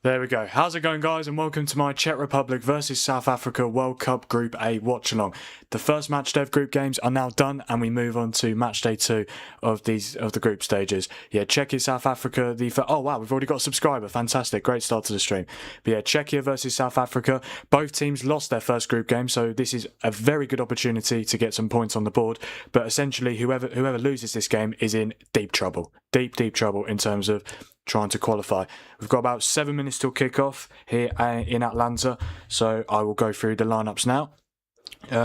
There we go. How's it going, guys? And welcome to my Czech Republic versus South Africa World Cup Group A Watchalong. The first Matchday of group games are now done, and we move on to Matchday 2 of the group stages. Yeah, Czechia, South Africa. Oh wow, we've already got a subscriber. Fantastic, great start to the stream. But yeah, Czechia versus South Africa. Both teams lost their first group game, so this is a very good opportunity to get some points on the board. But essentially, whoever loses this game is in deep trouble. Deep trouble in terms of trying to qualify. We've got about 7 minutes till kick-off here in Atlanta, so I will go through the lineups now.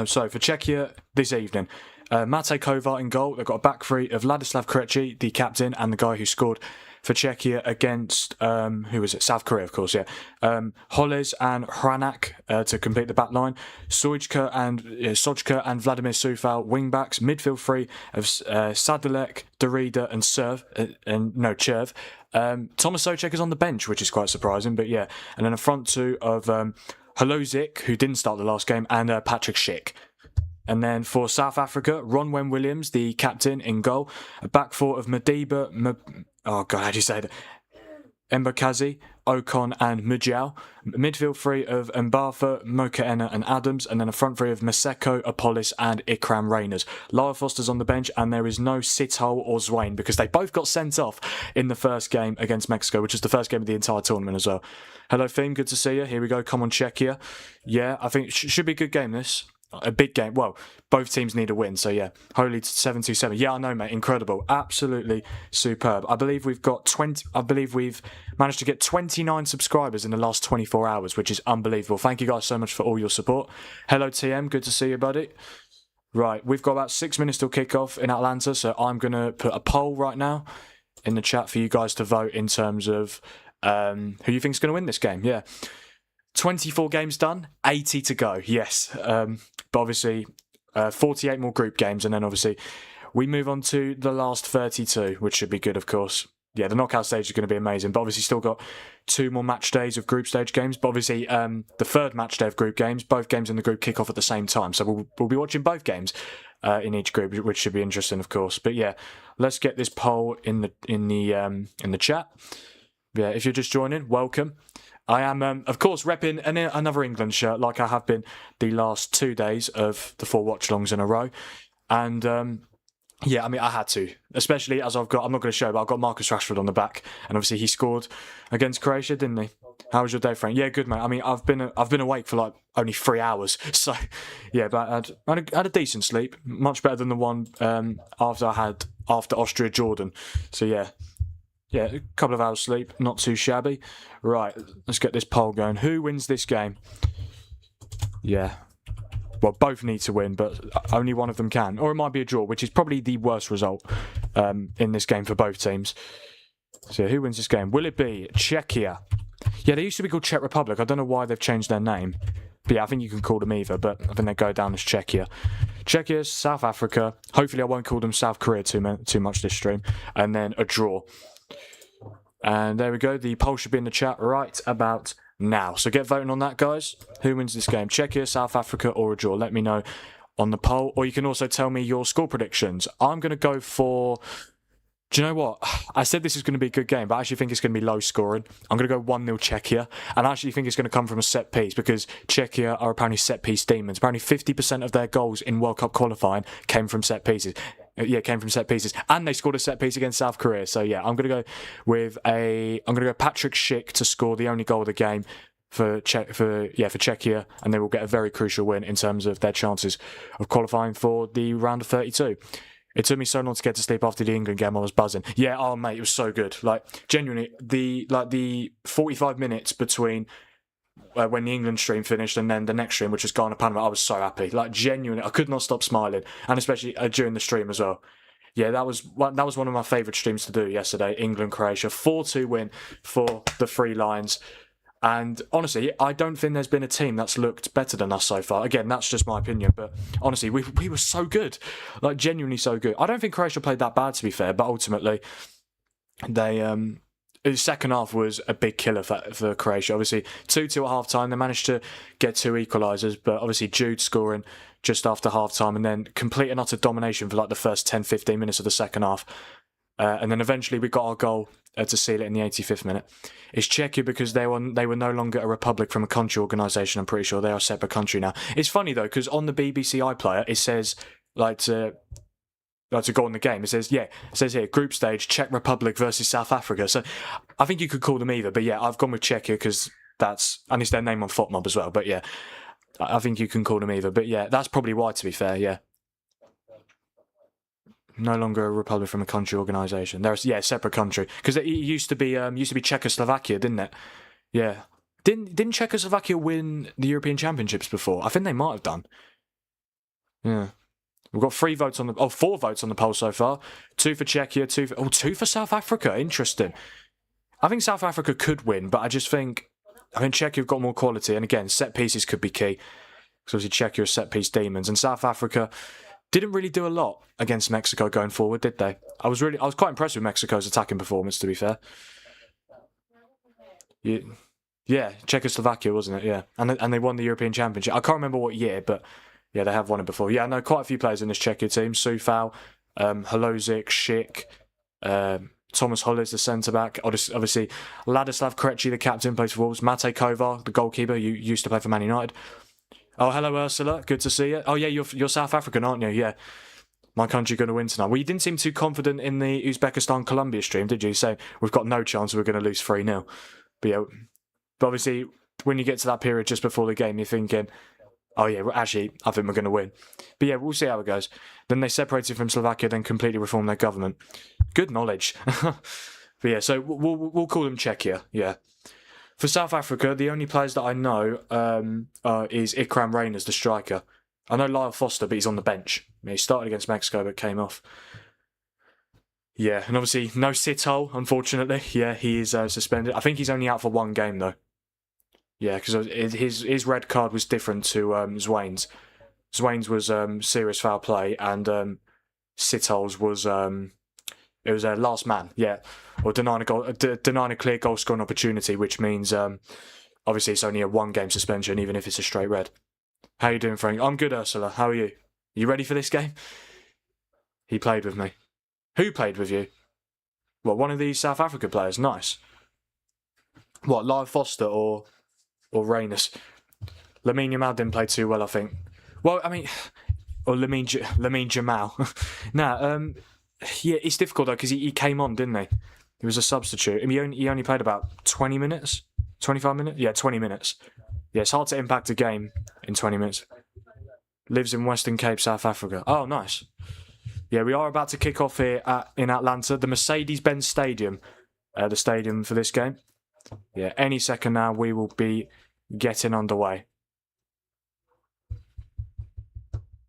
So for Czechia this evening, Matej Kovar in goal. They've got a back three of Ladislav Krejci, the captain, and the guy who scored for Czechia against, who was it? South Korea, of course, yeah. Holes and Hranak to complete the back line. Sojka and Vladimir Sufal, wing-backs. Midfield three of Sadilek, Derrida and Cherv. Thomas Souček is on the bench, which is quite surprising, but yeah. And then a front two of Holozic, who didn't start the last game, and Patrick Schick. And then for South Africa, Ronwen Williams, the captain, in goal. A back four of Madiba, how do you say that? Mbakazi, Ocon and Mujiao. Midfield three of Mbafa, Mokaena and Adams. And then a front three of Maseko, Apollis and Ikram Rainers. Lara Foster's on the bench, and there is no Sithole or Zwain because they both got sent off in the first game against Mexico, which is the first game of the entire tournament as well. Hello, Theme, good to see you. Here we go. Come on, Czechia. Yeah, I think it should be a good game, this. A big game. Well, both teams need a win, so yeah. Holy 727. Yeah, I know, mate. Incredible. Absolutely superb. I believe we've managed to get 29 subscribers in the last 24 hours, which is unbelievable. Thank you guys so much for all your support. Hello, TM. Good to see you, buddy. Right, we've got about 6 minutes till kickoff in Atlanta, so I'm going to put a poll right now in the chat for you guys to vote in terms of who you think is going to win this game. Yeah. 24 games done, 80 to go, yes. But obviously, 48 more group games, and then obviously we move on to the last 32, which should be good, of course. Yeah, the knockout stage is going to be amazing, but obviously still got 2 more match days of group stage games. But obviously, the third match day of group games, both games in the group kick off at the same time, so we'll be watching both games in each group, which should be interesting, of course. But yeah, let's get this poll in the chat. Yeah, if you're just joining, welcome. I am, of course, repping another England shirt like I have been the last 2 days of the 4 watchalongs in a row. And, yeah, I mean, I had to. Especially as I'm not going to show, but I've got Marcus Rashford on the back. And obviously he scored against Croatia, didn't he? How was your day, Frank? Yeah, good, mate. I mean, I've been awake for like only 3 hours. So, yeah, but I had a decent sleep. Much better than the one after Austria-Jordan. So, yeah. Yeah, a couple of hours sleep, not too shabby. Right, let's get this poll going. Who wins this game? Yeah. Well, both need to win, but only one of them can. Or it might be a draw, which is probably the worst result in this game for both teams. So who wins this game? Will it be Czechia? Yeah, they used to be called Czech Republic. I don't know why they've changed their name. But yeah, I think you can call them either, but I think they go down as Czechia. Czechia, South Africa. Hopefully I won't call them South Korea too much this stream. And then a draw. And there we go. The poll should be in the chat right about now. So get voting on that, guys. Who wins this game? Czechia, South Africa, or a draw? Let me know on the poll. Or you can also tell me your score predictions. I'm going to go for... Do you know what? I said this is going to be a good game, but I actually think it's going to be low scoring. I'm going to go 1-0 Czechia. And I actually think it's going to come from a set piece because Czechia are apparently set piece demons. Apparently 50% of their goals in World Cup qualifying came from set pieces. Yeah, came from set pieces. And they scored a set piece against South Korea. So yeah, I'm going to go Patrick Schick to score the only goal of the game for Czechia, and they will get a very crucial win in terms of their chances of qualifying for the round of 32. It took me so long to get to sleep after the England game. I was buzzing. Yeah, oh mate, it was so good. Like genuinely, the 45 minutes between when the England stream finished and then the next stream, which was Ghana Panama, I was so happy. Like genuinely, I could not stop smiling, and especially during the stream as well. Yeah, that was one of my favourite streams to do yesterday. England Croatia 4-2 win for the Three Lions. And honestly, I don't think there's been a team that's looked better than us so far. Again, that's just my opinion, but honestly, we were so good. Like, genuinely so good. I don't think Croatia played that bad, to be fair, but ultimately, the second half was a big killer for Croatia. Obviously, 2-2 at half-time. They managed to get 2 equalisers, but obviously Jude scoring just after half-time and then complete and utter domination for like the first 10-15 minutes of the second half. And then eventually we got our goal to seal it in the 85th minute. It's Czechia because they were no longer a republic from a country organisation. I'm pretty sure they are a separate country now. It's funny though because on the BBC iPlayer it says to go on the game. It says here group stage Czech Republic versus South Africa. So I think you could call them either. But yeah, I've gone with Czechia because and it's their name on FotMob as well. But yeah, I think you can call them either. But yeah, that's probably why. To be fair, yeah. No longer a republic from a country organisation. There's separate country because it used to be Czechoslovakia, didn't it? Yeah. Didn't Czechoslovakia win the European Championships before? I think they might have done. Yeah. We've got 4 votes on the poll so far. 2 for Czechia, 2 for South Africa. Interesting. I think South Africa could win, but I think Czechia have got more quality, and again, set pieces could be key. Because obviously Czechia are set piece demons, and South Africa didn't really do a lot against Mexico going forward, did they? I was quite impressed with Mexico's attacking performance, to be fair. Yeah, Czechoslovakia, wasn't it? Yeah, and they won the European Championship. I can't remember what year, but yeah, they have won it before. Yeah, I know quite a few players in this Czechia team. Sufal, Holozic, Schick, Thomas Hollis, the centre-back. Obviously, Ladislav Krejci, the captain, plays for Wolves. Mate Kovar, the goalkeeper, you used to play for Man United. Oh, hello, Ursula. Good to see you. Oh, yeah, you're South African, aren't you? Yeah. My country going to win tonight. Well, you didn't seem too confident in the Uzbekistan-Colombia stream, did you? So we've got no chance we're going to lose 3-0. But yeah, obviously, when you get to that period just before the game, you're thinking, oh, yeah, actually, I think we're going to win. But yeah, we'll see how it goes. Then they separated from Slovakia, then completely reformed their government. Good knowledge. But yeah, so we'll call them Czechia, yeah. For South Africa, the only players that I know is Ikram Reyners, the striker. I know Lyle Foster, but he's on the bench. He started against Mexico, but came off. Yeah, and obviously no Sithole, unfortunately. Yeah, he is suspended. I think he's only out for 1 game, though. Yeah, because his red card was different to Zwain's. Zwain's was serious foul play, and Sithole's was it was a last man, yeah, or denying a clear goal scoring opportunity, which means obviously it's only a 1-game suspension, even if it's a straight red. How you doing, Frank? I'm good, Ursula. How are you? You ready for this game? He played with me. Who played with you? What, one of these South Africa players? Nice. What, Lyle Foster or Reyners? Lamine Yamal didn't play too well, I think. Well, I mean, or Lamine Jamal. Yeah, it's difficult though because he came on, didn't he? He was a substitute. And he only played about 20 minutes, 25 minutes. Yeah, 20 minutes. Yeah, it's hard to impact a game in 20 minutes. Lives in Western Cape, South Africa. Oh, nice. Yeah, we are about to kick off here in Atlanta, the Mercedes-Benz Stadium, the stadium for this game. Yeah, any second now we will be getting underway.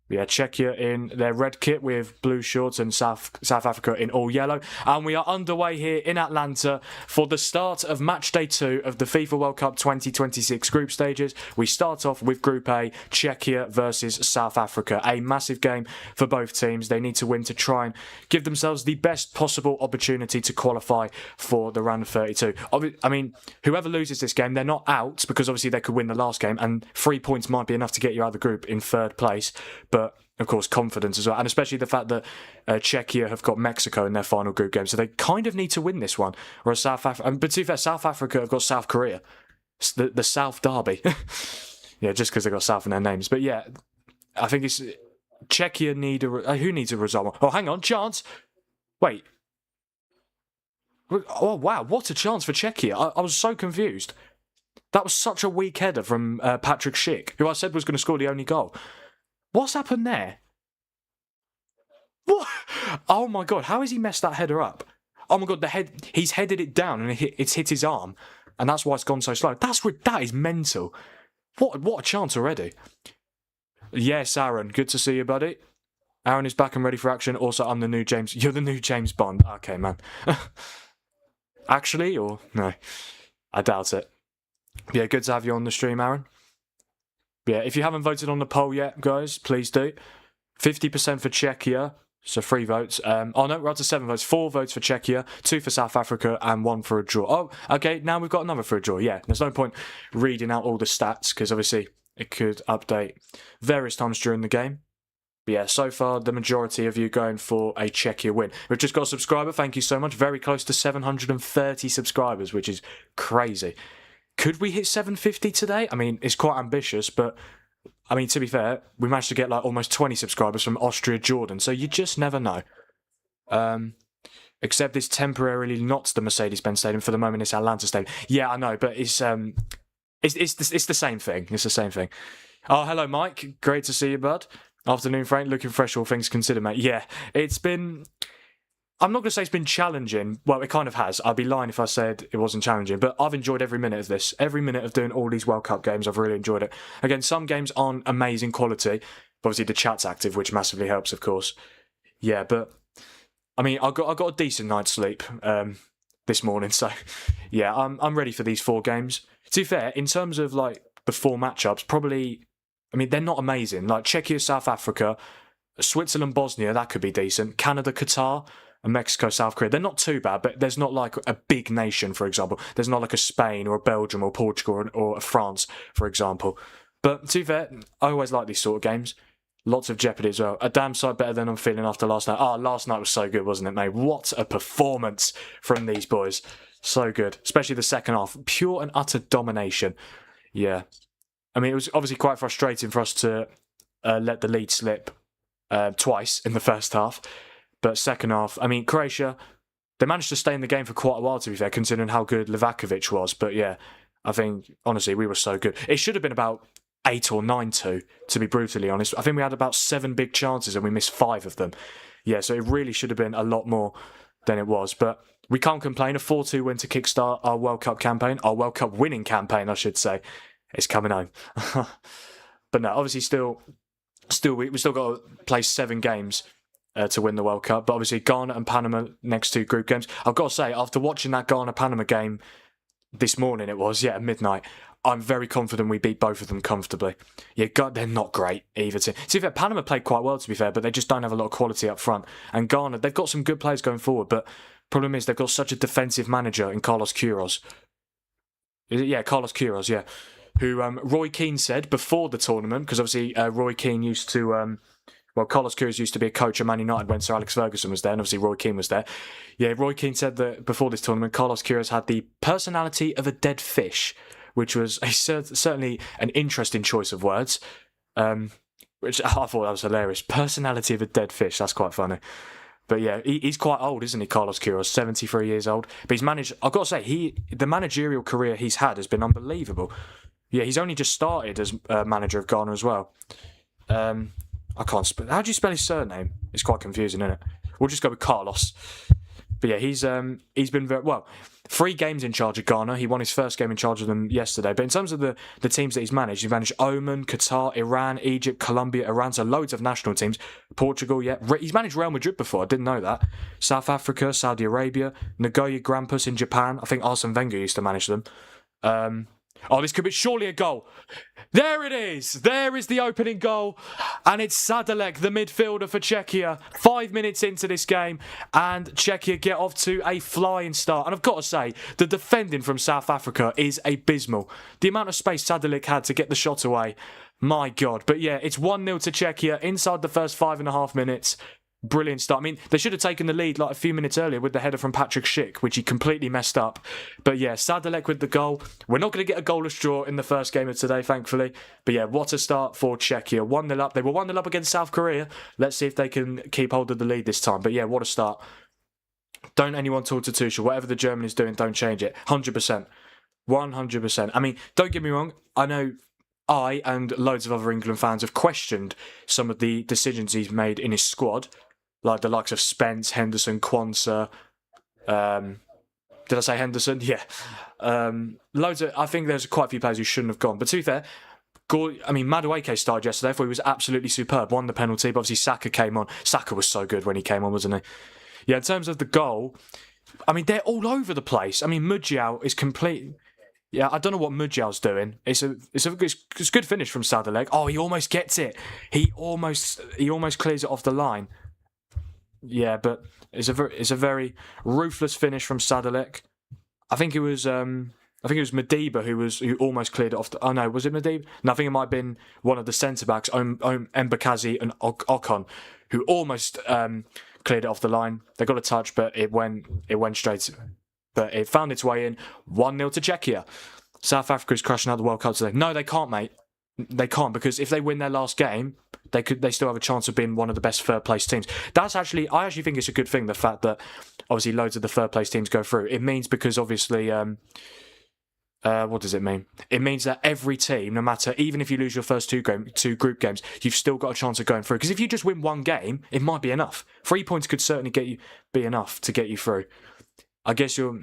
Yeah, Czechia in their red kit with blue shorts and South Africa in all yellow. And we are underway here in Atlanta for the start of Matchday 2 of the FIFA World Cup 2026 group stages. We start off with Group A, Czechia versus South Africa. A massive game for both teams. They need to win to try and give themselves the best possible opportunity to qualify for the round of 32. I mean, whoever loses this game, they're not out because obviously they could win the last game and 3 points might be enough to get you out of the group in 3rd place. But of course, confidence as well, and especially the fact that Czechia have got Mexico in their final group game, so they kind of need to win this one. Whereas South Africa, but to be fair, South Africa have got South Korea, the South Derby. Yeah, just because they've got South in their names. But yeah, I think it's Czechia need who needs a result? Oh, hang on, chance. Wait. Oh wow, what a chance for Czechia! I was so confused. That was such a weak header from Patrick Schick, who I said was going to score the only goal. What's happened there? What? Oh my god, how has he messed that header up? Oh my god, he's headed it down and it's hit his arm, and that's why it's gone so slow. That is mental. What a chance already. Yes, Aaron, good to see you, buddy. Aaron is back and ready for action. Also, I'm the new James. You're the new James Bond. Okay, man. Actually, or no? I doubt it. Yeah, good to have you on the stream, Aaron. Yeah, if you haven't voted on the poll yet, guys, please do. 50% for Czechia, so 3 votes. Oh no, we're up to 7 votes. 4 votes for Czechia, 2 for South Africa, and 1 for a draw. Oh, okay, now we've got another for a draw. Yeah, there's no point reading out all the stats, because obviously it could update various times during the game. But yeah, so far the majority of you going for a Czechia win. We've just got a subscriber, thank you so much. Very close to 730 subscribers, which is crazy. Could we hit 750 today? I mean, it's quite ambitious, but I mean, to be fair, we managed to get like almost 20 subscribers from Austria, Jordan, so you just never know. Except it's temporarily not the Mercedes-Benz Stadium. For the moment, it's Atlanta Stadium. Yeah, I know, but it's the same thing. It's the same thing. Oh, hello, Mike. Great to see you, bud. Afternoon, Frank. Looking fresh, all things considered, mate. Yeah, it's been... I'm not going to say it's been challenging. Well, it kind of has. I'd be lying if I said it wasn't challenging. But I've enjoyed every minute of this. Every minute of doing all these World Cup games, I've really enjoyed it. Again, some games aren't amazing quality. But obviously, the chat's active, which massively helps, of course. Yeah, but... I mean, I got a decent night's sleep this morning. So, yeah, I'm ready for these 4 games. To be fair, in terms of, like, the 4 matchups, probably... I mean, they're not amazing. Like, Czechia, South Africa, Switzerland, Bosnia, that could be decent. Canada, Qatar... and Mexico, South Korea. They're not too bad, but there's not like a big nation, for example. There's not like a Spain or a Belgium or Portugal or a France, for example. But to be fair, I always like these sort of games. Lots of jeopardy as well. A damn sight better than I'm feeling after last night. Oh, last night was so good, wasn't it, mate? What a performance from these boys. So good. Especially the second half. Pure and utter domination. Yeah. I mean, it was obviously quite frustrating for us to let the lead slip twice in the first half. But second half, I mean, Croatia, they managed to stay in the game for quite a while, to be fair, considering how good Livakovic was. But yeah, I think, honestly, we were so good. It should have been about 8 or 9-2, to be brutally honest. I think we had about 7 big chances and we missed 5 of them. Yeah, so it really should have been a lot more than it was. But we can't complain. A 4-2 win to kickstart our World Cup campaign, our World Cup winning campaign, I should say. It's coming home. But no, obviously we still got to play 7 games to win the World Cup. But obviously Ghana and Panama next 2 group games. I've got to say, after watching that Ghana-Panama game this morning, it was, yeah, at midnight, I'm very confident we beat both of them comfortably. Yeah, God, they're not great either. To be fair, Panama played quite well, to be fair, but they just don't have a lot of quality up front. And Ghana, they've got some good players going forward, but problem is they've got such a defensive manager in Carlos Queiroz. Yeah, Carlos Queiroz, yeah. Who Roy Keane said before the tournament, because obviously Roy Keane used to... Carlos Queiroz used to be a coach at Man United when Sir Alex Ferguson was there, and obviously Roy Keane was there. Yeah, Roy Keane said that before this tournament, Carlos Queiroz had the personality of a dead fish, which was certainly an interesting choice of words, which I thought that was hilarious. Personality of a dead fish, that's quite funny. But yeah, he's quite old, isn't he, Carlos Queiroz? 73 years old. But he's managed, I've got to say, the managerial career he's had has been unbelievable. Yeah, he's only just started as manager of Ghana as well. I can't spell. How do you spell his surname? It's quite confusing, isn't it? We'll just go with Carlos. But yeah, he's been very well. 3 games in charge of Ghana. He won his first game in charge of them yesterday. But in terms of the teams that he's managed Oman, Qatar, Iran, Egypt, Colombia, Iran. So loads of national teams. Portugal, yeah. He's managed Real Madrid before. I didn't know that. South Africa, Saudi Arabia, Nagoya Grampus in Japan. I think Arsene Wenger used to manage them. This could be surely a goal. There it is. There is the opening goal. And it's Sadalek, the midfielder for Czechia. 5 minutes into this game. And Czechia get off to a flying start. And I've got to say, the defending from South Africa is abysmal. The amount of space Sadalek had to get the shot away. My God. But yeah, it's 1-0 to Czechia inside the first 5.5 minutes. Brilliant start. I mean, they should have taken the lead like a few minutes earlier with the header from Patrick Schick, which he completely messed up. But yeah, Sadalek with the goal. We're not going to get a goalless draw in the first game of today, thankfully. But yeah, what a start for Czechia. 1-0 up. They were 1-0 up against South Korea. Let's see if they can keep hold of the lead this time. But yeah, what a start. Don't anyone talk to Tuchel. Whatever the German is doing, don't change it. 100%. 100%. I mean, don't get me wrong. I know I and loads of other England fans have questioned some of the decisions he's made in his squad. Like the likes of Spence, Henderson, Quansah. Did I say Henderson? Yeah. I think there's quite a few players who shouldn't have gone. But to be fair, Madueke started yesterday. I thought he was absolutely superb. Won the penalty, but obviously Saka came on. Saka was so good when he came on, wasn't he? Yeah, in terms of the goal, I mean, they're all over the place. I mean, Mujiao is complete... Yeah, I don't know what Mujiao's doing. It's a good finish from Sadalek. Oh, he almost gets it. He almost clears it off the line. Yeah, but it's a very ruthless finish from Sadalek. I think it was I think it was Madiba who almost cleared it off. Oh no, was it Madiba? No, I think it might have been one of the centre backs, Mbakazi and Ocon, who almost cleared it off the line. They got a touch, but it went straight. But it found its way in. 1-0 to Czechia. South Africa's crushing out the World Cup today. No, they can't, mate. They can't, because if they win their last game, they still have a chance of being one of the best third place teams. I actually think it's a good thing, the fact that obviously loads of the third place teams go through. It means, because obviously what does it mean? It means that every team, no matter, even if you lose your first two group games, you've still got a chance of going through. Because if you just win one game, it might be enough. 3 points could certainly be enough to get you through. I guess your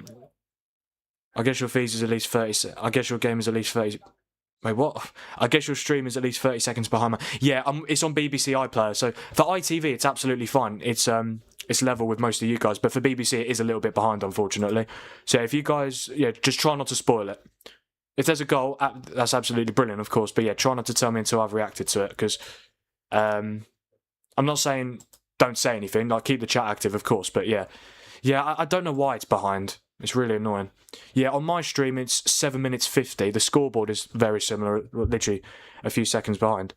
fees is at least 30. I guess your game is at least 30. Wait, what? I guess your stream is at least 30 seconds behind mine. Yeah, it's on BBC iPlayer. So for ITV, it's absolutely fine. It's level with most of you guys. But for BBC, it is a little bit behind, unfortunately. So if you guys, just try not to spoil it. If there's a goal, that's absolutely brilliant, of course. But yeah, try not to tell me until I've reacted to it. Because I'm not saying don't say anything. Like, keep the chat active, of course. But yeah, I don't know why it's behind. It's really annoying. Yeah, on my stream, it's 7 minutes 50. The scoreboard is very similar, literally a few seconds behind.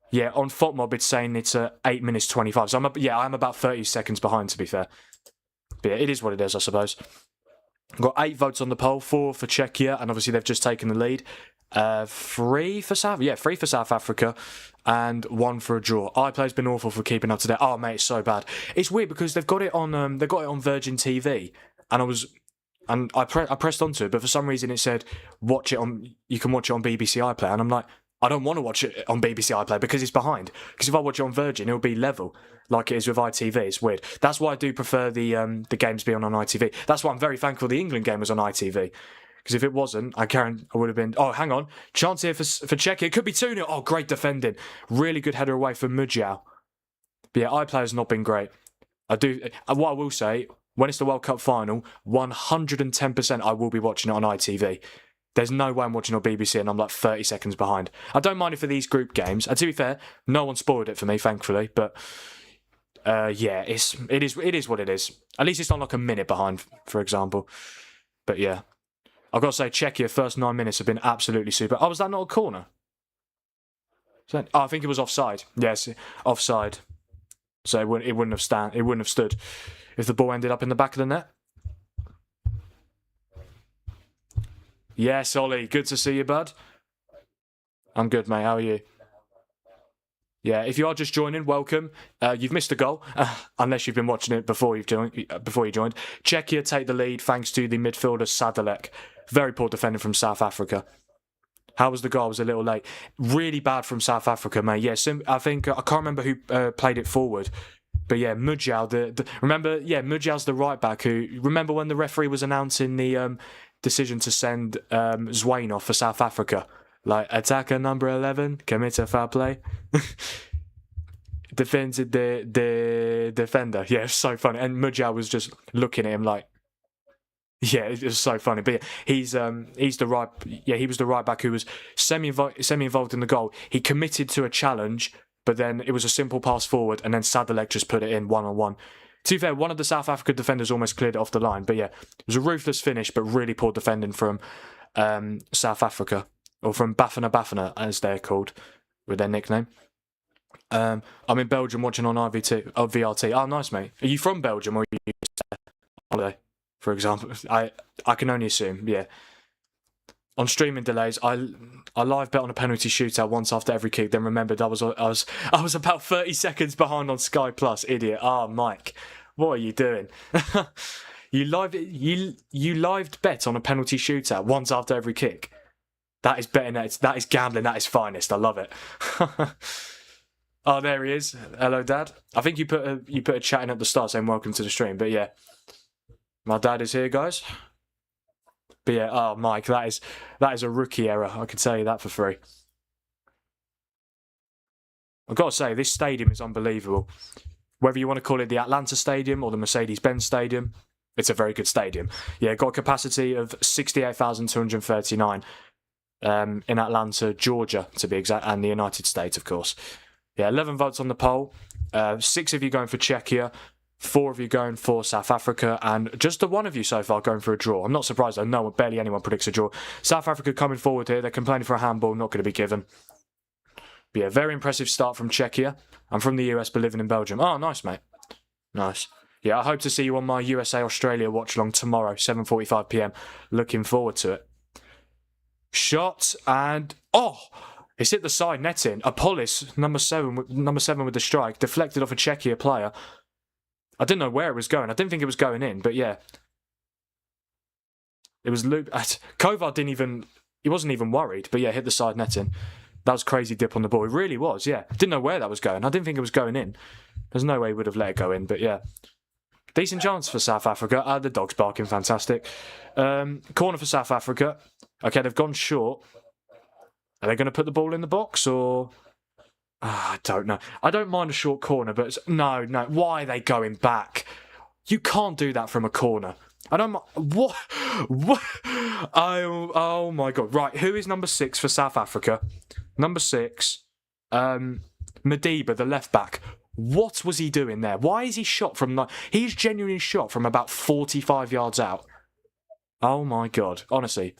Yeah, on FOTMob, it's saying it's 8 minutes 25. So I'm about 30 seconds behind, to be fair. But yeah, it is what it is, I suppose. I've got 8 votes on the poll, 4 for Czechia, and obviously they've just taken the lead. 3 for South Africa, and 1 for a draw. iPlay's been awful for keeping up to date. Oh mate, it's so bad. It's weird because they've got it on Virgin TV, and I pressed onto it, but for some reason it said you can watch it on BBC iPlayer, and I'm like, I don't want to watch it on BBC iPlayer because it's behind. Because if I watch it on Virgin, it'll be level like it is with ITV. It's weird. That's why I do prefer the games being on ITV. That's why I'm very thankful the England game was on ITV. Because if it wasn't, I would have been. Oh, hang on, chance here for Czechia. It could be 2-0. Oh, great defending. Really good header away from Mujau. But yeah, iPlayer's not been great. What I will say, when it's the World Cup final, 110% I will be watching it on ITV. There's no way I'm watching on BBC and I'm like 30 seconds behind. I don't mind it for these group games. And to be fair, no one spoiled it for me, thankfully. But it is what it is. At least it's not like a minute behind, for example. But yeah, I've got to say, Czechia first 9 minutes have been absolutely super. Oh, was that not a corner? I think it was offside. Yes, offside. So it wouldn't have stood if the ball ended up in the back of the net. Yes, Ollie, good to see you, bud. I'm good, mate. How are you? Yeah, if you are just joining, welcome. You've missed a goal, unless you've been watching it before you joined. Czechia take the lead thanks to the midfielder Sadalek. Very poor defending from South Africa. How was the goal? I was a little late. Really bad from South Africa, mate. Yeah, I think I can't remember who played it forward. But yeah, Mujau, Mujau's the right back who, remember when the referee was announcing the decision to send Zwane off for South Africa? Like, attacker number 11, commit a foul play. Defends the defender. Yeah, it's so funny. And Mujau was just looking at him like, yeah, it was so funny. But yeah, he was the right back who was semi involved in the goal. He committed to a challenge, but then it was a simple pass forward, and then Sadalek just put it in 1-on-1. To be fair, one of the South Africa defenders almost cleared it off the line. But yeah, it was a ruthless finish, but really poor defending from South Africa, or from Bafana Bafana, as they're called, with their nickname. I'm in Belgium watching on VRT. Oh, nice, mate. Are you from Belgium, or are you holiday, for example? I can only assume, yeah. On streaming delays, I live bet on a penalty shootout once after every kick, then remembered I was about 30 seconds behind on Sky Plus. Idiot. Mike, what are you doing? You lived bet on a penalty shootout once after every kick. That is betting. That is gambling at its finest. I love it. Oh, there he is. Hello, Dad. I think you put a chat in at the start saying welcome to the stream. But yeah, my dad is here, guys. But yeah, Mike, that is a rookie error. I can tell you that for free. I've got to say, this stadium is unbelievable. Whether you want to call it the Atlanta Stadium or the Mercedes-Benz Stadium, it's a very good stadium. Yeah, got a capacity of 68,239 in Atlanta, Georgia, to be exact, and the United States, of course. Yeah, 11 votes on the poll. 6 of you going for Czechia. 4 of you going for South Africa, and just the 1 of you so far going for a draw. I'm not surprised though. Barely anyone predicts a draw. South Africa coming forward here. They're complaining for a handball, not going to be given. But yeah, very impressive start from Czechia. I'm from the US, but living in Belgium. Oh, nice, mate. Nice. Yeah, I hope to see you on my USA-Australia watch-along tomorrow, 7:45 PM. Looking forward to it. Shot, and... oh! It's hit the side netting. Apollis, number 7 with the strike, deflected off a Czechia player. I didn't know where it was going. I didn't think it was going in, but yeah. It was loop. Kovar didn't even... he wasn't even worried, but yeah, hit the side netting. That was crazy dip on the ball. It really was, yeah. Didn't know where that was going. I didn't think it was going in. There's no way he would have let it go in, but yeah. Decent chance for South Africa. The dog's barking, fantastic. Corner for South Africa. Okay, they've gone short. Are they going to put the ball in the box, or... I don't know. I don't mind a short corner, but no. Why are they going back? You can't do that from a corner. I don't... what? Oh my God. Right, who is number 6 for South Africa? Number 6. Madiba, the left back. What was he doing there? Why is he shot from... he's genuinely shot from about 45 yards out. Oh my God. Honestly.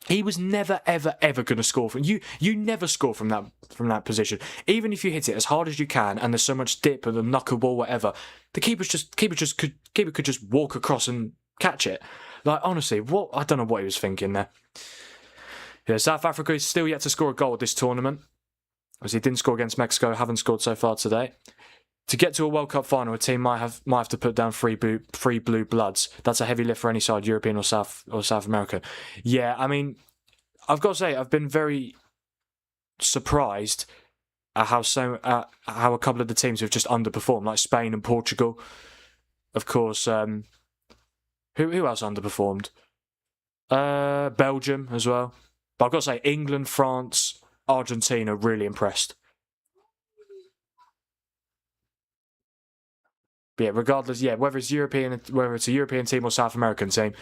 He was never, ever going to score from... You never score from that position. Even if you hit it as hard as you can and there's so much dip and a knuckleball, whatever, the keeper could just walk across and catch it. Like, honestly, what... I don't know what he was thinking there. Yeah, South Africa is still yet to score a goal at this tournament. As he didn't score against Mexico, haven't scored so far today. To get to a World Cup final, a team might have to put down three blue bloods. That's a heavy lift for any side, European or South American. Yeah, I mean, I've got to say, I've been very surprised at how a couple of the teams have just underperformed, like Spain and Portugal. Of course, who else underperformed? Belgium as well. But I've got to say, England, France, Argentina really impressed. But yeah, regardless, yeah, whether it's a European team or South American team,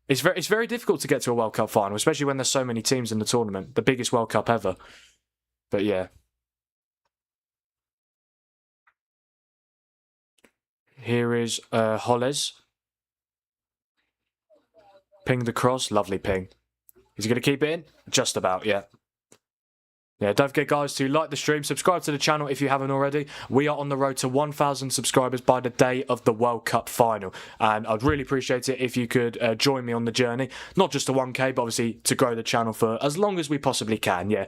it's very difficult to get to a World Cup final, especially when there's so many teams in the tournament, the biggest World Cup ever. But yeah, here is Holles. Ping the cross, lovely ping. Is he going to keep it in? Just about, yeah. Yeah, don't forget, guys, to like the stream, subscribe to the channel if you haven't already. We are on the road to 1,000 subscribers by the day of the World Cup final. And I'd really appreciate it if you could join me on the journey. Not just to 1K, but obviously to grow the channel for as long as we possibly can, yeah.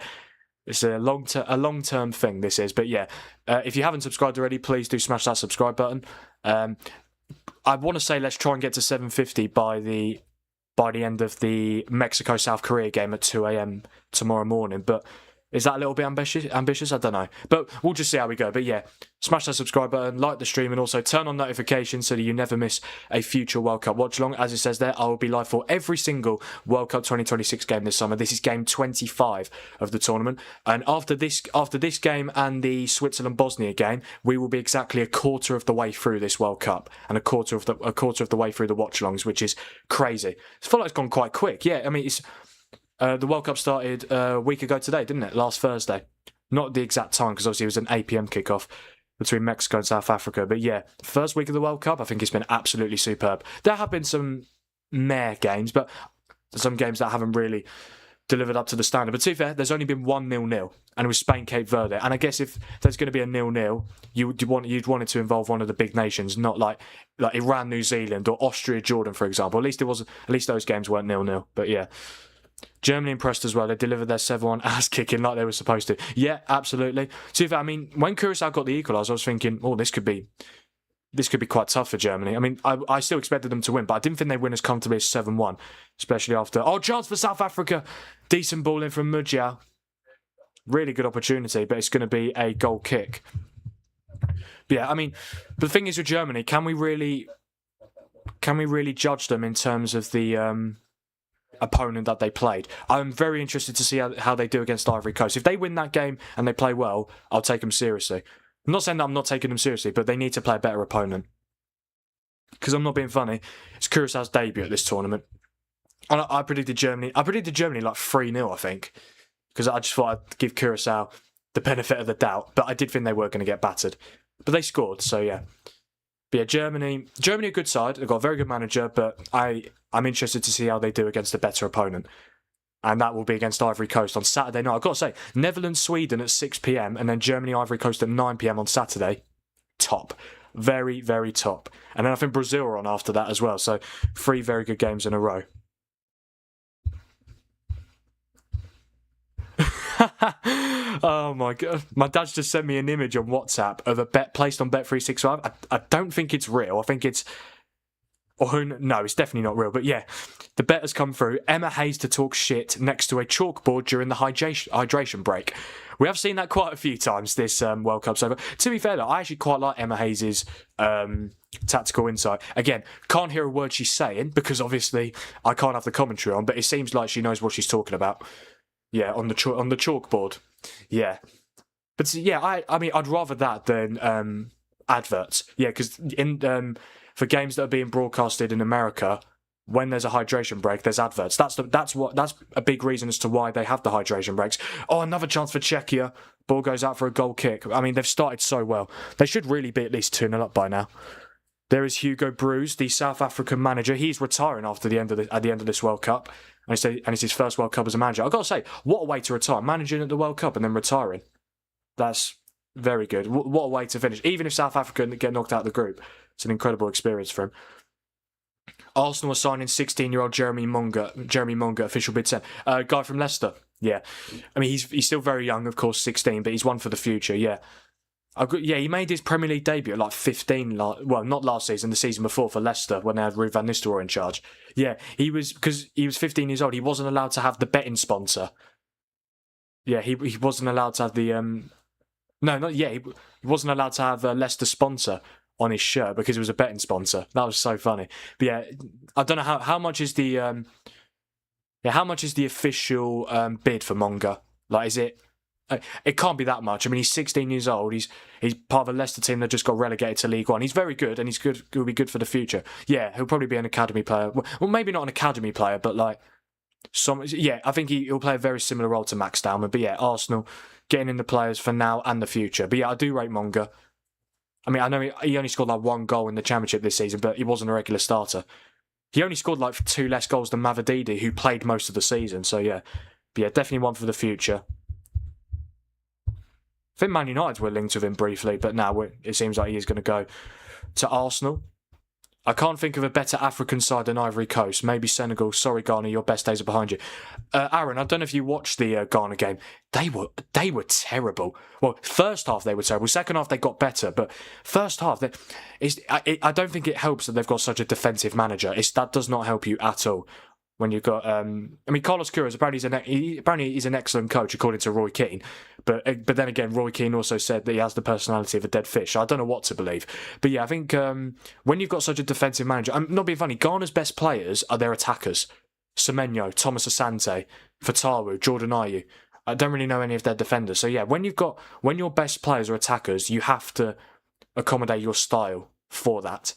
It's a long-term thing, this is. But yeah, if you haven't subscribed already, please do smash that subscribe button. I want to say let's try and get to 750 by the end of the Mexico-South Korea game at 2 AM tomorrow morning. But... is that a little bit ambitious? I don't know. But we'll just see how we go. But yeah, smash that subscribe button, like the stream, and also turn on notifications so that you never miss a future World Cup watch-along. As it says there, I will be live for every single World Cup 2026 game this summer. This is game 25 of the tournament. And after this game and the Switzerland-Bosnia game, we will be exactly a quarter of the way through this World Cup and a quarter of the way through the watch-alongs, which is crazy. I feel like it's gone quite quick. Yeah, I mean, it's... the World Cup started a week ago today, didn't it? Last Thursday. Not the exact time, because obviously it was an 8 PM kickoff between Mexico and South Africa. But yeah, first week of the World Cup, I think it's been absolutely superb. There have been some meh games, but some games that haven't really delivered up to the standard. But to be fair, there's only been 1-0-0, and it was Spain-Cape Verde. And I guess if there's going to be a 0-0, you'd want it to involve one of the big nations, not like Iran, New Zealand, or Austria, Jordan, for example. At least those games weren't 0-0. But yeah. Germany impressed as well. They delivered their 7-1 ass kicking like they were supposed to. Yeah, absolutely. So, I mean, when Curacao got the equaliser, I was thinking, oh, this could be quite tough for Germany. I mean, I still expected them to win, but I didn't think they'd win as comfortably as 7-1, especially after... oh, chance for South Africa. Decent ball in from Mujia. Really good opportunity, but it's going to be a goal kick. But yeah, I mean, the thing is with Germany, can we really judge them in terms of the... opponent that they played? I'm very interested to see how they do against Ivory Coast. If they win that game and they play well, I'll take them seriously. I'm not saying that I'm not taking them seriously, but they need to play a better opponent. Because I'm not being funny, it's Curaçao's debut at this tournament. And I predicted Germany. I predicted Germany like 3-0, I think. Because I just thought I'd give Curaçao the benefit of the doubt. But I did think they were going to get battered. But they scored, so yeah. But yeah, Germany a good side. They've got a very good manager, but I'm interested to see how they do against a better opponent. And that will be against Ivory Coast on Saturday night. I've got to say, Netherlands, Sweden at 6 p.m. and then Germany, Ivory Coast at 9 p.m. on Saturday. Top. Very, very top. And then I think Brazil are on after that as well. So 3 very good games in a row. Oh my god. My dad's just sent me an image on WhatsApp of a bet placed on Bet365. I don't think it's real. I think it's... Or no, it's definitely not real. But yeah, the bet has come through. Emma Hayes to talk shit next to a chalkboard during the hydration break. We have seen that quite a few times this World Cup so far. To be fair though, I actually quite like Emma Hayes' tactical insight. Again, can't hear a word she's saying because obviously I can't have the commentary on, but it seems like she knows what she's talking about. Yeah, on the chalkboard. Yeah. But yeah, I mean, I'd rather that than adverts. Yeah, because in for games that are being broadcasted in America, when there's a hydration break, there's adverts. That's a big reason as to why they have the hydration breaks. Oh, another chance for Czechia. Ball goes out for a goal kick. I mean, they've started so well. They should really be at least 2-0 up by now. There is Hugo Broos, the South African manager. He's retiring at the end of this World Cup, and it's his first World Cup as a manager. I've got to say, what a way to retire, managing at the World Cup and then retiring. That's very good. What a way to finish. Even if South Africa get knocked out of the group, it's an incredible experience for him. Arsenal are signing 16-year-old Jeremy Monga, official bid sent. Guy from Leicester, yeah. I mean, he's still very young, of course, 16, but he's one for the future, yeah. He made his Premier League debut at like 15, well, not last season, the season before for Leicester when they had Ruud van Nistelrooy in charge. Yeah, because he was 15 years old, he wasn't allowed to have the betting sponsor. Yeah, he wasn't allowed to have the... he wasn't allowed to have a Leicester sponsor on his shirt because it was a betting sponsor. That was so funny. But yeah, I don't know how much is the official bid for Monga? Like, is it? It can't be that much. I mean, he's 16 years old. He's part of a Leicester team that just got relegated to League One. He's very good, and he'll be good for the future. Yeah, he'll probably be an academy player. Well, maybe not an academy player, but like I think he'll play a very similar role to Max Dowman. But yeah, Arsenal getting in the players for now and the future. But yeah, I do rate Monga. I mean, I know he only scored like 1 goal in the Championship this season, but he wasn't a regular starter. He only scored like 2 less goals than Mavididi, who played most of the season. So yeah, but yeah, definitely one for the future. I think Man United were linked with him briefly, but now it seems like he is going to go to Arsenal. I can't think of a better African side than Ivory Coast. Maybe Senegal. Sorry, Ghana, your best days are behind you. Aaron, I don't know if you watched the Ghana game. They were terrible. Well, first half they were terrible. Second half they got better, but first half I don't think it helps that they've got such a defensive manager. That does not help you at all. When you've got, I mean, Carlos Queiroz apparently he's an excellent coach according to Roy Keane, but then again, Roy Keane also said that he has the personality of a dead fish. So I don't know what to believe, but yeah, I think when you've got such a defensive manager, I'm not being funny. Ghana's best players are their attackers: Semenyo, Thomas Asante, Fatawu, Jordan Ayew. I don't really know any of their defenders. So yeah, when your best players are attackers, you have to accommodate your style for that.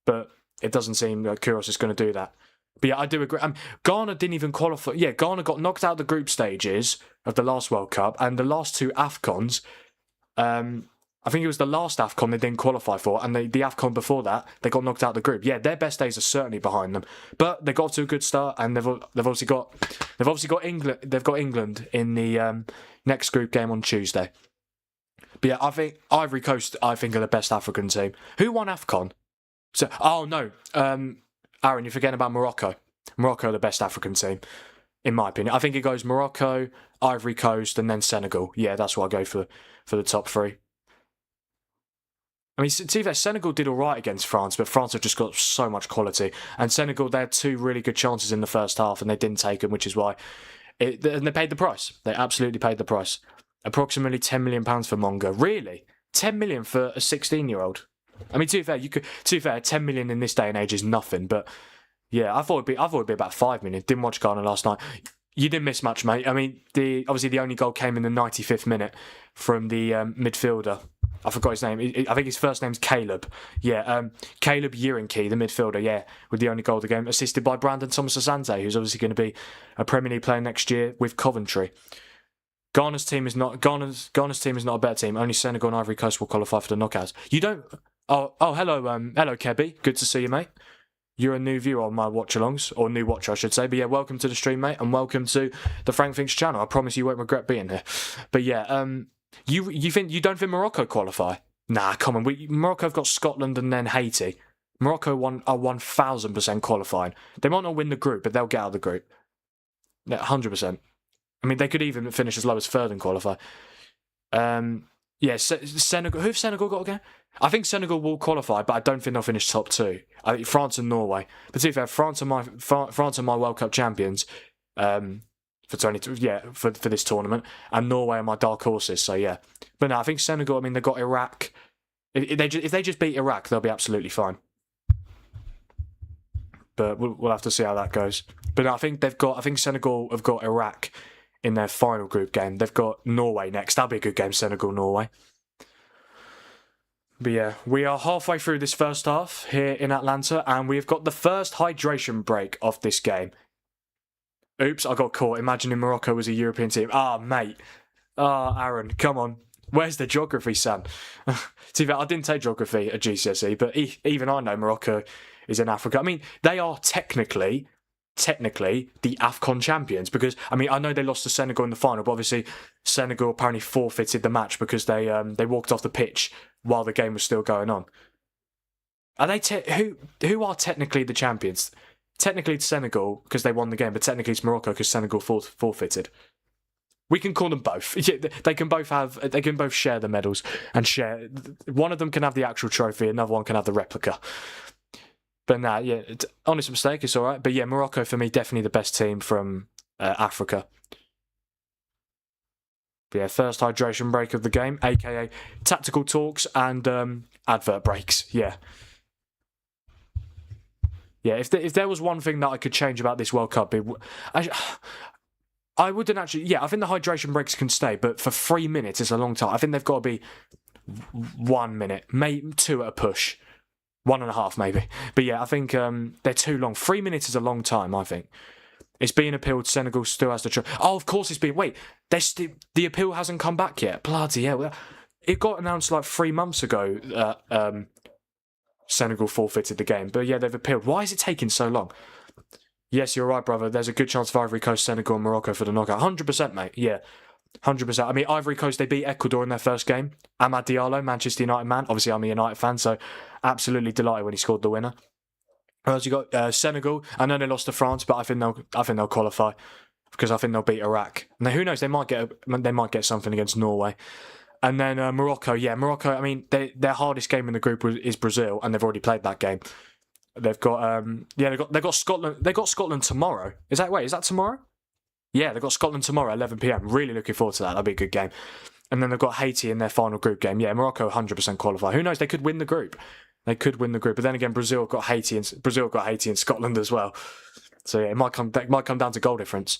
But it doesn't seem like Queiroz is going to do that. But yeah, I do agree. Ghana didn't even qualify. Yeah, Ghana got knocked out of the group stages of the last World Cup, and the last 2 AFCONs, I think it was the last AFCON they didn't qualify for, and the AFCON before that, they got knocked out of the group. Yeah, their best days are certainly behind them, but they got off to a good start, and they've obviously got England. They've got England in the next group game on Tuesday. But yeah, I think Ivory Coast, are the best African team. Who won AFCON? Aaron, you're forgetting about Morocco. Morocco are the best African team, in my opinion. I think it goes Morocco, Ivory Coast, and then Senegal. Yeah, that's what I go for the top 3. I mean, to be fair, Senegal did all right against France, but France have just got so much quality. And Senegal, they had 2 really good chances in the first half, and they didn't take them, which is why. And they paid the price. They absolutely paid the price. Approximately £10 million for Monga. Really? 10 million for a 16-year-old? I mean, to be fair, 10 million in this day and age is nothing. But yeah, I thought it'd be about 5 million. Didn't watch Ghana last night. You didn't miss much, mate. I mean, obviously the only goal came in the 95th minute from the midfielder. I forgot his name. I think his first name's Caleb. Yeah, Caleb Urinki, the midfielder. Yeah, with the only goal of the game, assisted by Brandon Thomas Asante, who's obviously going to be a Premier League player next year with Coventry. Ghana's team is not a better team. Only Senegal and Ivory Coast will qualify for the knockouts. You don't. Oh, hello, Kebby. Good to see you, mate. You're a new viewer on my watch-alongs, or new watcher, I should say. But yeah, welcome to the stream, mate, and welcome to the Frank Finks channel. I promise you won't regret being here. But yeah, you don't think Morocco qualify? Nah, come on. Morocco have got Scotland and then Haiti. Morocco are 1,000% qualifying. They might not win the group, but they'll get out of the group. Yeah, 100%. I mean, they could even finish as low as third and qualify. Yeah, Senegal. Who've Senegal got again? I think Senegal will qualify, but I don't think they'll finish top two. I think France and Norway. But to be fair, France are my World Cup champions for this tournament, and Norway are my dark horses. So yeah, but no, I think Senegal. I mean, they've got Iraq. If they just beat Iraq, they'll be absolutely fine. But we'll have to see how that goes. But no, I think Senegal have got Iraq in their final group game. They've got Norway next. That'll be a good game, Senegal-Norway. But yeah, we are halfway through this first half here in Atlanta, and we've got the first hydration break of this game. Oops, I got caught imagining Morocco was a European team. Mate. Aaron, come on. Where's the geography, son? See, I didn't take geography at GCSE, but even I know Morocco is in Africa. I mean, they are technically the AFCON champions, because I mean, I know they lost to Senegal in the final, but obviously Senegal apparently forfeited the match because they walked off the pitch while the game was still going on. Are they who are technically the champions? Technically it's Senegal because they won the game, but technically it's Morocco because Senegal forfeited. We can call them both. They can both share the medals and share. One of them can have the actual trophy, another one can have the replica. But nah, yeah, honest mistake, it's all right. But yeah, Morocco for me definitely the best team from Africa. But yeah, first hydration break of the game, aka tactical talks and advert breaks. Yeah. Yeah, if there was one thing that I could change about this World Cup, I wouldn't actually. Yeah, I think the hydration breaks can stay, but for 3 minutes is a long time. I think they've got to be 1 minute, maybe 2 at a push, 1.5 maybe. But yeah, I think they're too long. 3 minutes is a long time. I think it's being appealed. Senegal still has to. Oh, of course it's been. Wait, the appeal hasn't come back yet. Bloody hell! It got announced like 3 months ago. Senegal forfeited the game, but yeah, they've appealed. Why is it taking so long? Yes, you're right, brother. There's a good chance for Ivory Coast, Senegal, and Morocco for the knockout. 100%, mate. Yeah, 100%. I mean, Ivory Coast, they beat Ecuador in their first game. Amad Diallo, Manchester United man. Obviously, I'm a United fan, so absolutely delighted when he scored the winner. Who else you got? Senegal. I know they lost to France, but I think they'll qualify because I think they'll beat Iraq. Now, who knows? They might get something against Norway. And then Morocco. Yeah, Morocco. I mean, their hardest game in the group is Brazil, and they've already played that game. They've got they've got Scotland. They got Scotland tomorrow. Is that tomorrow? Yeah, they've got Scotland tomorrow, 11 PM. Really looking forward to that. That'll be a good game. And then they've got Haiti in their final group game. Yeah, Morocco 100% qualify. Who knows? They could win the group. They could win the group. But then again, Brazil got Haiti and Scotland as well. So yeah, it might come down to goal difference.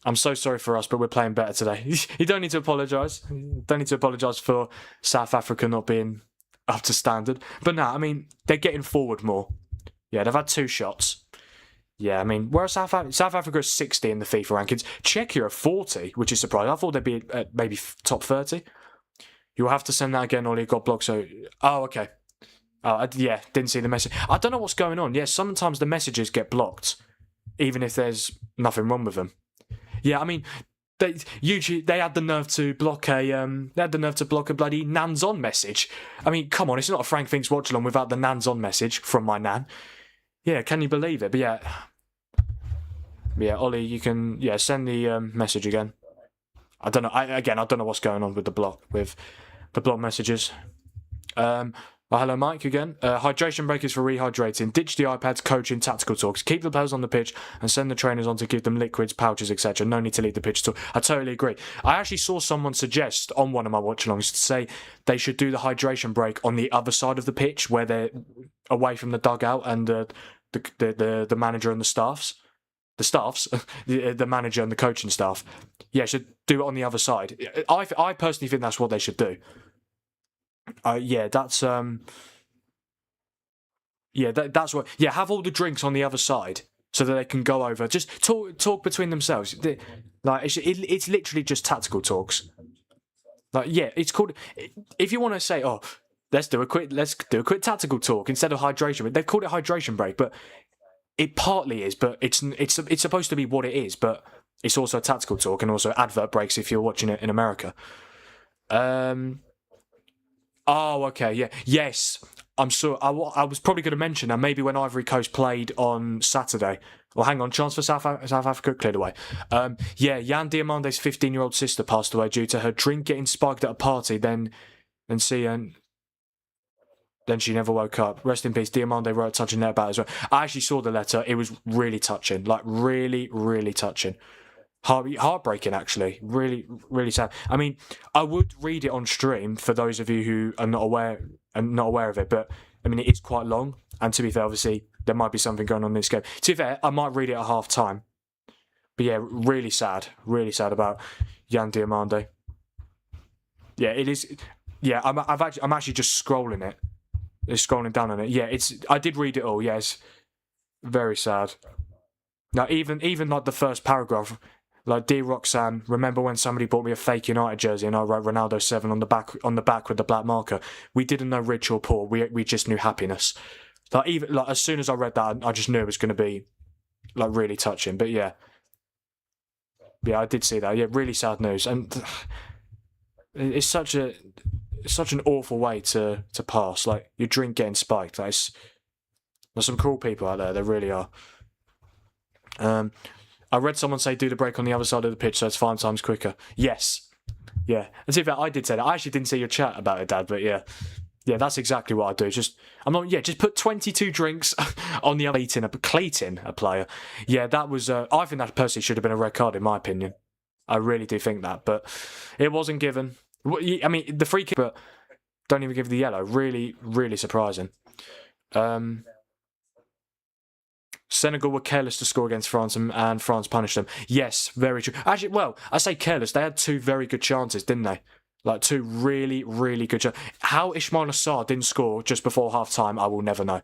I'm so sorry for us, but we're playing better today. You don't need to apologise. Don't need to apologise for South Africa not being up to standard. But nah, I mean, they're getting forward more. Yeah, they've had 2 shots. Yeah, I mean, whereas South Africa is 60 in the FIFA rankings. Czechia are 40, which is surprising. I thought they'd be at maybe top 30. You'll have to send that again, Ollie. Got blocked, so... Oh, okay. Oh, yeah, didn't see the message. I don't know what's going on. Yeah, sometimes the messages get blocked, even if there's nothing wrong with them. Yeah, I mean, they had the nerve to block a bloody Nan's on message. I mean, come on, it's not a Frank Finks watch-along without the Nan's on message from my Nan. Yeah, can you believe it? But yeah, Ollie, you can send the message again. I don't know. I don't know what's going on with the block messages. Well, hello, Mike, again. Hydration break is for rehydrating. Ditch the iPads, coaching, tactical talks. Keep the players on the pitch and send the trainers on to give them liquids, pouches, etc. No need to leave the pitch at all. I totally agree. I actually saw someone suggest on one of my watch-alongs to say they should do the hydration break on the other side of the pitch where they're away from the dugout and the manager and the staffs. The manager and the coaching staff. Yeah, should do it on the other side. I personally think that's what they should do. That's what. Yeah, have all the drinks on the other side so that they can go over. Just talk between themselves. Like it's literally just tactical talks. Like yeah, it's called. If you want to say, oh, let's do a quick tactical talk instead of hydration. They've called it hydration break, but it partly is. But it's supposed to be what it is. But it's also a tactical talk and also advert breaks if you're watching it in America. Oh, okay, yeah, yes. I'm sure. I was probably going to mention that maybe when Ivory Coast played on Saturday. Well, hang on, chance for South Africa cleared away. Yeah, Jan Diamande's 15-year-old sister passed away due to her drink getting spiked at a party. Then she never woke up. Rest in peace. Diamande wrote a touching letter about it as well. I actually saw the letter. It was really touching. Like really, really touching. Heartbreaking, actually. Really, really sad. I mean, I would read it on stream for those of you who are not aware of it, but I mean, it is quite long. And to be fair, obviously, there might be something going on in this game. To be fair, I might read it at half time. But yeah, really sad about Jan Diamande. Yeah, it is. Yeah, I'm actually just scrolling it. Just scrolling down on it. Yeah, I did read it all. Yes, very sad. Now, even like the first paragraph. Like, dear Roxanne, remember when somebody bought me a fake United jersey and I wrote Ronaldo 7 on the back with the black marker? We didn't know rich or poor. We just knew happiness. Like even like as soon as I read that, I just knew it was going to be like really touching. But yeah, I did see that. Yeah, really sad news, and it's such an awful way to pass. Like your drink getting spiked. There's some cruel people out there. There really are. I read someone say do the break on the other side of the pitch so it's 5 times quicker. Yes. Yeah. And to be fair, I did say that. I actually didn't see your chat about it, Dad, but yeah. Yeah, that's exactly what I do. Just put 22 drinks on the other Clayton, a player. Yeah, that was I think that personally should have been a red card in my opinion. I really do think that, but it wasn't given. I mean, the free kick, but don't even give the yellow. Really, really surprising. Senegal were careless to score against France and France punished them. Yes, very true. Actually, well, I say careless. They had 2 very good chances, didn't they? Like 2 really, really good chances. How Ismail Assar didn't score just before half-time, I will never know.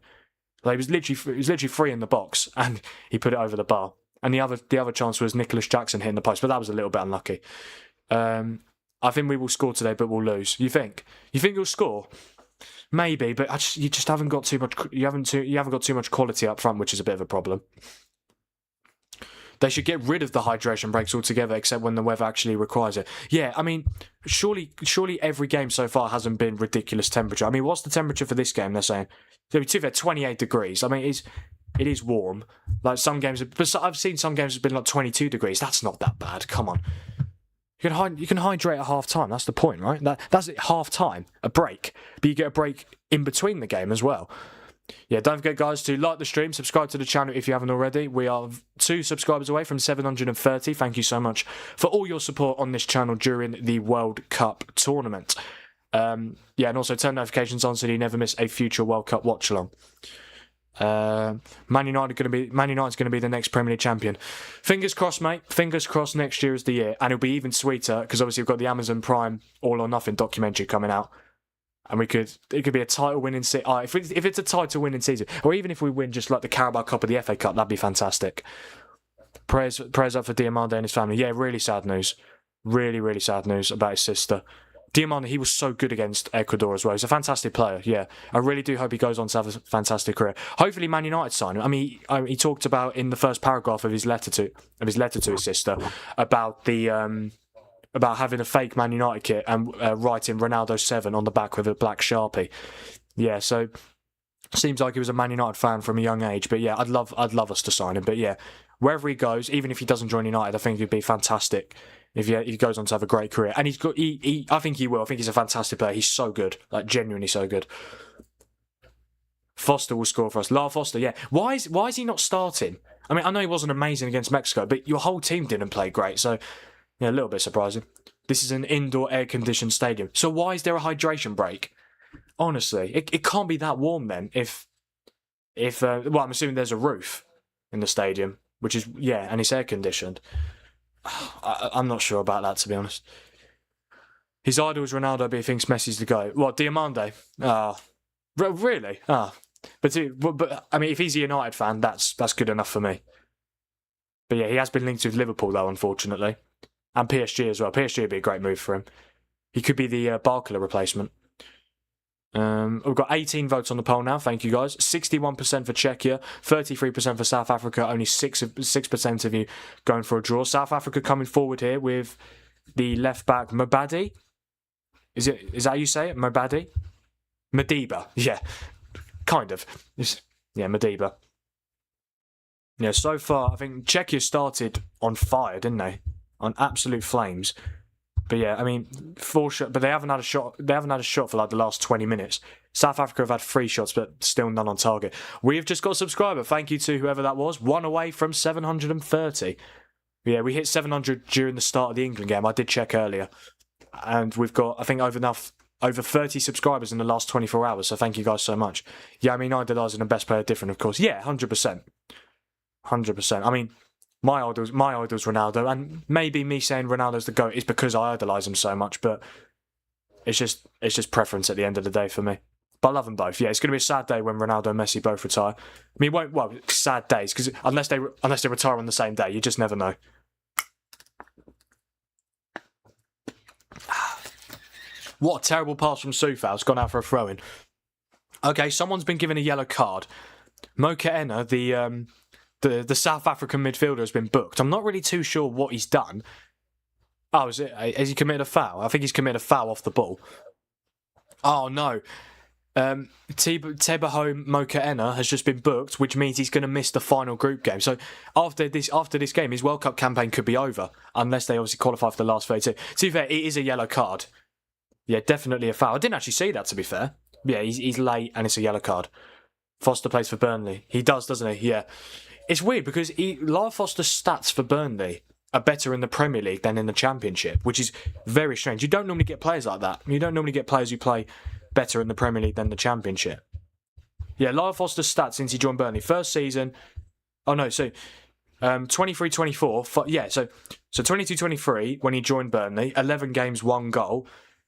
Like, he was literally free in the box and he put it over the bar. And the other chance was Nicholas Jackson hitting the post, but that was a little bit unlucky. I think we will score today, but we'll lose. You think? You think you'll score? Maybe, but you just haven't got too much. You haven't got too much quality up front, which is a bit of a problem. They should get rid of the hydration breaks altogether, except when the weather actually requires it. Yeah, I mean, surely every game so far hasn't been ridiculous temperature. I mean, what's the temperature for this game? They're saying, to be fair, 28 degrees. I mean, it is warm. Like some games, but I've seen some games have been like 22 degrees. That's not that bad. Come on. You can hydrate at half time. That's the point, right? That's at half time, a break. But you get a break in between the game as well. Yeah, don't forget, guys, to like the stream, subscribe to the channel if you haven't already. We are 2 subscribers away from 730. Thank you so much for all your support on this channel during the World Cup tournament. And also turn notifications on so you never miss a future World Cup watch-along. Man United's going to be the next Premier League champion. Fingers crossed, mate. Fingers crossed next year is the year. And it'll be even sweeter because obviously we've got the Amazon Prime All or Nothing documentary coming out. And it could be a title winning season. If it's a title winning season, or even if we win just like the Carabao Cup or the FA Cup, that'd be fantastic. Prayers up for Diamande and his family. Yeah, really sad news. Really, really sad news about his sister. Diamande, he was so good against Ecuador as well. He's a fantastic player, yeah. I really do hope he goes on to have a fantastic career. Hopefully Man United sign him. I mean, he talked about in the first paragraph of his letter to his sister about the about having a fake Man United kit and writing Ronaldo 7 on the back with a black Sharpie. Yeah, so seems like he was a Man United fan from a young age. But yeah, I'd love us to sign him. But yeah, wherever he goes, even if he doesn't join United, I think he'd be fantastic. If he goes on to have a great career, and I think he will. I think he's a fantastic player. He's so good, like genuinely so good. Foster will score for us. Lara Foster, yeah. Why is he not starting? I mean, I know he wasn't amazing against Mexico, but your whole team didn't play great, so yeah, a little bit surprising. This is an indoor air-conditioned stadium, so why is there a hydration break? Honestly, it can't be that warm then. If well, I'm assuming there's a roof in the stadium, which is and it's air-conditioned. I'm not sure about that, to be honest. His idol is Ronaldo, but he thinks Messi's the guy. What, Diamande? Really? But I mean, if he's a United fan, that's good enough for me. But yeah, he has been linked with Liverpool, though, unfortunately. And PSG as well. PSG would be a great move for him. He could be the Barcola replacement. We've got 18 votes on the poll now. Thank you, guys. 61% for Czechia, 33% for South Africa. Only 6% of you going for a draw. South Africa coming forward here with the left back Mabadi. Is that how you say it? Mabadi? Madiba. Yeah, kind of. Yeah, Madiba. Yeah, so far I think Czechia started on fire, didn't they? On absolute flames. But yeah, I mean, 4 shots, but they haven't had a shot. They haven't had a shot for like the last 20 minutes. South Africa have had 3 shots, but still none on target. We've just got a subscriber. Thank you to whoever that was. 1 away from 730. Yeah, we hit 700 during the start of the England game. I did check earlier, and we've got, I think, over 30 subscribers in the last 24 hours. So thank you guys so much. Yeah, I mean, idolizing the best player different, of course. Yeah, 100%, 100%. I mean, my idol's Ronaldo, and maybe me saying Ronaldo's the GOAT is because I idolise him so much, but it's just preference at the end of the day for me. But I love them both. Yeah, it's going to be a sad day when Ronaldo and Messi both retire. I mean, sad days, because unless they retire on the same day, you just never know. What a terrible pass from Soufal. It's gone out for a throw-in. Okay, someone's been given a yellow card. Mo Kaena, the South African midfielder, has been booked. I'm not really too sure what he's done. Oh, has he committed a foul? I think he's committed a foul off the ball. Oh, no. Tebaho Mo Kaena has just been booked, which means he's going to miss the final group game. So after this game, his World Cup campaign could be over, unless they obviously qualify for the last 32. To be fair, it is a yellow card. Yeah, definitely a foul. I didn't actually see that, to be fair. Yeah, he's late and it's a yellow card. Foster plays for Burnley. He does, doesn't he? Yeah. It's weird because Lyle Foster's stats for Burnley are better in the Premier League than in the Championship, which is very strange. You don't normally get players like that. You don't normally get players who play better in the Premier League than the Championship. Yeah, Lyle Foster's stats since he joined Burnley. First season... Oh, no, so... 23-24... Yeah, so 22-23, when he joined Burnley, 11 games, 1 goal.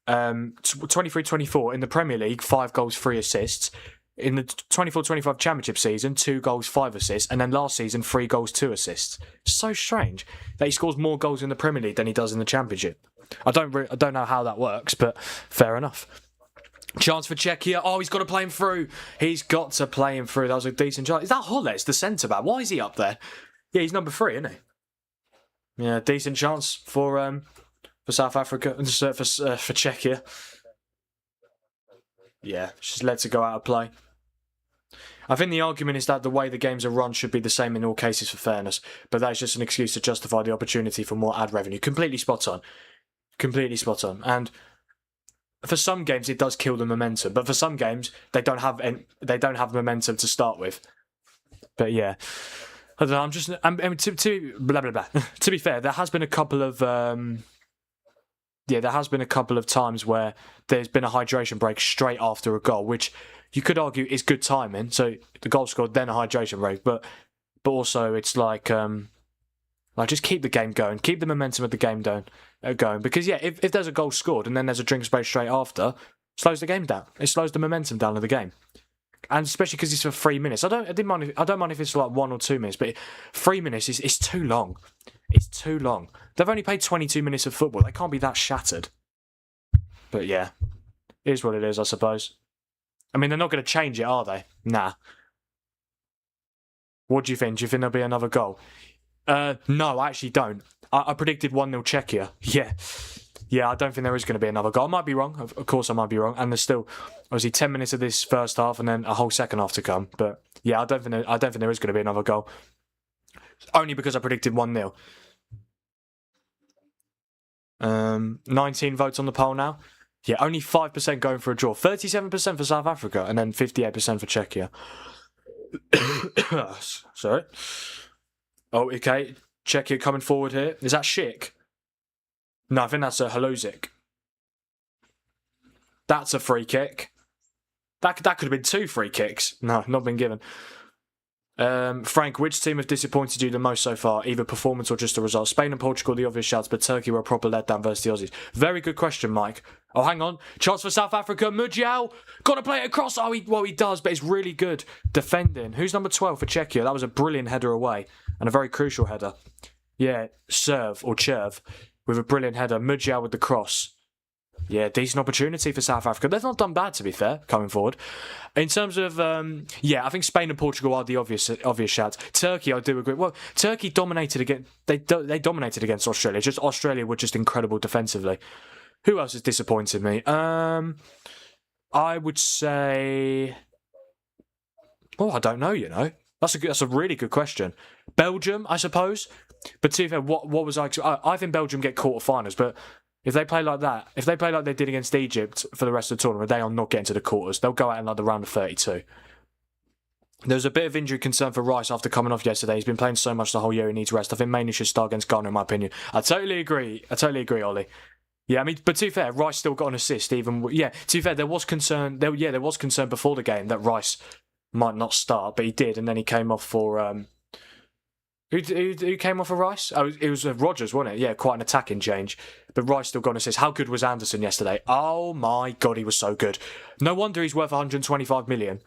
23-24, in the Premier League, 5 goals, 3 assists. In the 24-25 Championship season, 2 goals, 5 assists, and then last season, 3 goals, 2 assists. So strange that he scores more goals in the Premier League than he does in the Championship. I don't know how that works, but fair enough. Chance for Czechia. Oh, he's got to play him through. He's got to play him through. That was a decent chance. Is that Holles, the centre back? Why is he up there? Yeah, he's number 3, isn't he? Yeah, decent chance for South Africa and for Czechia. Yeah, she's let to go out of play. I think the argument is that the way the games are run should be the same in all cases for fairness, but that is just an excuse to justify the opportunity for more ad revenue. Completely spot on. Completely spot on. And for some games it does kill the momentum, but for some games they don't have momentum to start with. But yeah, I don't know. To blah blah blah. To be fair, there has been a couple of times where there's been a hydration break straight after a goal, which you could argue is good timing. So the goal scored, then a hydration break, but also it's like just keep the game going, keep the momentum of the game going. Because yeah, if there's a goal scored and then there's a drink break straight after, it slows the game down. It slows the momentum down of the game, and especially because it's for 3 minutes. I don't mind if it's like 1 or 2 minutes, but 3 minutes is too long. It's too long. They've only played 22 minutes of football. They can't be that shattered. But yeah, it is what it is, I suppose. I mean, they're not going to change it, are they? Nah. What do you think? Do you think there'll be another goal? No, I actually don't. I predicted 1-0 Czechia. Yeah, I don't think there is going to be another goal. I might be wrong. Of course I might be wrong. And there's still, obviously, 10 minutes of this first half and then a whole second half to come. But yeah, I don't think there is going to be another goal. Only because I predicted 1-0. 19 votes on the poll now. Yeah, only 5% going for a draw. 37% for South Africa and then 58% for Czechia. Sorry. Oh, okay. Czechia coming forward here. Is that Schick? No, I think that's a Halozic. That's a free kick. That could have been 2 free kicks. No, not been given. Frank, which team have disappointed you the most so far? Either performance or just a result? Spain and Portugal, the obvious shouts, but Turkey were a proper letdown versus the Aussies. Very good question, Mike. Oh, hang on. Chance for South Africa. Mujiao. Got to play it across. Oh, he does, but it's really good defending. Who's number 12 for Czechia? That was a brilliant header away and a very crucial header. Yeah, serve or Cherv. with a brilliant header. Mudjal with the cross. Yeah, decent opportunity for South Africa. They've not done bad, to be fair, coming forward. In terms of, I think Spain and Portugal are the obvious shouts. Turkey, I do agree. Well, Turkey dominated against they dominated against Australia. Just Australia were just incredible defensively. Who else has disappointed me? I would say, I don't know. You know, that's a really good question. Belgium, I suppose. But to be fair, what was I think Belgium get quarterfinals, but. If they play like that, if they play like they did against Egypt for the rest of the tournament, they are not getting to the quarters. They'll go out in like the round of 32. There's a bit of injury concern for Rice after coming off yesterday. He's been playing so much the whole year, he needs rest. I think mainly should start against Ghana, in my opinion. I totally agree, Ollie. Yeah, I mean, but to be fair, Rice still got an assist. To be fair, there was concern. There was concern before the game that Rice might not start, but he did, and then he came off for. Who came off for Rice? Oh, it was Rodgers, wasn't it? Yeah, quite an attacking change. But Rice still got an assist. How good was Anderson yesterday? Oh my God, he was so good. No wonder he's worth 125 million.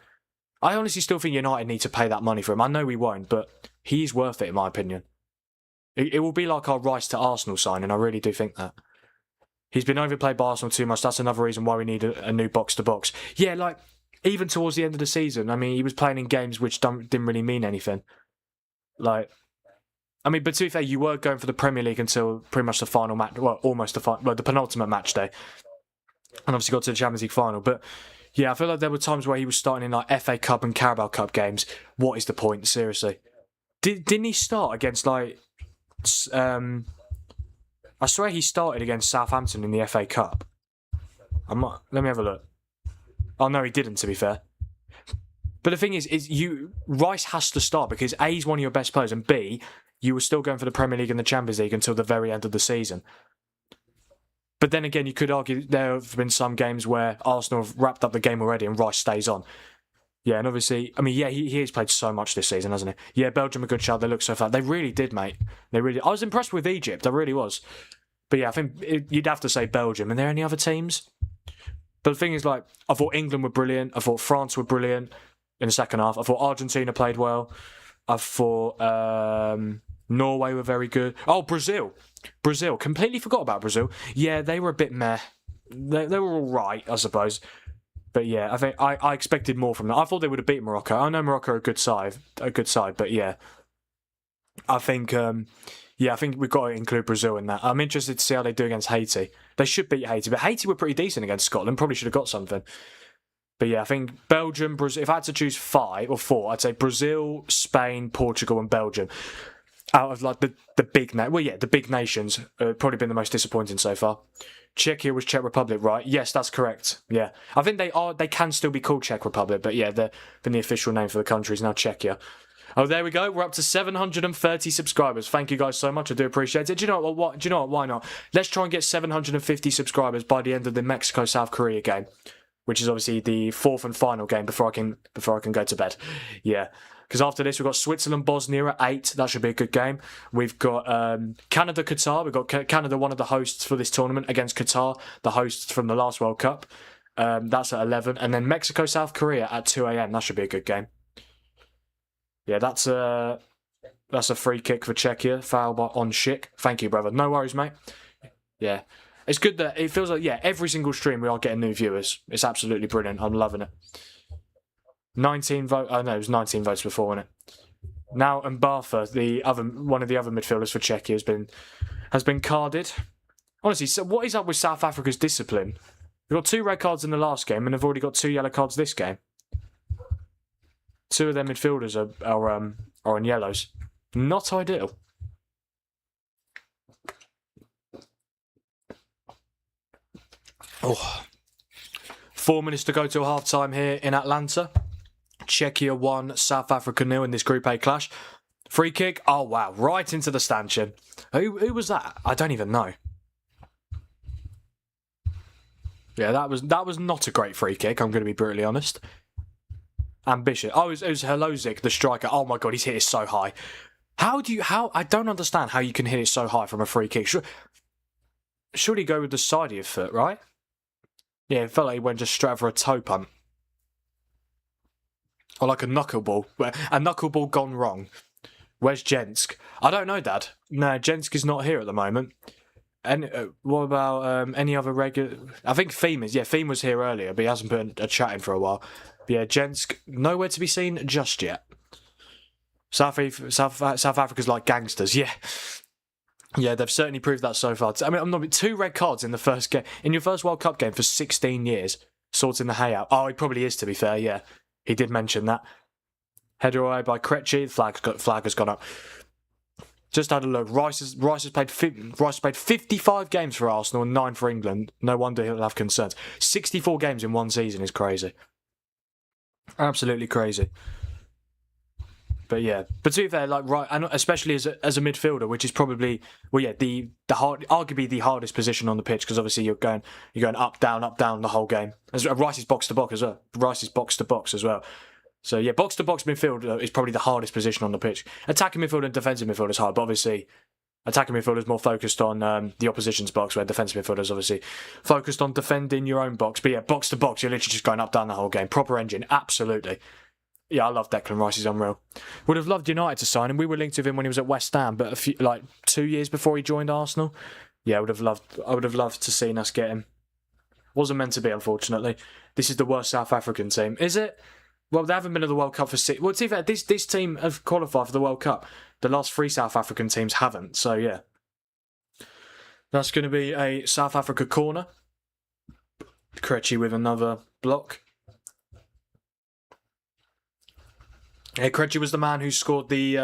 I honestly still think United need to pay that money for him. I know we won't, but he's worth it in my opinion. It will be like our Rice to Arsenal signing. I really do think that. He's been overplayed by Arsenal too much. That's another reason why we need a new box-to-box. Yeah, like, even towards the end of the season, I mean, he was playing in games which didn't really mean anything. Like... I mean, but to be fair, you were going for the Premier League until pretty much the final match, the penultimate match day. And obviously got to the Champions League final. But yeah, I feel like there were times where he was starting in like FA Cup and Carabao Cup games. What is the point, seriously? Didn't he start against like... I swear he started against Southampton in the FA Cup. Let me have a look. Oh no, he didn't, to be fair. But the thing is Rice has to start because A, he's one of your best players, and B, you were still going for the Premier League and the Champions League until the very end of the season. But then again, you could argue there have been some games where Arsenal have wrapped up the game already and Rice stays on. Yeah, and obviously, I mean, yeah, he has played so much this season, hasn't he? Yeah, Belgium a good shout. They look so fat. They really did, mate. I was impressed with Egypt. I really was. But yeah, I think you'd have to say Belgium. Are there any other teams? But the thing is, like, I thought England were brilliant. I thought France were brilliant in the second half. I thought Argentina played well. I thought Norway were very good. Oh, Brazil. Completely forgot about Brazil. Yeah, they were a bit meh. They were all right, I suppose. But yeah, I think I expected more from them. I thought they would have beaten Morocco. I know Morocco are a good side, but yeah. I think we've got to include Brazil in that. I'm interested to see how they do against Haiti. They should beat Haiti, but Haiti were pretty decent against Scotland. Probably should have got something. But yeah, I think Belgium, Brazil. If I had to choose 5 or 4, I'd say Brazil, Spain, Portugal, and Belgium. Out of like the big the big nations, probably been the most disappointing so far. Czechia was Czech Republic, right? Yes, that's correct. Yeah, I think they can still be called Czech Republic, but yeah, the official name for the country is now Czechia. Oh, there we go. We're up to 730 subscribers. Thank you guys so much. I do appreciate it. Do you know what? Why not? Let's try and get 750 subscribers by the end of the Mexico-South Korea game, which is obviously the 4th and final game before I can go to bed. Yeah. Because after this, we've got Switzerland-Bosnia at 8. That should be a good game. We've got Canada-Qatar. We've got Canada, one of the hosts for this tournament, against Qatar, the hosts from the last World Cup. That's at 11. And then Mexico-South Korea at 2 a.m. That should be a good game. Yeah, that's a free kick for Czechia. Foul on Schick. Thank you, brother. No worries, mate. Yeah. It's good that it feels like, every single stream we are getting new viewers. It's absolutely brilliant. I'm loving it. 19 votes. Oh no, it was 19 votes before, wasn't it? Now Mbappe, one of the other midfielders for Czechia, has been carded. Honestly, so what is up with South Africa's discipline? We've got 2 red cards in the last game, and they've already got 2 yellow cards this game. 2 of their midfielders are on yellows. Not ideal. Oh. 4 minutes to go till half time here in Atlanta. Czechia 1, South Africa 0 in this Group A clash. Free kick. Oh wow, right into the stanchion. Who was that? I don't even know. Yeah, that was not a great free kick. I'm going to be brutally honest. Ambitious. Oh, it was Holozic, the striker. Oh my god, he's hit it so high. I don't understand how you can hit it so high from a free kick. Should he go with the side of your foot, right? Yeah, it felt like he went just straight for a toe punt. Or like a knuckleball. A knuckleball gone wrong. Where's Jensk? I don't know, Dad. No, Jensk is not here at the moment. And what about any other regular? I think Theme is. Yeah, Theme was here earlier, but he hasn't put a chat in for a while. But yeah, Jensk, nowhere to be seen just yet. South Africa's like gangsters. Yeah. Yeah, they've certainly proved that so far. I mean, I'm not 2 red cards in the first game. In your first World Cup game for 16 years, sorting the hay out. Oh, he probably is, to be fair, yeah. He did mention that. Header away by Krejci. Flag has gone up. Just had a look. Rice has played 55 games for Arsenal and 9 for England. No wonder he'll have concerns. 64 games in one season is crazy. Absolutely crazy. But yeah, but to be fair, like right, and especially as a midfielder, which is probably arguably the hardest position on the pitch, because obviously you're going up down the whole game. As Rice is box to box as well. Rice is box to box as well. So yeah, box to box midfield is probably the hardest position on the pitch. Attacking midfield and defensive midfield is hard, but obviously attacking midfield is more focused on the opposition's box, where defensive midfield is obviously focused on defending your own box. But yeah, box to box, you're literally just going up down the whole game. Proper engine, absolutely. Yeah, I love Declan Rice. He's unreal. Would have loved United to sign him. We were linked with him when he was at West Ham, but 2 years before he joined Arsenal. Yeah, I would have loved to seen us get him. Wasn't meant to be, unfortunately. This is the worst South African team, is it? Well, they haven't been at the World Cup for 6. Well, to be fair, this team have qualified for the World Cup. The last 3 South African teams haven't. So yeah, that's going to be a South Africa corner. Krejci with another block. Yeah, Krejci was the man who scored the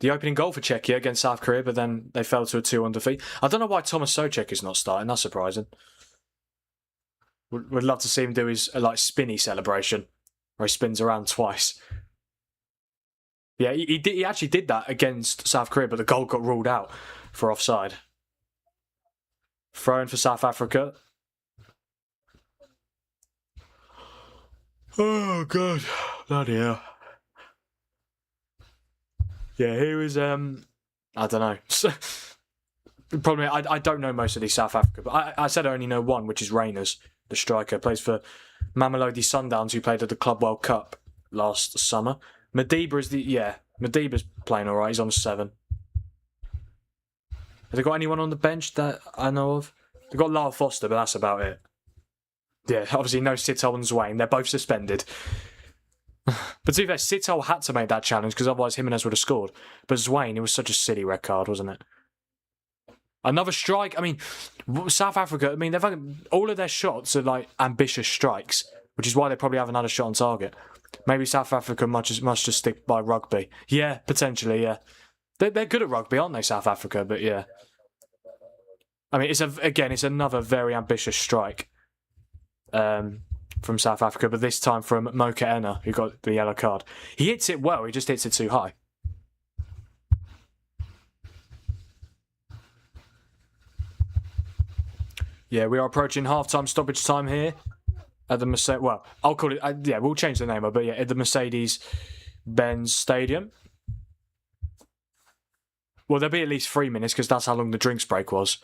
opening goal for Czechia against South Korea, but then they fell to a 2-1 defeat. I don't know why Thomas Souček is not starting. That's surprising. Would love to see him do his spinny celebration, where he spins around twice. Yeah, he actually did that against South Korea, but the goal got ruled out for offside. Throw in for South Africa. Oh god, bloody hell. Yeah, here is I don't know. Probably I don't know most of these South Africa, but I said I only know one, which is Reyners, the striker, plays for Mamelodi Sundowns, who played at the Club World Cup last summer. Madiba's playing alright. He's on 7. Have they got anyone on the bench that I know of? They've got Lyle Foster, but that's about it. Yeah, obviously no Sitol and Zwain. They're both suspended. But to be fair, Sitol had to make that challenge because otherwise Jimenez would have scored. But Zwain, it was such a silly red card, wasn't it? Another strike. I mean, South Africa, they've had, all of their shots are ambitious strikes, which is why they probably haven't had a shot on target. Maybe South Africa must just stick by rugby. Yeah, potentially, yeah. They're good at rugby, aren't they, South Africa? But yeah. It's another very ambitious strike. From South Africa, but this time from Moka Ena, who got the yellow card. He hits it well, he just hits it too high. Yeah, we are approaching half-time stoppage time here at the Mercedes. Well, I'll call it. We'll change the name of it. But yeah, at the Mercedes-Benz Stadium. Well, there'll be at least 3 minutes because that's how long the drinks break was.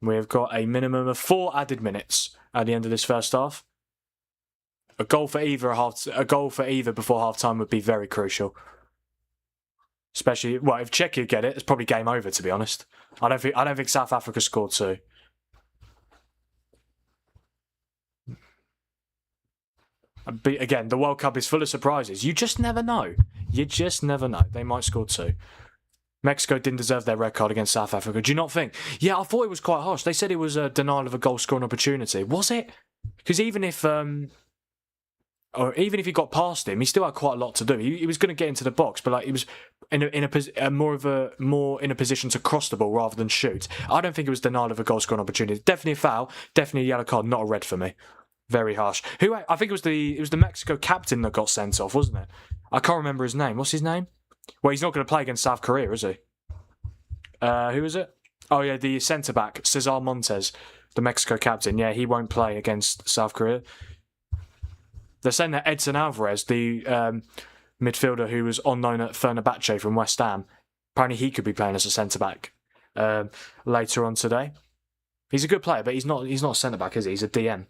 We've got a minimum of 4 added minutes at the end of this first half. A goal for either before half time would be very crucial. Especially, if Czechia get it, it's probably game over. To be honest, I don't think South Africa scored 2. But again, the World Cup is full of surprises. You just never know. They might score 2. Mexico didn't deserve their red card against South Africa. Do you not think? Yeah, I thought it was quite harsh. They said it was a denial of a goal scoring opportunity. Was it? Because even if he got past him, he still had quite a lot to do. He was going to get into the box, but he was in a position to cross the ball rather than shoot. I don't think it was denial of a goal scoring opportunity. Definitely a foul. Definitely a yellow card. Not a red for me. Very harsh. I think it was the Mexico captain that got sent off, wasn't it? I can't remember his name. What's his name? Well, he's not going to play against South Korea, is he? Who is it? Oh, yeah, the centre-back, Cesar Montes, the Mexico captain. Yeah, he won't play against South Korea. They're saying that Edson Alvarez, the midfielder who was on loan at Fenerbahce from West Ham, apparently he could be playing as a centre-back later on today. He's a good player, but he's not a centre-back, is he? He's a DM.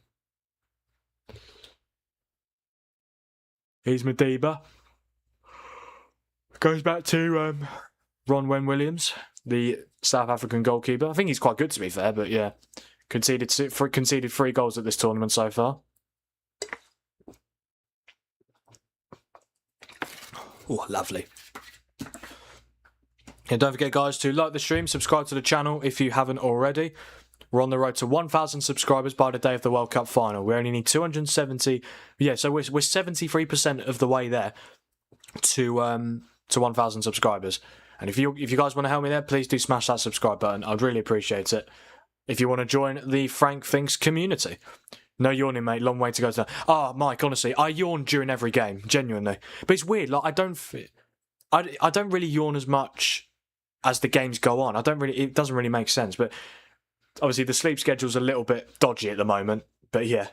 Here's Madiba. Goes back to Ron Williams, the South African goalkeeper. I think he's quite good, to be fair, but yeah. Conceded 3 goals at this tournament so far. Oh, lovely. And don't forget, guys, to like the stream, subscribe to the channel if you haven't already. We're on the road to 1,000 subscribers by the day of the World Cup final. We only need 270. Yeah, so we're 73% of the way there to 1,000 subscribers. And if you guys want to help me there, please do smash that subscribe button. I'd really appreciate it. If you want to join the Frank Thinks community. No yawning, mate. Long way to go to that. Oh, Mike, honestly, I yawn during every game, genuinely. But it's weird. Like I don't really yawn as much as the games go on. It doesn't really make sense. But obviously, the sleep schedule's a little bit dodgy at the moment. But yeah,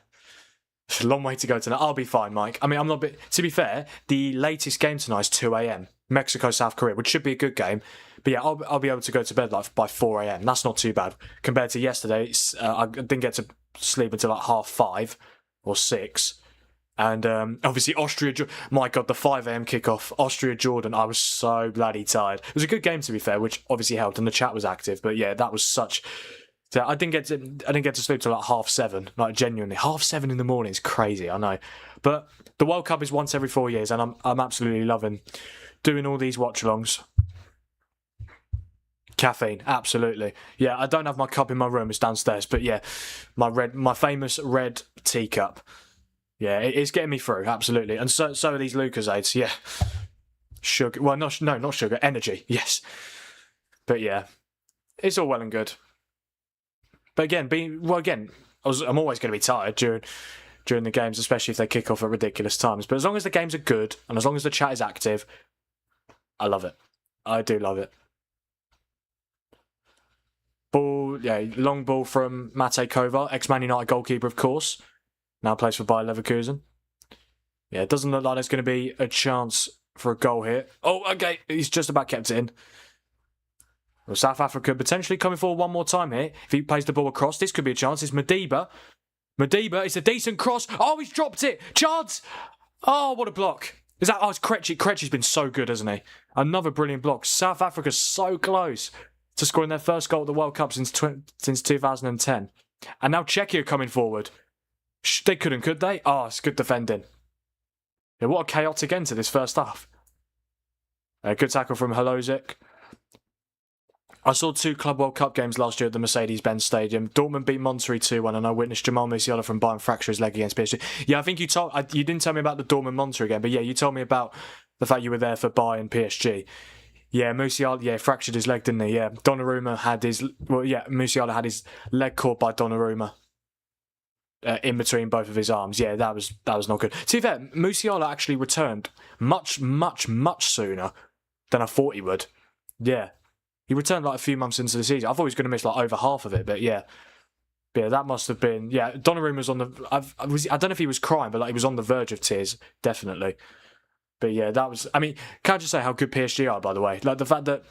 it's a long way to go tonight. I'll be fine, Mike. I mean, I'm not. To be fair, the latest game tonight is 2 a.m. Mexico, South Korea, which should be a good game. But yeah, I'll be able to go to bed like by 4 a.m. That's not too bad compared to yesterday. I didn't get to sleep until like 5:30 or 6. And obviously Austria, my God, the 5 a.m. kickoff, Austria-Jordan, I was so bloody tired. It was a good game, to be fair, which obviously helped, and the chat was active. But yeah, that was such. I didn't get to sleep till like 7:30. Like genuinely, 7:30 in the morning is crazy. I know, but the World Cup is once every 4 years, and I'm absolutely loving doing all these watch-alongs. Caffeine, absolutely. Yeah, I don't have my cup in my room; it's downstairs. But yeah, my famous red teacup. Yeah, it's getting me through, absolutely. And so are these Lucozades, yeah. Sugar, well, not sugar, energy, yes. But yeah, it's all well and good. But again, I'm always going to be tired during the games, especially if they kick off at ridiculous times. But as long as the games are good, and as long as the chat is active, I love it. I do love it. Ball, yeah, long ball from Matej Kovar, ex-Man United goalkeeper, of course. Now plays for Bayer Leverkusen. Yeah, it doesn't look like there's going to be a chance for a goal here. Oh, okay, he's just about kept it in. Well, South Africa potentially coming forward one more time here. If he plays the ball across, this could be a chance. It's Madiba. Madiba, it's a decent cross. Oh, he's dropped it. Chance. Oh, what a block. It's Krejci. Krejci's been so good, hasn't he? Another brilliant block. South Africa's so close to scoring their first goal at the World Cup since 2010. And now Czechia coming forward. They couldn't, could they? Oh, it's good defending. Yeah, what a chaotic end to this first half. Good tackle from Holozic. I saw 2 Club World Cup games last year at the Mercedes-Benz Stadium. Dortmund beat Monterrey 2-1, and I witnessed Jamal Musiala from Bayern fracture his leg against PSG. Yeah, I think you didn't tell me about the Dortmund-Monterrey game, but yeah, you told me about the fact you were there for Bayern PSG. Yeah, Musiala, fractured his leg, didn't he? Yeah, Donnarumma had Musiala had his leg caught by Donnarumma. In between both of his arms. Yeah, that was not good. To be fair, Musiala actually returned much, much, much sooner than I thought he would. Yeah. He returned like a few months into the season. I thought he was going to miss like over half of it, but yeah. But yeah, that must have been... Yeah, Donnarumma was on the... I don't know if he was crying, but like he was on the verge of tears, definitely. But yeah, that was... I mean, can I just say how good PSG are, by the way? Like the fact that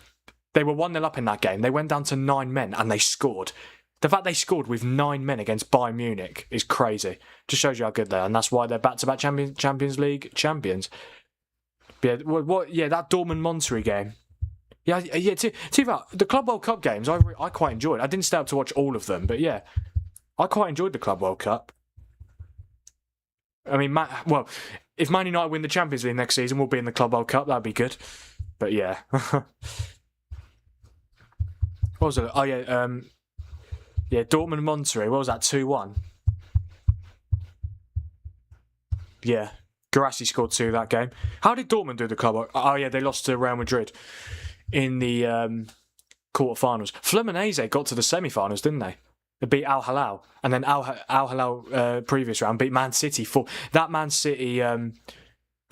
they were 1-0 up in that game, they went down to 9 men and they scored. The fact they scored with 9 men against Bayern Munich is crazy. Just shows you how good they are, and that's why they're back-to-back Champions League champions. But yeah, that Dortmund-Monterrey game. Yeah. The Club World Cup games, I quite enjoyed. I didn't stay up to watch all of them, but yeah, I quite enjoyed the Club World Cup. I mean, if Man United win the Champions League next season, we'll be in the Club World Cup. That'd be good. But yeah. What was it? Oh yeah. Yeah, Dortmund-Monterrey, what was that, 2-1? Yeah, Guirassy scored 2 that game. How did Dortmund do the club? Oh yeah, they lost to Real Madrid in the quarterfinals. Fluminense got to the semi-finals, didn't they? They beat Al Hilal, and then Al Hilal previous round beat Man City for that Man City that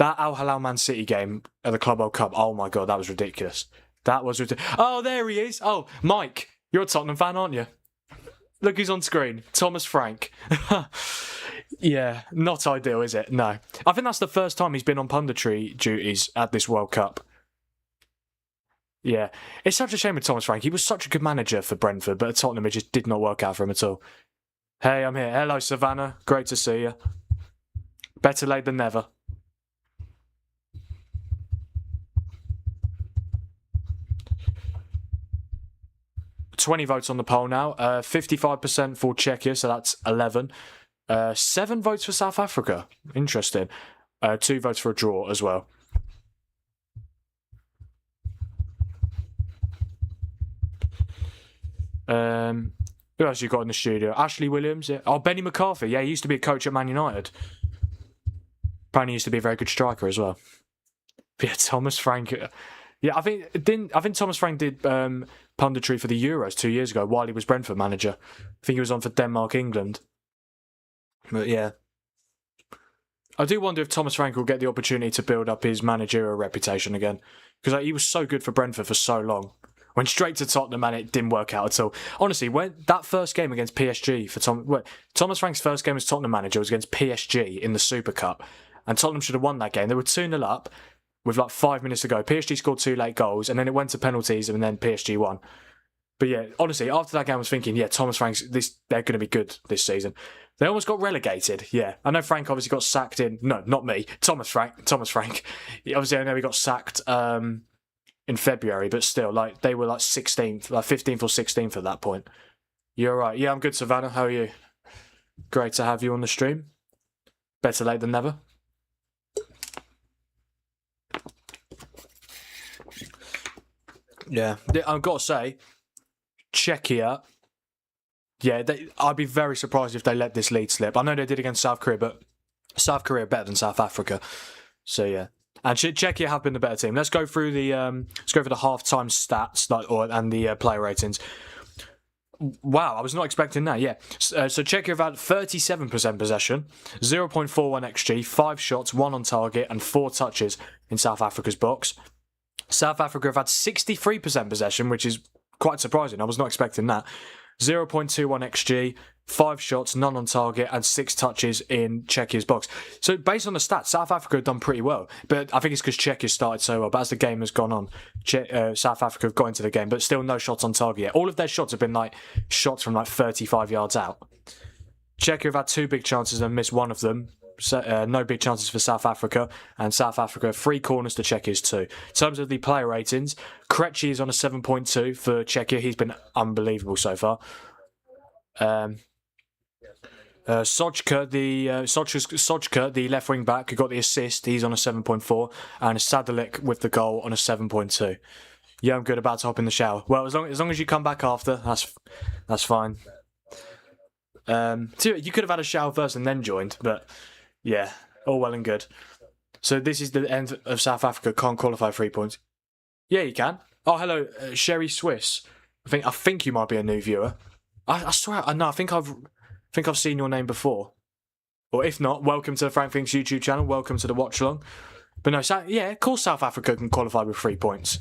Al Hilal Man City game at the Club World Cup. Oh my God, that was ridiculous. That was ridiculous. Oh, there he is. Oh, Mike, you're a Tottenham fan, aren't you? Look who's on screen. Thomas Frank. Yeah, not ideal, is it? No. I think that's the first time he's been on punditry duties at this World Cup. Yeah. It's such a shame with Thomas Frank. He was such a good manager for Brentford, but at Tottenham it just did not work out for him at all. Hey, I'm here. Hello, Savannah. Great to see you. Better late than never. 20 votes on the poll now. 55% for Czechia, so that's 11. 7 votes for South Africa. Interesting. 2 votes for a draw as well. Who else you got in the studio? Ashley Williams. Yeah. Oh, Benny McCarthy. Yeah, he used to be a coach at Man United. Apparently, he used to be a very good striker as well. Yeah, Thomas Frank. Yeah, I think Thomas Frank did punditry for the Euros 2 years ago while he was Brentford manager. I think he was on for Denmark, England. But yeah, I do wonder if Thomas Frank will get the opportunity to build up his managerial reputation again, because he was so good for Brentford for so long. Went straight to Tottenham and it didn't work out at all. Honestly, when that first game against PSG for Thomas Frank's first game as Tottenham manager was against PSG in the Super Cup, and Tottenham should have won that game. They were 2-0 up with like 5 minutes to go. PSG scored 2 late goals, and then it went to penalties, and then PSG won. But yeah, honestly, after that game, I was thinking, yeah, Thomas Frank's they're going to be good this season. They almost got relegated. Yeah, I know Frank obviously got sacked in. No, not me. Thomas Frank. Obviously, I know he got sacked in February, but still, like, they were like 16th, like 15th or 16th at that point. You're right. Yeah, I'm good, Savannah. How are you? Great to have you on the stream. Better late than never. Yeah, I've got to say, Czechia, yeah, I'd be very surprised if they let this lead slip. I know they did against South Korea, but South Korea are better than South Africa. So yeah. And Czechia have been the better team. Let's go through the halftime stats and the player ratings. Wow, I was not expecting that. Yeah, so Czechia have had 37% possession, 0.41 xG, 5 shots, 1 on target, and 4 touches in South Africa's box. South Africa have had 63% possession, which is quite surprising. I was not expecting that. 0.21 xG, 5 shots, none on target, and 6 touches in Czechia's box. So based on the stats, South Africa have done pretty well. But I think it's because Czechia started so well. But as the game has gone on, South Africa have got into the game, but still no shots on target yet. All of their shots have been like shots from like 35 yards out. Czechia have had 2 big chances and missed one of them. So, no big chances for South Africa, and South Africa 3 corners to Czechia's 2. In terms of the player ratings, Krejci is on a 7.2 for Czechia. He's been unbelievable so far. Sojka, the left wing back who got the assist, he's on a 7.4, and Sadalik with the goal on a 7.2. Yeah, I'm good. About to hop in the shower. Well, as long as you come back after, that's fine. So you could have had a shower first and then joined, but yeah, all well and good. So this is the end of South Africa. Can't qualify 3 points. Yeah, you can. Oh, hello, Sherry Swiss. I think you might be a new viewer. I swear, no, I think I've seen your name before. Or if not, welcome to the Frank Thinks YouTube channel. Welcome to the Watchalong. But no, yeah, of course South Africa can qualify with 3 points.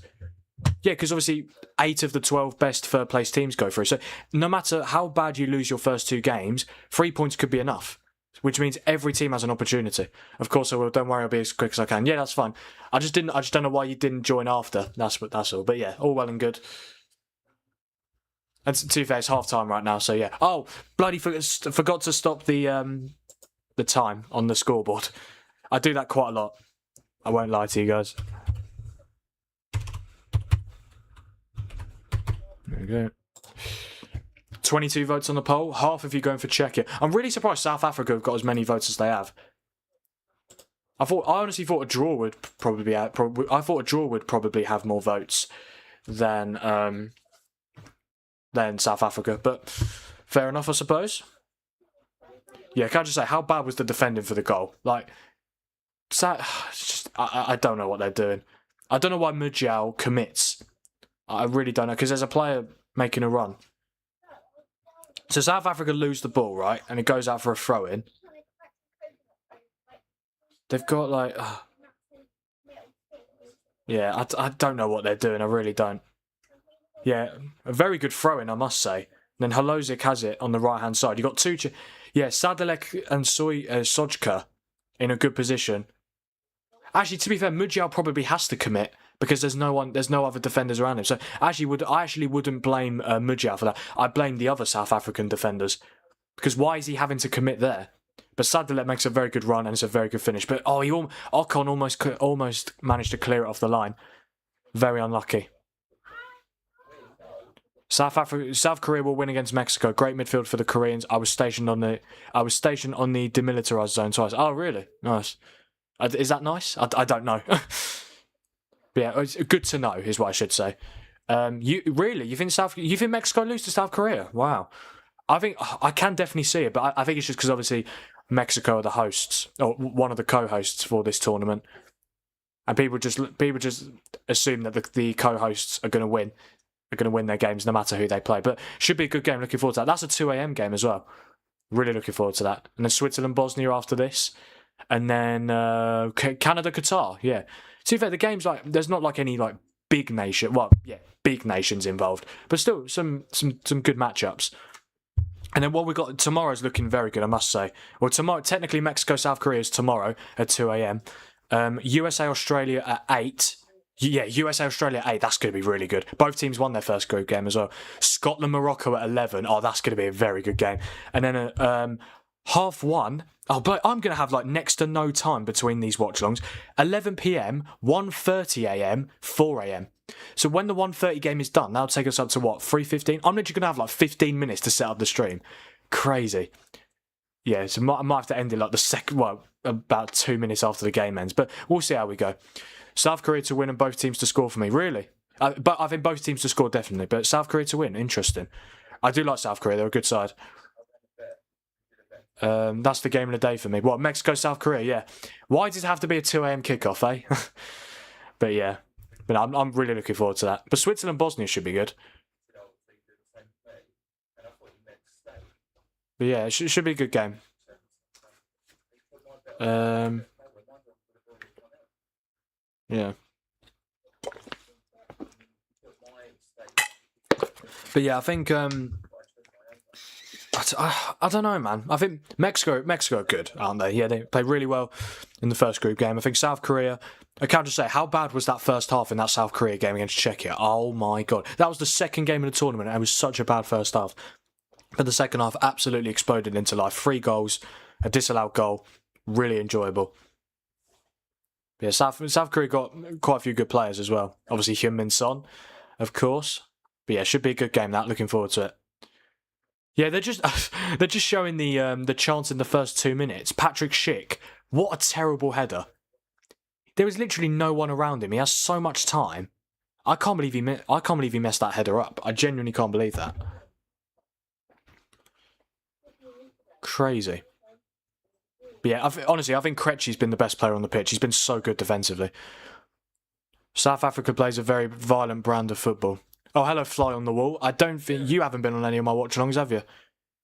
Yeah, because obviously 8 of the 12 best third place teams go through. So no matter how bad you lose your first 2 games, 3 points could be enough. Which means every team has an opportunity. Of course I will. Don't worry, I'll be as quick as I can. Yeah, that's fine. I just don't know why you didn't join after. That's all. But yeah, all well and good. And to be fair, it's half time right now, so yeah. Oh, bloody forgot to stop the time on the scoreboard. I do that quite a lot. I won't lie to you guys. There we go. 22 votes on the poll. Half of you going for Czechia. I'm really surprised South Africa have got as many votes as they have. I honestly thought a draw would probably have more votes than South Africa, but fair enough, I suppose. Yeah, can I just say, how bad was the defending for the goal? Like, I don't know what they're doing. I don't know why Mujal commits. I really don't know, because there's a player making a run. So South Africa lose the ball, right? And it goes out for a throw-in. They've got, like... yeah, I don't know what they're doing. I really don't. Yeah, a very good throw-in, I must say. And then Holozic has it on the right-hand side. You've got 2... yeah, Sadalek and Sojka in a good position. Actually, to be fair, Mujal probably has to commit because there's no other defenders around him. So I actually wouldn't blame Mujal for that. I blame the other South African defenders because why is he having to commit there? But Sadalek makes a very good run and it's a very good finish. But Ocon almost managed to clear it off the line. Very unlucky. South Korea will win against Mexico. Great midfield for the Koreans. I was stationed on the demilitarized zone twice. Oh, really? Nice. Is that nice? I don't know. But yeah, it's good to know is what I should say. You think Mexico lose to South Korea? Wow. I can definitely see it, but I think it's just because obviously Mexico are the hosts or one of the co-hosts for this tournament, and people just assume that the co-hosts are going to win. Are going to win their games no matter who they play. But should be a good game. Looking forward to that. That's a 2 a.m. game as well. Really looking forward to that. And then Switzerland, Bosnia after this. And then Canada, Qatar. Yeah. To be fair, the game's like, there's not like any like big nation. Well, yeah, big nations involved. But still some good matchups. And then what we got tomorrow's looking very good, I must say. Well, tomorrow, technically Mexico, South Korea is tomorrow at 2 a.m. USA, Australia at 8. Yeah, USA, Australia 8. That's going to be really good. Both teams won their first group game as well. Scotland, Morocco at 11. Oh, that's going to be a very good game. And then at 1:30. Oh, but I'm going to have like next to no time between these watch-alongs. 11 p.m, 1:30 a.m, 4 a.m. So when the 1:30 game is done, that'll take us up to what, 3:15? I'm literally going to have like 15 minutes to set up the stream. Crazy. Yeah, so I might have to end it like about 2 minutes after the game ends. But we'll see how we go. South Korea to win and both teams to score for me. Really? But I think both teams to score, definitely. But South Korea to win, interesting. I do like South Korea. They're a good side. That's the game of the day for me. What, Mexico, South Korea? Yeah. Why does it have to be a 2 a.m. kickoff, eh? But yeah. But I'm really looking forward to that. But Switzerland, Bosnia should be good. But yeah, it should be a good game. Yeah. But yeah, I think I don't know, man. I think Mexico are good, aren't they? Yeah, they played really well in the first group game. I think South Korea, I can't just say, how bad was that first half in that South Korea game against Czechia? Oh my god. That was the second game of the tournament and it was such a bad first half. But the second half absolutely exploded into life. 3 goals, a disallowed goal, really enjoyable. Yeah, South Korea got quite a few good players as well. Obviously, Heung-min Son, of course. But yeah, should be a good game. That, looking forward to it. Yeah, they're just showing the chance in the first 2 minutes. Patrick Schick, what a terrible header! There was literally no one around him. He has so much time. I can't believe he messed that header up. I genuinely can't believe that. Crazy. But yeah, honestly, I think Krejci's been the best player on the pitch. He's been so good defensively. South Africa plays a very violent brand of football. Oh, hello, Fly on the Wall. I don't think you haven't been on any of my watch-alongs, have you?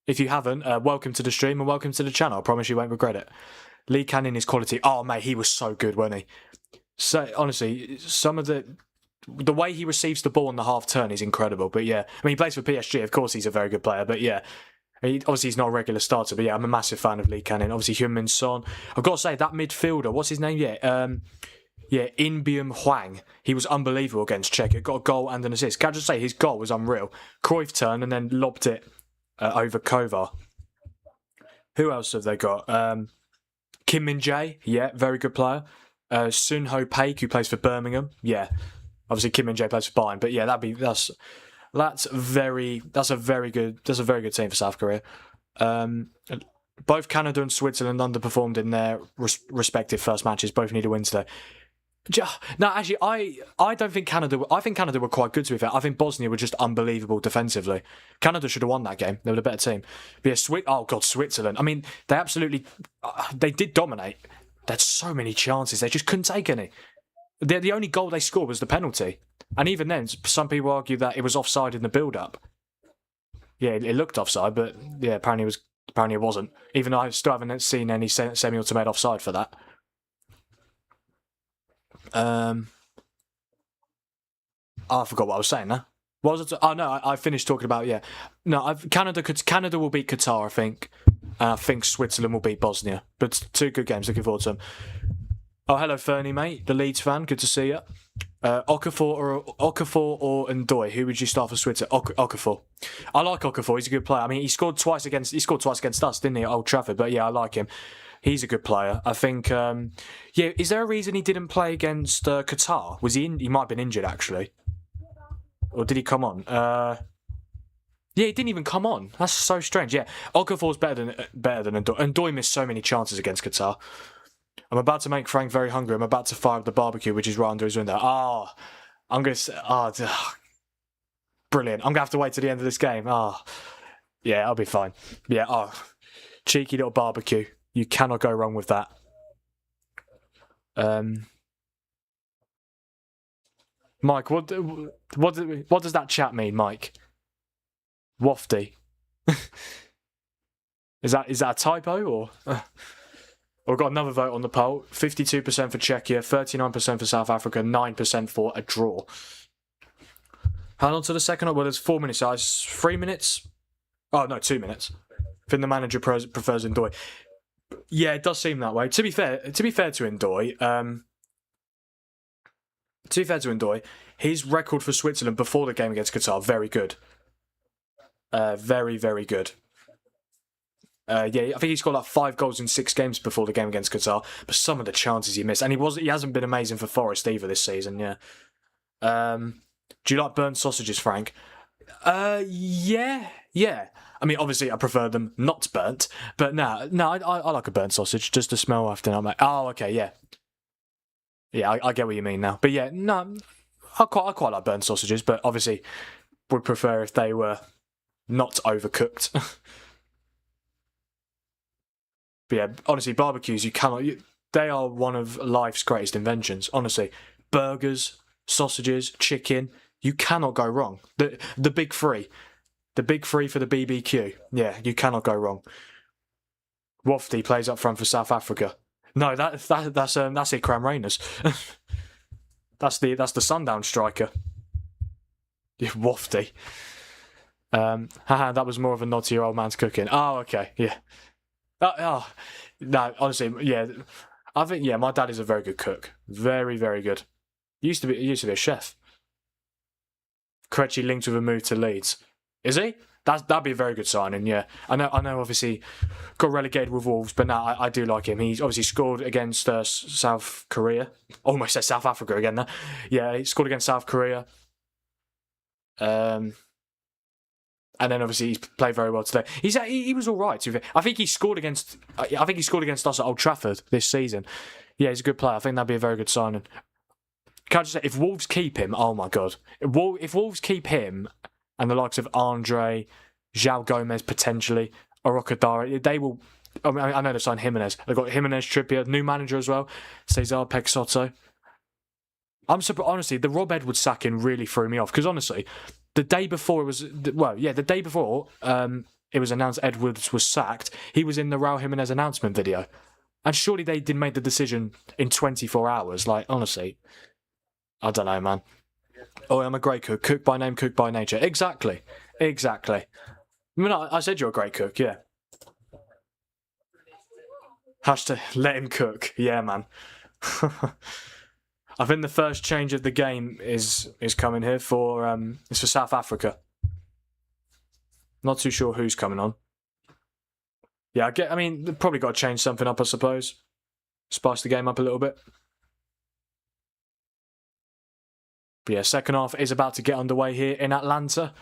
If you haven't, welcome to the stream and welcome to the channel. I promise you won't regret it. Lee Canning is quality. Oh, mate, he was so good, wasn't he? So, honestly, some of the way he receives the ball on the half turn is incredible. But yeah, I mean, he plays for PSG. Of course, he's a very good player. But yeah, obviously, he's not a regular starter, but yeah, I'm a massive fan of Lee Canning. Obviously, Heung-min Son. I've got to say, that midfielder, what's his name? Yeah, In Byum Hwang. He was unbelievable against Czech. It got a goal and an assist. Can I just say, his goal was unreal. Cruyff turned and then lobbed it over Kovar. Who else have they got? Kim Min-jae. Yeah, very good player. Sun Ho Paik, who plays for Birmingham. Yeah, obviously Kim Min-jae plays for Bayern. But yeah, that's a very good team for South Korea. Both Canada and Switzerland underperformed in their respective first matches. Both need a win today. No, actually, I don't think Canada. I think Canada were quite good, to be fair. I think Bosnia were just unbelievable defensively. Canada should have won that game. They were the better team. But yeah, Switzerland. I mean, they absolutely, they did dominate. They had so many chances. They just couldn't take any. The only goal they scored was the penalty. And even then, some people argue that it was offside in the build-up. Yeah, it looked offside, but yeah, apparently it wasn't. Even though I still haven't seen any semi-automated offside for that. I forgot what I was saying now. What was it? Oh no, I finished talking about, yeah. No, Canada will beat Qatar, I think. And I think Switzerland will beat Bosnia. But 2 good games, looking forward to them. Oh, hello, Fernie, mate. The Leeds fan, good to see you. Okafor or Ndoye, who would you start for Switzerland? Okafor. I like Okafor. He's a good player. I mean, he scored twice against us, didn't he, at Old Trafford? But yeah, I like him. He's a good player. I think. Yeah, is there a reason he didn't play against Qatar? Was he? He might have been injured actually, or did he come on? Yeah, he didn't even come on. That's so strange. Yeah, Okafor's better than Ndoye. Ndoye missed so many chances against Qatar. I'm about to make Frank very hungry. I'm about to fire up the barbecue, which is right under his window. I'm going to... brilliant. I'm going to have to wait till the end of this game. Yeah, I'll be fine. Yeah, cheeky little barbecue. You cannot go wrong with that. Mike, what does that chat mean, Mike? Wafty. Is that a typo or? We've got another vote on the poll. 52% for Czechia, 39% for South Africa, 9% for a draw. How long to the second? Well, there's 4 minutes. 3 minutes. Oh no, 2 minutes. I think the manager prefers Ndoye. Yeah, it does seem that way. To be fair to Ndoye, his record for Switzerland before the game against Qatar, very good. Very, very good. Yeah, I think he's got like 5 goals in 6 games before the game against Qatar. But some of the chances he missed, and he hasn't been amazing for Forest either this season. Yeah. Do you like burnt sausages, Frank? Yeah. I mean, obviously, I prefer them not burnt, but no, I like a burnt sausage. Just the smell after. I'm like, oh, okay, yeah. Yeah, I get what you mean now. But yeah, no, I quite like burnt sausages, but obviously, would prefer if they were not overcooked. But yeah, honestly, barbecues, they are one of life's greatest inventions. Honestly, burgers, sausages, chicken, you cannot go wrong. The big three. The big three for the BBQ. Yeah, you cannot go wrong. Wafty plays up front for South Africa. No, that's Ikram Reyners. that's the Sundown striker. Yeah, Wafty. That was more of a nod to your old man's cooking. Oh, okay, yeah. No, honestly, yeah. I think my dad is a very good cook. Very, very good. He used to be a chef. Krejci linked with a move to Leeds. Is he? That'd be a very good signing, yeah. I know. Obviously, got relegated with Wolves, but no, I do like him. He's obviously scored against South Korea. Almost said South Africa again. Now, yeah, he scored against South Korea. And then obviously he's played very well today. He was all right. I think he scored against us at Old Trafford this season. Yeah, he's a good player. I think that'd be a very good signing. Can I just say, if Wolves keep him, oh my god, if Wolves keep him. And the likes of Andre, João Gomez potentially, Orokadara, they will. I mean, I know they've signed Jimenez. They've got Jimenez, Trippier, new manager as well, Cesar Peixoto. I'm surprised. Honestly, the Rob Edwards sacking really threw me off because honestly, the day before it was announced Edwards was sacked. He was in the Raul Jimenez announcement video, and surely they didn't make the decision in 24 hours. Like honestly, I don't know, man. Oh, I'm a great cook. Cook by name, cook by nature. Exactly. I mean, I said you're a great cook, yeah. Hashtag let him cook. Yeah, man. I think the first change of the game is coming here it's for South Africa. Not too sure who's coming on. Yeah, I mean, they've probably got to change something up, I suppose. Spice the game up a little bit. But yeah, second half is about to get underway here in Atlanta,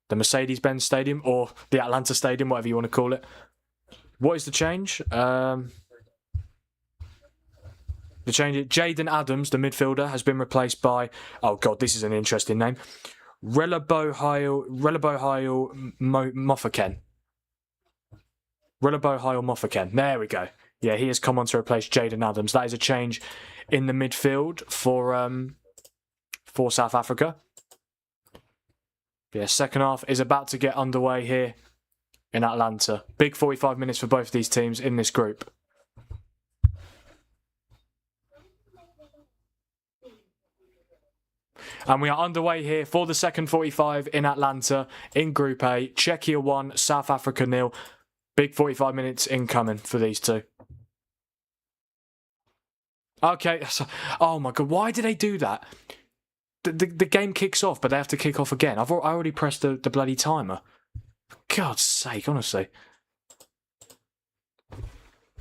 the Mercedes-Benz Stadium, or the Atlanta Stadium, whatever you want to call it. What is the change? The change: Jaden Adams, the midfielder, has been replaced by, oh god, this is an interesting name, Relebohile Mofaken. Relebohile Mofaken. There we go. Yeah, he has come on to replace Jaden Adams. That is a change in the midfield for South Africa. Yeah, second half is about to get underway here in Atlanta. Big 45 minutes for both of these teams in this group. And we are underway here for the second 45 in Atlanta in Group A. Czechia 1, South Africa 0. Big 45 minutes incoming for these two. Okay. Oh my god, why did they do that? The game kicks off, but they have to kick off again. I already pressed the bloody timer. For God's sake, honestly.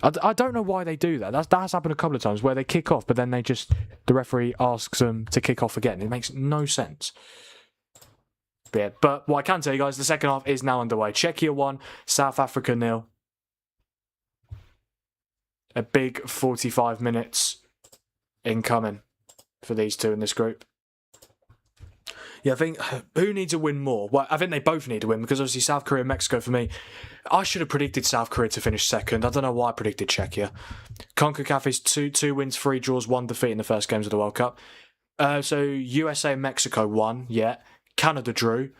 I don't know why they do that. That has happened a couple of times where they kick off, but then the referee asks them to kick off again. It makes no sense. But what I can tell you guys, the second half is now underway. Czechia 1, South Africa 0. A big 45 minutes incoming for these two in this group. Yeah, I think who needs a win more? Well, I think they both need a win because obviously South Korea and Mexico for me. I should have predicted South Korea to finish second. I don't know why I predicted Czechia. CONCACAF is two wins, 3 draws, 1 defeat in the first games of the World Cup. So USA and Mexico won, yeah. Canada drew.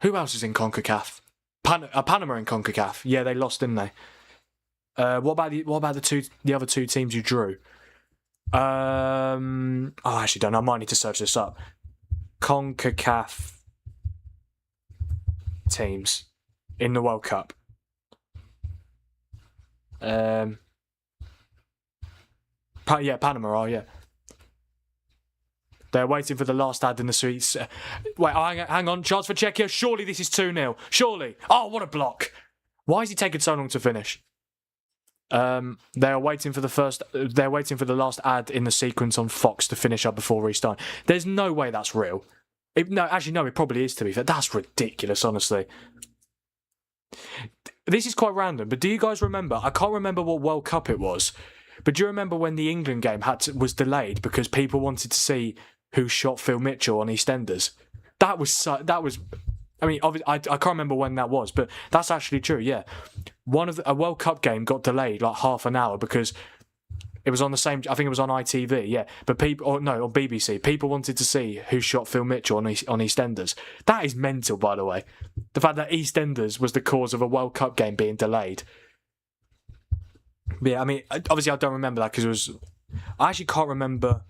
Who else is in CONCACAF? Panama in CONCACAF. Yeah, they lost, didn't they? What about the other two teams you drew? I actually don't know. I might need to search this up. CONCACAF teams in the World Cup. Panama are, yeah. They're waiting for the last ad in the suites. Wait, hang on. Chance for Czechia. Surely this is 2-0. Surely. Oh, what a block. Why is he taking so long to finish? They're waiting for the last ad in the sequence on Fox to finish up before restarting. There's no way that's real. It probably is, to be fair. That's ridiculous, honestly. This is quite random, but do you guys remember? I can't remember what World Cup it was, but do you remember when the England game was delayed because people wanted to see who shot Phil Mitchell on EastEnders? That was. I mean, obviously, I can't remember when that was, but that's actually true. Yeah, a World Cup game got delayed like half an hour because it was on the same. I think it was on ITV. Yeah, but or BBC. People wanted to see who shot Phil Mitchell on EastEnders. That is mental, by the way. The fact that EastEnders was the cause of a World Cup game being delayed. But yeah, I mean, obviously, I don't remember that because it was. I actually can't remember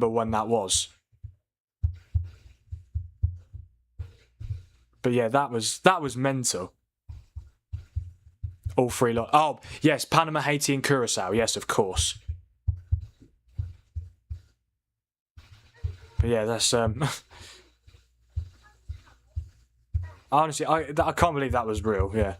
when that was. But yeah, that was mental. All three lot. Oh, yes, Panama, Haiti and Curacao. Yes, of course. But yeah, that's... Honestly, I can't believe that was real, yeah.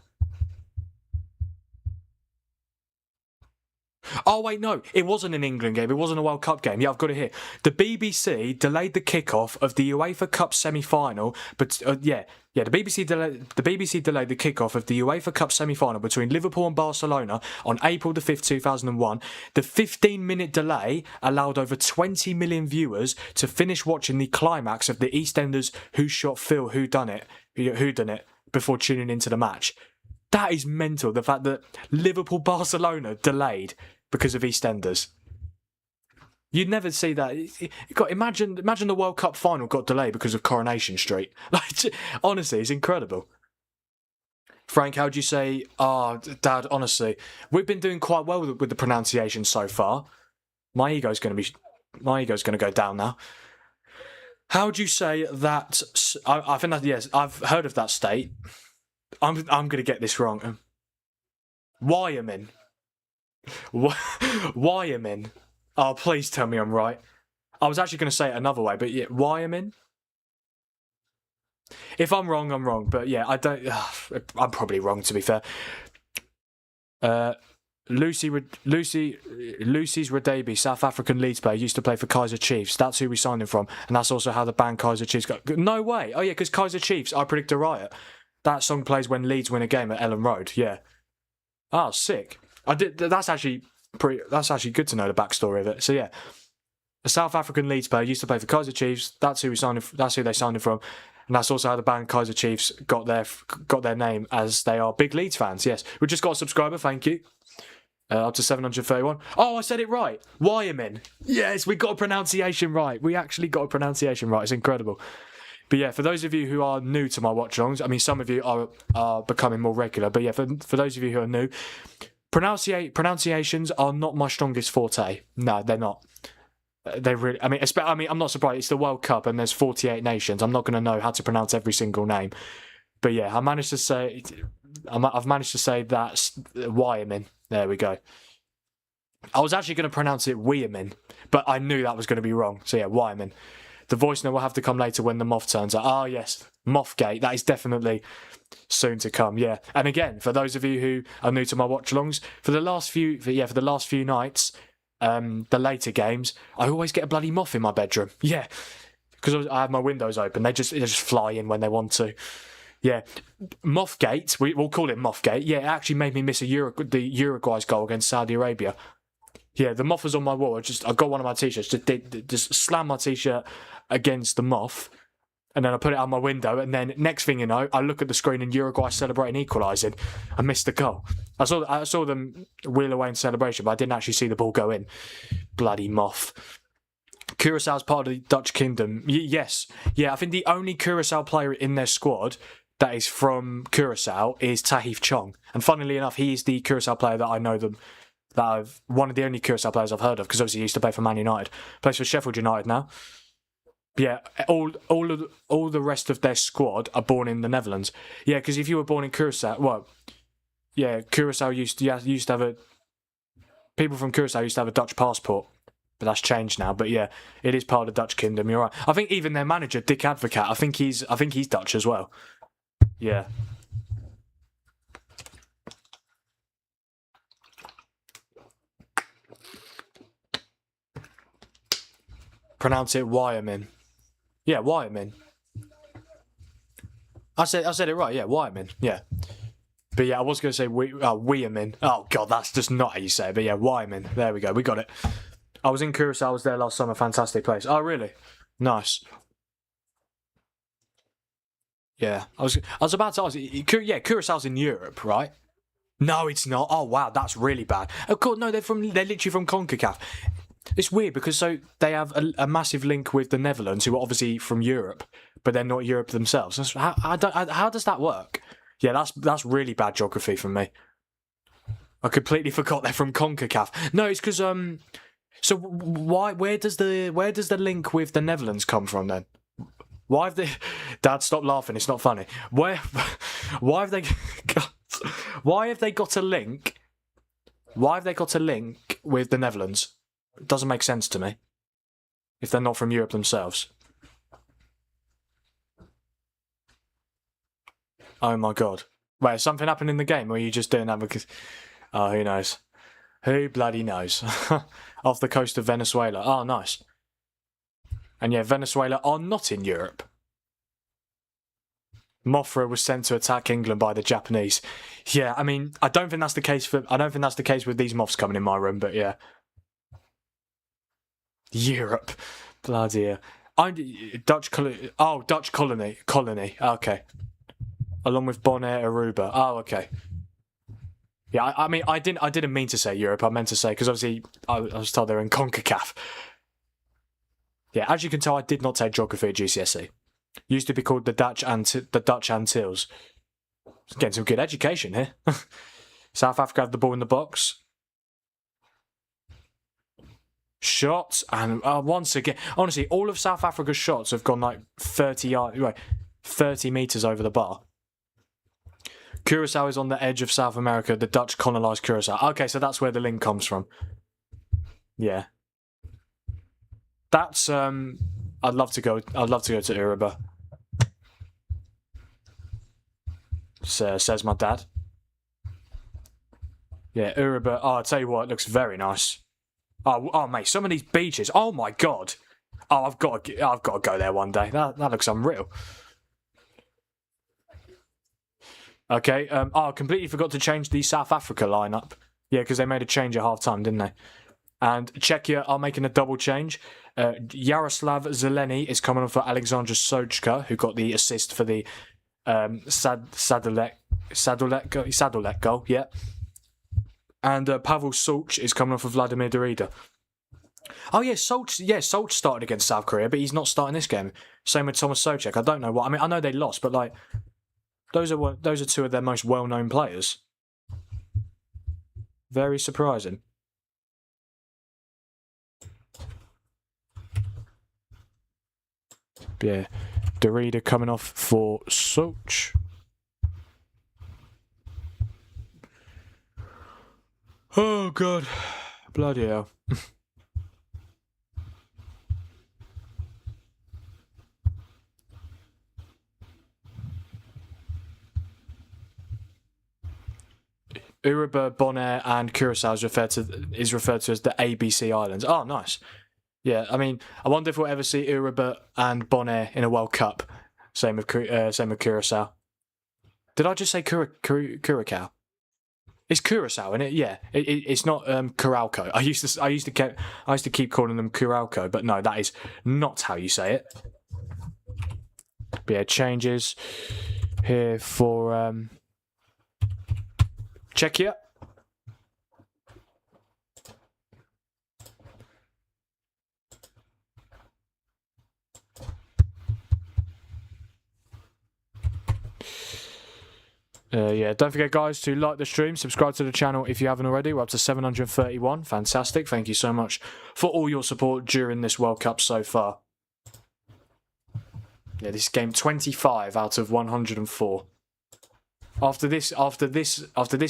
Oh, wait, no. It wasn't an England game. It wasn't a World Cup game. Yeah, I've got it here. The BBC delayed the kickoff of the UEFA Cup semi-final. But, the BBC delayed the kickoff of the UEFA Cup semi-final between Liverpool and Barcelona on April the 5th, 2001. The 15-minute delay allowed over 20 million viewers to finish watching the climax of the EastEnders Who Shot Phil Whodunit before tuning into the match. That is mental, the fact that Liverpool-Barcelona delayed because of EastEnders. You'd never see that. Imagine the World Cup final got delayed because of Coronation Street. Like, honestly, it's incredible. Frank, how would you say? Dad, honestly, we've been doing quite well with the pronunciation so far. My ego's going to go down now. How would you say that? I think that, yes, I've heard of that state. I'm going to get this wrong. Wyoming. Wyoming. Oh, please tell me I'm right. I was actually going to say it another way, but yeah, Wyoming. If I'm wrong, I'm wrong. But yeah, I don't. I'm probably wrong, to be fair. Lucy's Radaby, South African Leeds player, used to play for Kaizer Chiefs. That's who we signed him from, and that's also how the band Kaizer Chiefs got. No way. Oh yeah, because Kaizer Chiefs, I Predict a Riot. That song plays when Leeds win a game at Ellen Road. Yeah. Oh, sick. That's actually good to know the backstory of it. So yeah, a South African Leeds player used to play for Kaizer Chiefs. That's who they signed him from, and that's also how the band Kaizer Chiefs got their name, as they are big Leeds fans. Yes, we just got a subscriber. Thank you. Up to 731. Oh, I said it right. Wyoming. Yes, we got a pronunciation right. We actually got a pronunciation right. It's incredible. But yeah, for those of you who are new to my watch-alongs, I mean, some of you are becoming more regular, but yeah, for those of you who are new, pronunciations are not my strongest forte. No, they're not. They really. I mean, I'm not surprised. It's the World Cup, and there's 48 nations. I'm not going to know how to pronounce every single name. But yeah, I've managed to say that's Wyoming. There we go. I was actually going to pronounce it Wyoming, but I knew that was going to be wrong. So yeah, Wyoming. The voice note will have to come later when the moth turns up. Oh yes, Mothgate. That is definitely soon to come. Yeah, and again, for those of you who are new to my watch-alongs, for the last few nights, the later games, I always get a bloody moth in my bedroom. Yeah, because I have my windows open. They just fly in when they want to. Yeah, Mothgate. We'll call it Mothgate. Yeah, it actually made me miss the Uruguay's goal against Saudi Arabia. Yeah, the moth was on my wall. I got one of my t-shirts. Just slammed my t-shirt against the moth, and then I put it out my window. And then next thing you know, I look at the screen and Uruguay celebrating equalising. I missed the goal. I saw them wheel away in celebration, but I didn't actually see the ball go in. Bloody moth. Curaçao's part of the Dutch Kingdom. Yes, yeah. I think the only Curaçao player in their squad that is from Curaçao is Tahith Chong, and funnily enough, he's the Curaçao player that I know them. One of the only Curaçao players I've heard of, because obviously he used to play for Man United. Plays for Sheffield United now. Yeah, all the rest of their squad are born in the Netherlands. Yeah, because if you were born in Curaçao, well, yeah, Curaçao used to have a. People from Curaçao used to have a Dutch passport, but that's changed now. But yeah, it is part of the Dutch Kingdom. You're right. I think even their manager, Dick Advocaat, I think he's Dutch as well. Yeah. Pronounce it Wyoming. Yeah, Wyoming. I said it right. Yeah, Wyoming. Yeah. But yeah, I was going to say Wyoming. Oh god, that's just not how you say it. But yeah, Wyoming. There we go. We got it. I was in Curaçao. I was there last summer. Fantastic place. Oh really? Nice. Yeah, I was about to ask. Yeah, Curaçao's in Europe, right? No, it's not. Oh wow, that's really bad. Of course, no, they're literally from CONCACAF. It's weird because they have a massive link with the Netherlands, who are obviously from Europe, but they're not Europe themselves. How does that work? Yeah, that's really bad geography from me. I completely forgot they're from CONCACAF. No, it's because So where does the link with the Netherlands come from then? Why have they... Dad, stop laughing. It's not funny. Why have they got a link? Why have they got a link with the Netherlands? It doesn't make sense to me. If they're not from Europe themselves. Oh my god. Wait, something happened in the game, or are you just doing that because... Oh, who knows? Who bloody knows? Off the coast of Venezuela. Oh, nice. And yeah, Venezuela are not in Europe. Mothra was sent to attack England by the Japanese. Yeah, I mean, I don't think that's the case with these moths coming in my room, but yeah. Europe. Bloody hell. Dutch colony. Okay. Along with Bonaire, Aruba. Oh, okay. Yeah, I mean, I didn't mean to say Europe. I meant to say, because obviously I was told they're in CONCACAF. Yeah, as you can tell, I did not take geography at GCSE. Used to be called the Dutch Antilles. Getting some good education here. South Africa have the ball in the box. Shots, and once again, honestly, all of South Africa's shots have gone like 30 metres over the bar. Curaçao is on the edge of South America. The Dutch colonised Curaçao. Okay, so that's where the link comes from. Yeah. That's I'd love to go to Aruba. Says my dad. Yeah, Aruba. Oh, I'll tell you what, it looks very nice. Oh, mate, some of these beaches. Oh my god. Oh, I've got to go there one day. That looks unreal. Okay. I completely forgot to change the South Africa lineup. Yeah, because they made a change at half time, didn't they? And Czechia are making a double change. Jaroslav Zeleny is coming on for Alexander Sojka, who got the assist for the Sadolek goal. Yeah. And Pavel Sulch is coming off for Vladimir Darida. Oh yeah, Sulch started against South Korea, but he's not starting this game. Same with Thomas Socek. I don't know what. I mean, I know they lost, but like, those are two of their most well-known players. Very surprising. Yeah, Darida coming off for Sulch. Oh god, bloody hell. Aruba, Bonaire, and Curaçao is referred to as the ABC Islands. Oh, nice. Yeah, I mean, I wonder if we'll ever see Uribert and Bonaire in a World Cup. Same with Curacao. Did I just say Curacao? It's Curacao, isn't it? Yeah, it's not Curalco. I used to keep calling them Curalco, but no, that is not how you say it. But yeah, changes here for Czechia. Yeah, don't forget, guys, to like the stream, subscribe to the channel if you haven't already. We're up to 731. Fantastic. Thank you so much for all your support during this World Cup so far. Yeah, this is game 25 out of 104. After this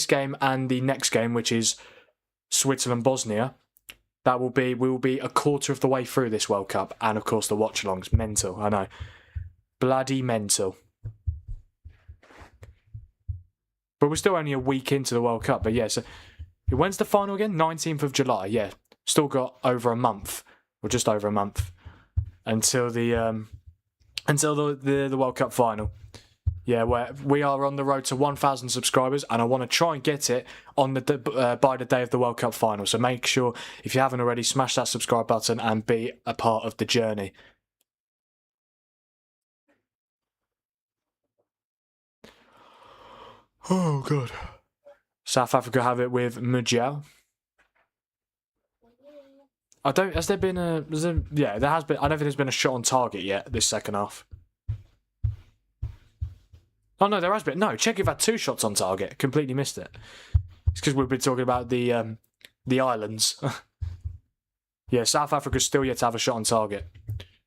game and the next game, which is Switzerland-Bosnia, we will be a quarter of the way through this World Cup. And, of course, the watch-alongs. Mental, I know. Bloody mental. But we're still only a week into the World Cup. But yeah, so when's the final again? 19th of July. Yeah, still got over a month, or just over a month, until the World Cup final. Yeah, we are on the road to 1,000 subscribers, and I want to try and get it on by the day of the World Cup final. So make sure, if you haven't already, smash that subscribe button and be a part of the journey. Oh, God. South Africa have it with Mujal. There has been. I don't think there's been a shot on target yet this second half. Oh, no, there has been. No, Czech have had 2 shots on target. Completely missed it. It's because we've been talking about the islands. Yeah, South Africa's still yet to have a shot on target.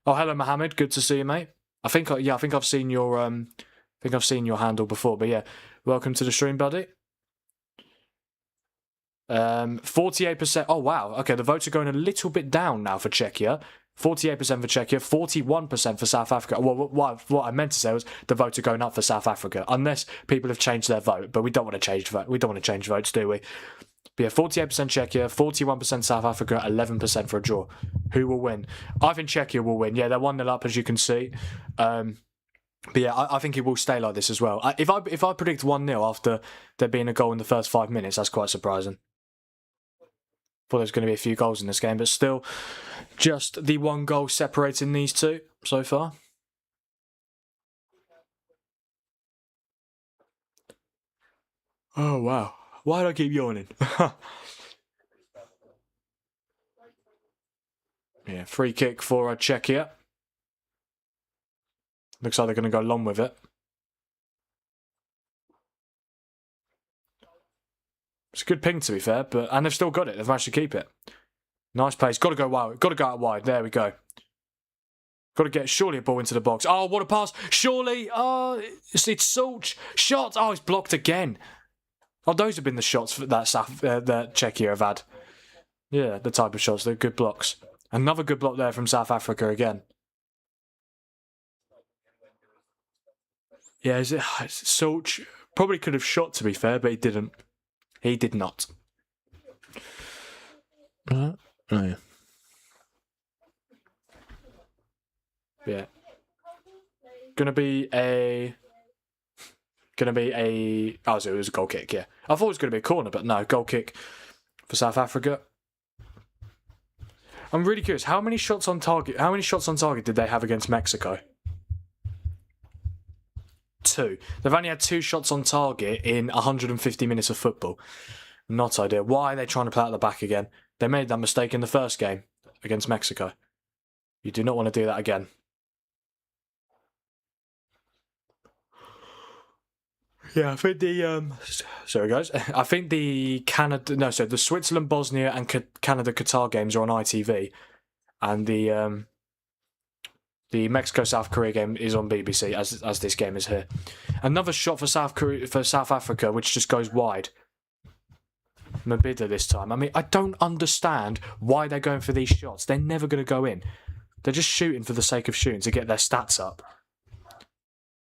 Oh, hello, Mohammed. Good to see you, mate. I think I've seen your handle before, but yeah. Welcome to the stream, buddy. 48%. Oh, wow. Okay, the votes are going a little bit down now for Czechia. 48% for Czechia, 41% for South Africa. Well, what I meant to say was the votes are going up for South Africa, unless people have changed their vote. But we don't want to change vote. We don't want to change votes, do we? But yeah, 48% Czechia, 41% South Africa, 11% for a draw. Who will win? I think Czechia will win. Yeah, they're 1-0 up, as you can see. But yeah, I think it will stay like this as well. If I predict 1-0 after there being a goal in the first 5 minutes, that's quite surprising. Thought there's going to be a few goals in this game, but still, just the 1 goal separating these two so far. Oh, wow. Why do I keep yawning? Yeah, free kick for Czechia. Looks like they're going to go long with it. It's a good ping, to be fair, and they've still got it. They've managed to keep it. Nice pace. Got to go wide. Got to go out wide. There we go. Got to get surely a ball into the box. Oh, what a pass! Surely. Oh, it's Sulch. Shot. Oh, it's blocked again. Oh, those have been the shots that Czechia have had. Yeah, the type of shots. They're good blocks. Another good block there from South Africa again. Yeah, Sulch probably could have shot, to be fair, but he didn't. He did not. Oh, yeah. Yeah. Gonna be a. Oh, so it was a goal kick, yeah. I thought it was going to be a corner, but no, goal kick for South Africa. I'm really curious, how many shots on target did they have against Mexico? 2. They've only had 2 shots on target in 150 minutes of football. Not ideal. Why are they trying to play out the back again? They made that mistake in the first game against Mexico. You do not want to do that again. Yeah, I think sorry guys. I think the Switzerland, Bosnia and Canada Qatar games are on ITV, and the Mexico South Korea game is on BBC as this game is here. Another shot for South Africa, which just goes wide. Mabida this time. I mean, I don't understand why they're going for these shots. They're never going to go in. They're just shooting for the sake of shooting to get their stats up.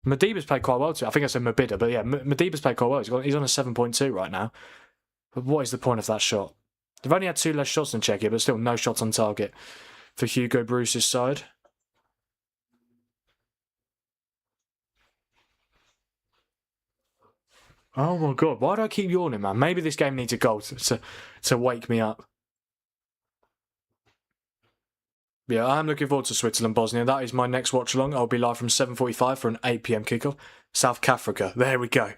Madiba's played quite well too. I think I said Mabida, but yeah, Madiba's played quite well. He's on a 7.2 right now. But what is the point of that shot? They've only had 2 less shots than Czechia, but still no shots on target for Hugo Bruce's side. Oh my god, why do I keep yawning, man? Maybe this game needs a goal to wake me up. Yeah, I'm looking forward to Switzerland, Bosnia. That is my next watch along. I'll be live from 7:45 for an 8 PM kickoff. South Africa, there we go.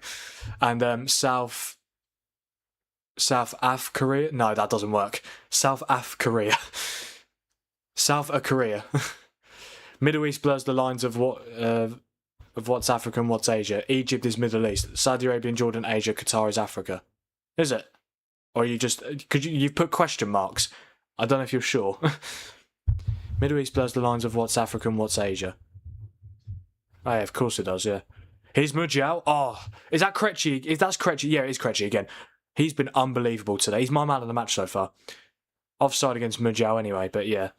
And South Af Korea. No, that doesn't work. South Af Korea. South of Korea. Middle East blurs the lines of what's Africa and what's Asia. Egypt is Middle East. Saudi Arabia and Jordan, Asia. Qatar is Africa. Is it? Or you just... You've put question marks. I don't know if you're sure. Middle East blurs the lines of what's Africa and what's Asia. Oh, yeah, of course it does, yeah. Here's Mujao. Oh, is that Krejci? If that's Krejci, yeah, it is Krejci again. He's been unbelievable today. He's my man of the match so far. Offside against Mujao anyway, but yeah.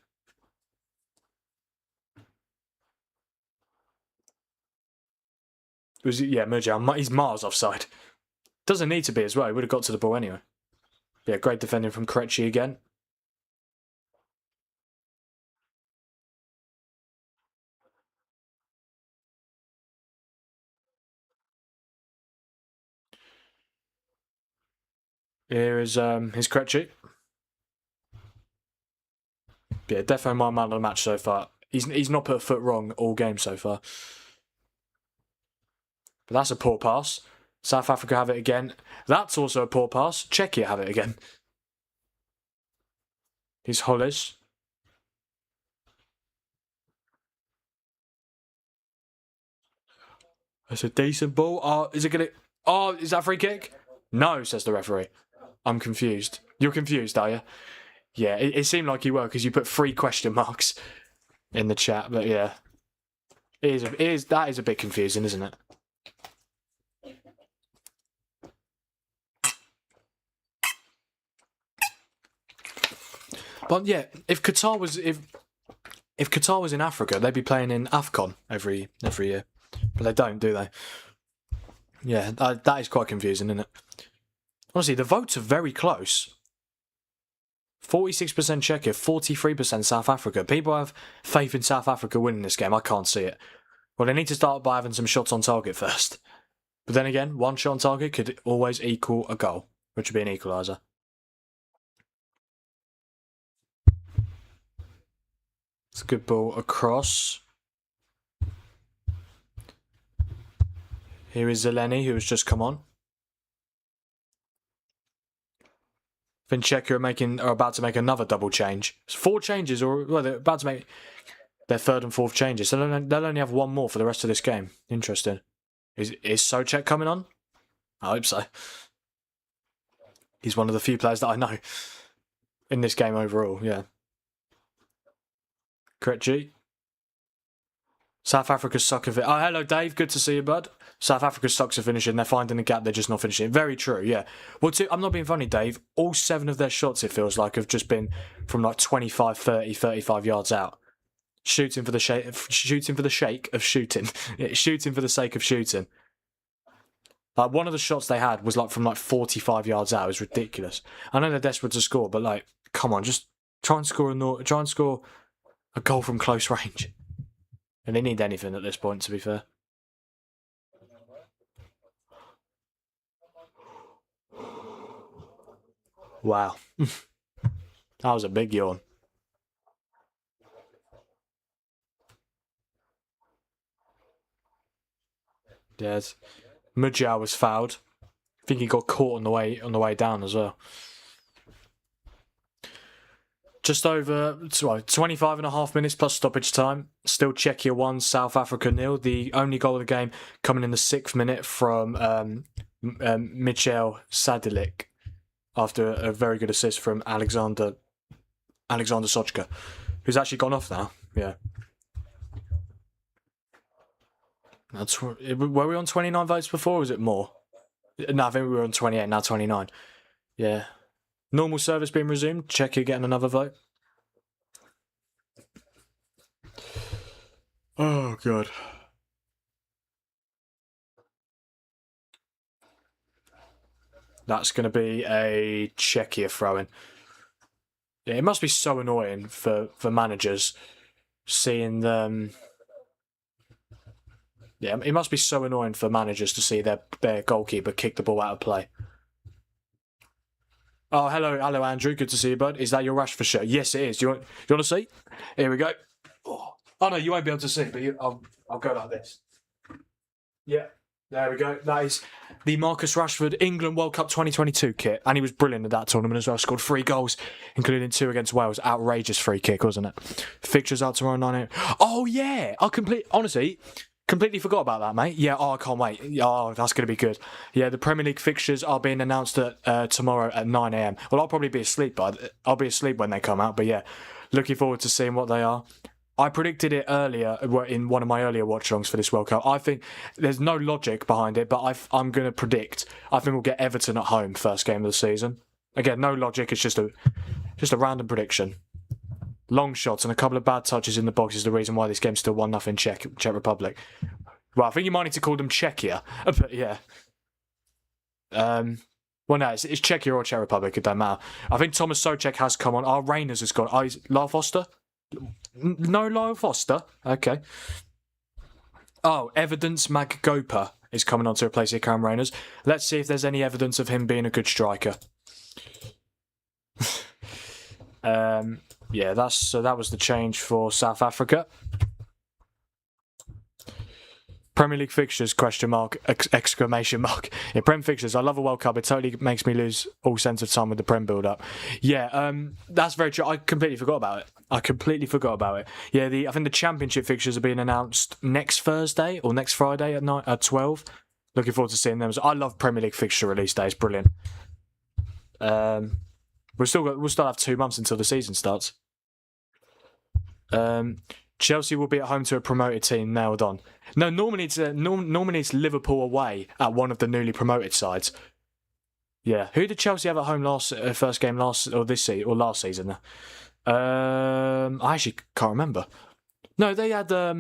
Mujao. He's miles offside. Doesn't need to be as well. He would have got to the ball anyway. Yeah, great defending from Krejci again. Here is Krejci. Yeah, definitely my man of the match so far. He's not put a foot wrong all game so far. But that's a poor pass. South Africa have it again. That's also a poor pass. Czechia have it again. Here's Hollis. That's a decent ball. Oh, is it gonna... Oh, is that a free kick? No, says the referee. I'm confused. You're confused, are you? Yeah, it seemed like you were because you put 3 question marks in the chat, but yeah. That is a bit confusing, isn't it? But yeah, if Qatar was in Africa, they'd be playing in AFCON every year. But they don't, do they? Yeah, that is quite confusing, isn't it? Honestly, the votes are very close. 46% Czechia, 43% South Africa. People have faith in South Africa winning this game. I can't see it. Well, they need to start by having some shots on target first. But then again, one shot on target could always equal a goal, which would be an equaliser. It's a good ball across. Here is Zeleny, who has just come on. I think Czechia are about to make another double change. It's 4 changes, or well, they're about to make their 3rd and 4th changes. So they'll only have 1 more for the rest of this game. Interesting. Is Czech coming on? I hope so. He's one of the few players that I know in this game overall. Yeah. Krejci. South Africa suck of it. Oh, hello, Dave. Good to see you, bud. South Africa sucks at finishing. They're finding a gap. They're just not finishing. Very true, yeah. Well, I'm not being funny, Dave. All 7 of their shots, it feels like, have just been from like 25, 30, 35 yards out. Shooting for the sake of shooting. Shooting for the sake of shooting. Like, one of the shots they had was like from like 45 yards out. It was ridiculous. I know they're desperate to score, but like, come on, just try and score a goal from close range. And they need anything at this point, to be fair. Wow. That was a big yawn. Yes. Mujao was fouled. I think he got caught on the way down as well. Just over 25 and a half minutes plus stoppage time. Still Czechia 1, South Africa 0. The only goal of the game coming in the 6th minute from Michel Sadilic after a very good assist from Alexander Sochka, who's actually gone off now. Yeah. Were we on 29 votes before, or was it more? No, I think we were on 28, now 29. Yeah. Normal service being resumed. Czechia getting another vote. Oh, God. That's going to be a Czechia throw-in. It must be so annoying for managers seeing them. Yeah, it must be so annoying for managers to see their goalkeeper kick the ball out of play. Oh, hello, Andrew. Good to see you, bud. Is that your Rashford shirt? Yes, it is. Do you want to see? Here we go. Oh no, you won't be able to see, but I'll go like this. Yeah, there we go. That is the Marcus Rashford England World Cup 2022 kit, and he was brilliant at that tournament as well. Scored 3 goals, including 2 against Wales. Outrageous free kick, wasn't it? Fixtures out tomorrow night. Oh yeah, honestly. Completely forgot about that, mate. Yeah, I can't wait. Oh, that's going to be good. Yeah, the Premier League fixtures are being announced tomorrow at 9 a.m. Well, I'll probably be asleep, but I'll be asleep when they come out. But yeah, looking forward to seeing what they are. I predicted it earlier in one of my earlier watch-alongs for this World Cup. I think there's no logic behind it, but I'm going to predict. I think we'll get Everton at home first game of the season. Again, no logic. It's just a random prediction. Long shots and a couple of bad touches in the box is the reason why this game's still 1-0 Czech Republic. Well, I think you might need to call them Czechia, but yeah. Well, no, it's Czechia or Czech Republic, it don't matter. I think Thomas Souček has come on. Our Reyners has gone. Oh, is Lyle Foster? No Lyle Foster? Okay. Oh, Evidence Maggopa is coming on to replace Ikaram Reyners. Let's see if there's any evidence of him being a good striker. Yeah, that was the change for South Africa. Premier League fixtures, question mark, exclamation mark. Yeah, Prem fixtures, I love a World Cup. It totally makes me lose all sense of time with the Prem build-up. Yeah, that's very true. I completely forgot about it. Yeah, I think the Championship fixtures are being announced next Thursday or next Friday at 12. Looking forward to seeing them. I love Premier League fixture release days. Brilliant. We'll still have 2 months until the season starts. Chelsea will be at home to a promoted team. Nailed on. No, normally it's Liverpool away at one of the newly promoted sides. Yeah, who did Chelsea have at home first game last season? I actually can't remember. No, they had oh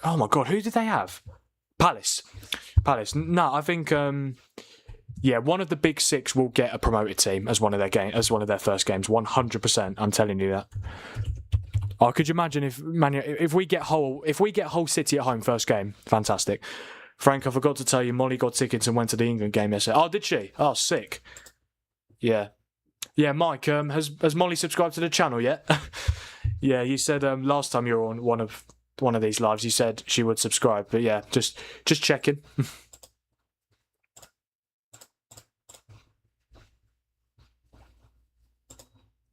my god, who did they have? Palace. No, I think yeah, one of the big 6 will get a promoted team as one of their first games. 100%. I'm telling you that. Oh, could you imagine if we get Hull City at home first game? Fantastic. Frank, I forgot to tell you, Molly got tickets and went to the England game yesterday. Oh, did she? Oh, sick. Yeah. Yeah, Mike, has Molly subscribed to the channel yet? Yeah, you said last time you were on one of these lives, you said she would subscribe. But yeah, just checking.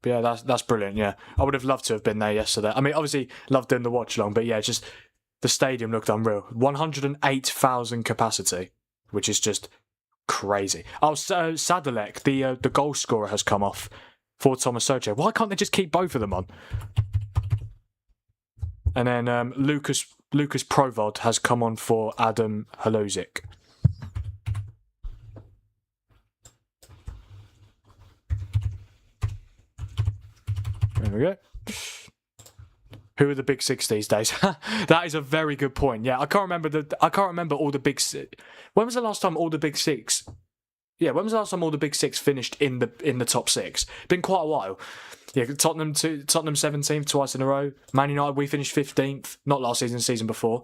But yeah, that's brilliant. Yeah, I would have loved to have been there yesterday. I mean, obviously, loved doing the watch along, but yeah, just the stadium looked unreal. 108,000 capacity, which is just crazy. Oh, so Sadalek, the goal scorer, has come off for Thomas Souček. Why can't they just keep both of them on? And then Lucas Provod has come on for Adam Halozic. There we go. Who are the big 6 these days? That is a very good point. Yeah, I can't remember all the big. When was the last time all the big 6? Yeah, when was the last time all the big 6 finished in the top 6? Been quite a while. Yeah, Tottenham 17th twice in a row. Man United, we finished 15th. Not last season, season before.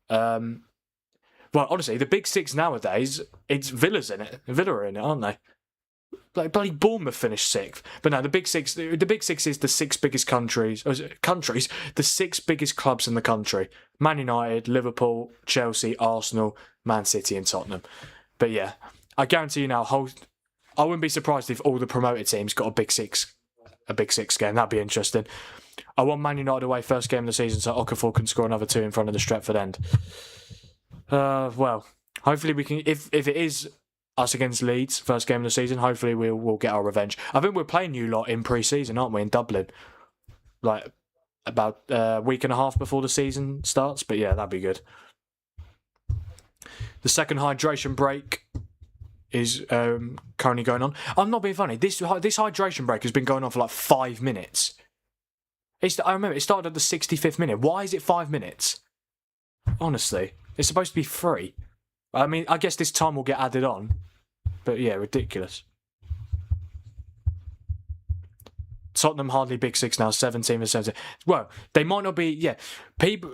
Well, honestly, the big 6 nowadays, it's Villa are in it, aren't they? Like bloody Bournemouth finished 6th, but no, the big six is the 6 biggest countries, the 6 biggest clubs in the country: Man United, Liverpool, Chelsea, Arsenal, Man City, and Tottenham. But yeah, I guarantee you now, I wouldn't be surprised if all the promoted teams got a big six game. That'd be interesting. I want Man United away first game of the season, so Okafor can score another 2 in front of the Stretford end. Well, hopefully we can. If it is us against Leeds, first game of the season, hopefully we'll get our revenge. I think we're playing you lot in pre-season, aren't we, in Dublin? Like, about a week and a half before the season starts. But yeah, that'd be good. The second hydration break is currently going on. I'm not being funny. This hydration break has been going on for like 5 minutes. I remember it started at the 65th minute. Why is it 5 minutes? Honestly, it's supposed to be 3. I mean, I guess this time will get added on. But yeah, ridiculous. Tottenham hardly Big Six now, 17 and 17. Well, they might not be. Yeah, people.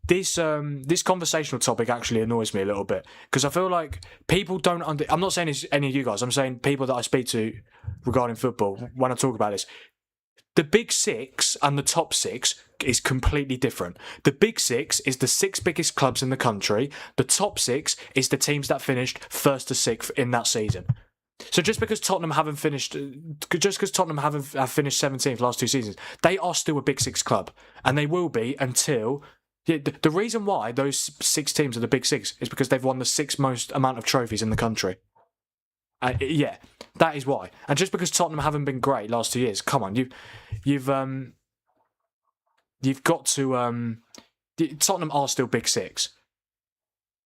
This conversational topic actually annoys me a little bit because I feel like people don't. I'm not saying it's any of you guys. I'm saying people that I speak to regarding football when I talk about this. The Big Six and the top six is completely different. The Big Six is the 6 biggest clubs in the country. The top 6 is the teams that finished 1st to 6th in that season. So just because Tottenham have finished 17th last 2 seasons, they are still a Big Six club, and they will be until. The reason why those 6 teams are the Big Six is because they've won the 6th most amount of trophies in the country. Yeah, that is why. And just because Tottenham haven't been great last 2 years, come on, you've got to. Tottenham are still Big Six.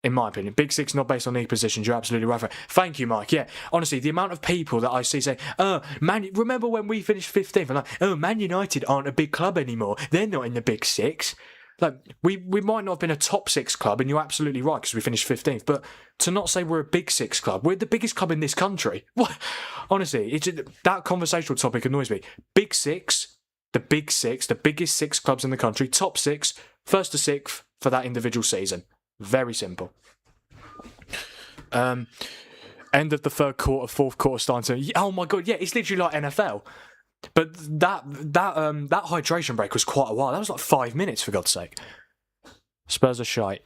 In my opinion, Big Six not based on league positions. You're absolutely right for it. Thank you, Mike. Yeah, honestly, the amount of people that I see say, man, remember when we finished 15th? I'm like, Man United aren't a big club anymore. They're not in the Big Six. Like, we might not have been a top 6 club, and you're absolutely right because we finished 15th. But to not say we're a Big Six club, we're the biggest club in this country. What? Honestly, that conversational topic annoys me. Big Six, the Big Six, the biggest 6 clubs in the country, top 6, 1st to 6th for that individual season. Very simple. End of the 3rd quarter, 4th quarter starting to. Oh my god, yeah, it's literally like NFL. But that hydration break was quite a while. That was like 5 minutes, for God's sake. Spurs are shite.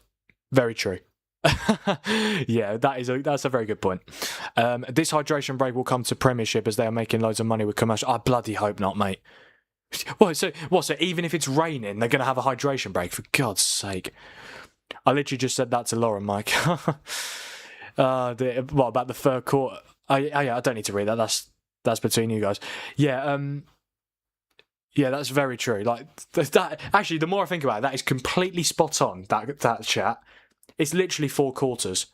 Very true. Yeah, that's a very good point. This hydration break will come to Premiership as they are making loads of money with commercial. I bloody hope not, mate. So even if it's raining, they're going to have a hydration break? For God's sake. I literally just said that to Lauren, Mike. What about the 3rd quarter? Yeah, I don't need to read that. That's between you guys. Yeah, yeah, that's very true. Like that. Actually, the more I think about it, that is completely spot on. That chat. It's literally 4 quarters.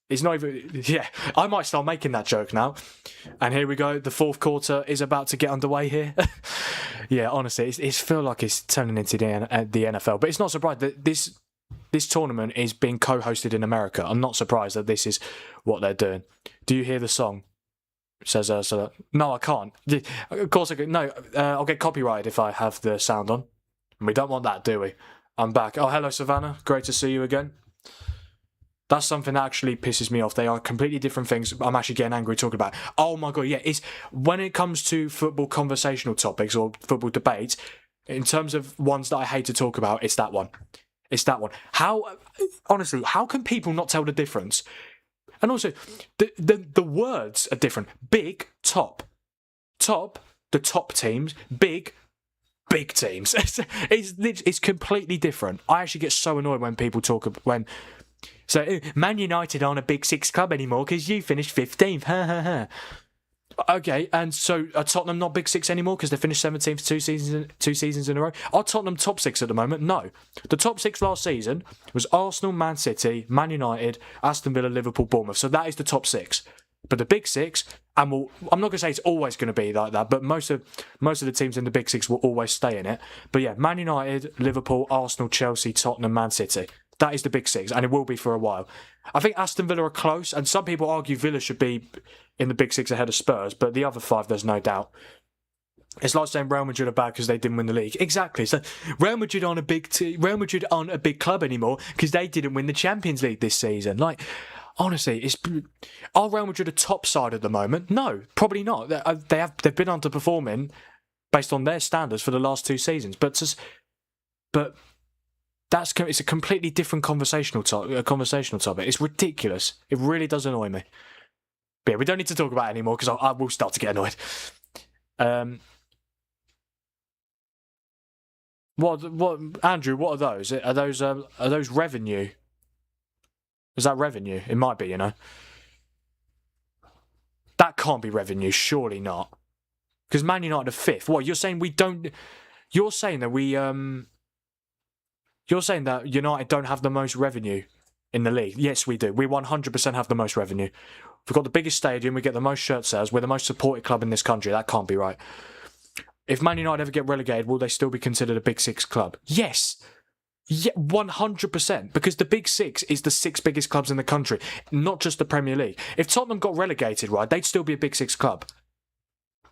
It's not even. Yeah, I might start making that joke now. And here we go. The 4th quarter is about to get underway here. Yeah, honestly, it's feel like it's turning into the NFL. But it's not surprised that this tournament is being co-hosted in America. I'm not surprised that this is what they're doing. Do you hear the song? Says Ursula. No, I can't. Of course I can. No, I'll get copyrighted if I have the sound on. And we don't want that, do we? I'm back. Oh, hello, Savannah. Great to see you again. That's something that actually pisses me off. They are completely different things. I'm actually getting angry talking about. Oh my god, yeah. It's when it comes to football conversational topics or football debates, in terms of ones that I hate to talk about, it's that one. It's that one. Honestly, how can people not tell the difference? And also, the words are different. Big, top. Top, the top teams. Big teams. It's completely different. I actually get so annoyed when people talk when. So, Man United aren't a Big Six club anymore because you finished 15th. Ha ha ha. Okay, and so are Tottenham not Big Six anymore because they finished 17th 2 seasons in a row? Are Tottenham top 6 at the moment? No. The top 6 last season was Arsenal, Man City, Man United, Aston Villa, Liverpool, Bournemouth. So that is the top 6. But the Big Six, and I'm not going to say it's always going to be like that, but most of the teams in the Big Six will always stay in it. But yeah, Man United, Liverpool, Arsenal, Chelsea, Tottenham, Man City. That is the Big Six, and it will be for a while. I think Aston Villa are close, and some people argue Villa should be in the Big Six ahead of Spurs, but the other 5, there's no doubt. It's like saying Real Madrid are bad because they didn't win the league. Exactly. So Real Madrid aren't a big club anymore because they didn't win the Champions League this season. Like, honestly, are Real Madrid a top side at the moment? No, probably not. They've been underperforming based on their standards for the last 2 seasons, but it's a completely different conversational topic. It's ridiculous. It really does annoy me. But yeah, we don't need to talk about it anymore because I will start to get annoyed. What Andrew? What are those? Are those revenue? Is that revenue? It might be, you know. That can't be revenue. Surely not. Because Man United are 5th. What you're saying? We don't. You're saying that we You're saying that United don't have the most revenue in the league. Yes, we do. We 100% have the most revenue. We've got the biggest stadium. We get the most shirt sales. We're the most supported club in this country. That can't be right. If Man United ever get relegated, will they still be considered a Big Six club? Yes. Yeah, 100%. Because the Big Six is the 6 biggest clubs in the country, not just the Premier League. If Tottenham got relegated, right, they'd still be a Big Six club.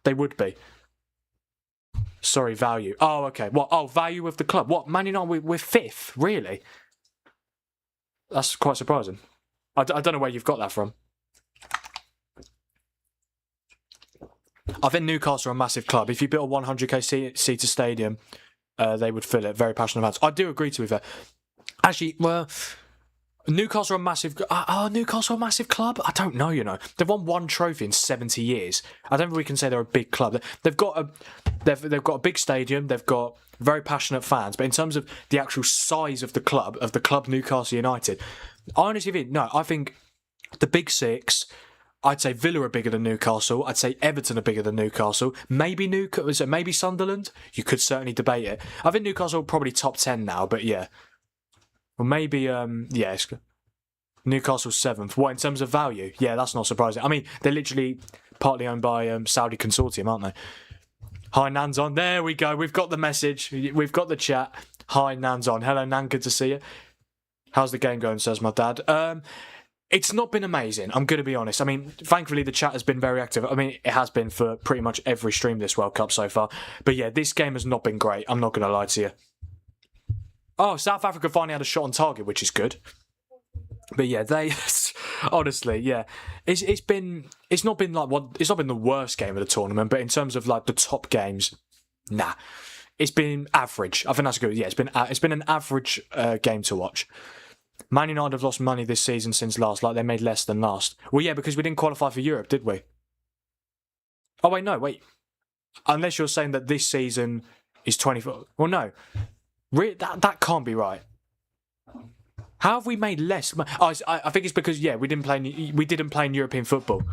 They would be. Sorry, value. Oh, okay. What? Oh, value of the club. What? Man United, we're fifth? Really? That's quite surprising. I don't know where you've got that from. I think Newcastle are a massive club. If you built a 100k seater stadium, they would fill it. Very passionate fans. I do agree to be fair. Actually, well, Newcastle are a massive. Newcastle a massive club? I don't know. You know, they've won one trophy in 70 years. I don't think we can say they're a big club. They've got a big stadium. They've got very passionate fans. But in terms of the actual size of the club Newcastle United, I honestly think no. I think the big six. I'd say Villa are bigger than Newcastle. I'd say Everton are bigger than Newcastle. Maybe maybe Sunderland. You could certainly debate it. I think Newcastle are probably top 10 now, but yeah. Well, maybe Newcastle 7th. What in terms of value? Yeah, that's not surprising. I mean, they're literally partly owned by Saudi consortium, aren't they? Hi, Nan's on. There we go. We've got the message. We've got the chat. Hi, Nan's on. Hello, Nan. Good to see you. How's the game going? Says my dad. It's not been amazing, I'm going to be honest. I mean, thankfully the chat has been very active. I mean, it has been for pretty much every stream this World Cup so far. But yeah, this game has not been great. I'm not going to lie to you. Oh, South Africa finally had a shot on target, which is good. But yeah, they honestly, yeah, it's not been the worst game of the tournament. But in terms of like the top games, nah, it's been average. I think that's good. Yeah, it's been an average game to watch. Man United have lost money this season since last. Like, they made less than last. Well, yeah, because we didn't qualify for Europe, did we? Oh, wait, no, wait. Unless you're saying that this season is 24. Well, no. That can't be right. How have we made less? Oh, I think it's because, yeah, we didn't play in European football.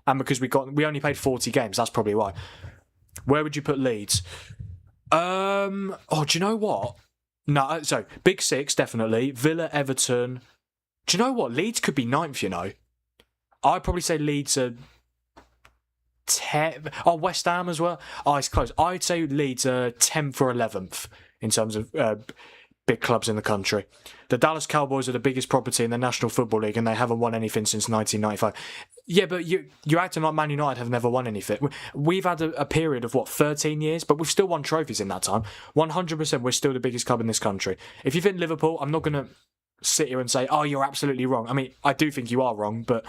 And because we only played 40 games. That's probably why. Where would you put Leeds? Do you know what? No, so big six definitely. Villa, Everton. Do you know what? Leeds could be 9th. You know, I'd probably say Leeds are 10. Oh, West Ham as well. Oh, it's close. I'd say Leeds are 10th or 11th in terms of big clubs in the country. The Dallas Cowboys are the biggest property in the National Football League, and they haven't won anything since 1995. Yeah, but you're acting like Man United have never won anything. We've had a period of, 13 years, but we've still won trophies in that time. 100% we're still the biggest club in this country. If you think Liverpool, I'm not going to sit here and say, oh, you're absolutely wrong. I mean, I do think you are wrong, but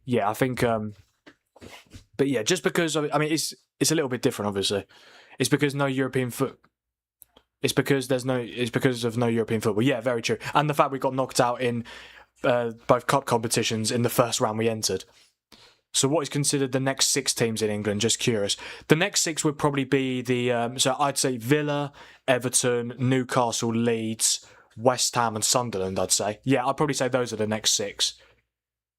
yeah, I think... but yeah, just because... I mean, it's a little bit different, obviously. It's because no European foot... It's because of no European football. Yeah, very true. And the fact we got knocked out in both cup competitions in the first round we entered. So what is considered the next 6 teams in England? Just curious. The next 6 would probably be the... so I'd say Villa, Everton, Newcastle, Leeds, West Ham and Sunderland, I'd say. Yeah, I'd probably say those are the next 6.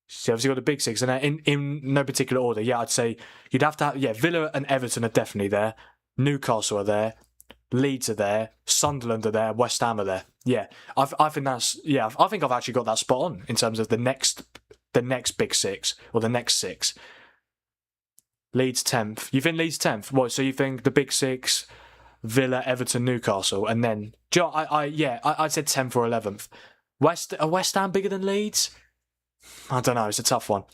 So obviously got the big 6. And in no particular order, yeah, I'd say you'd have to have... Yeah, Villa and Everton are definitely there. Newcastle are there. Leeds are there, Sunderland are there, West Ham are there. Yeah, I think that's I think I've actually got that spot on in terms of the next big 6 or the next 6. Leeds 10th. You think Leeds 10th? What? So you think the big 6, Villa, Everton, Newcastle, and then I'd say 10th or 11th. West Ham bigger than Leeds? I don't know. It's a tough one.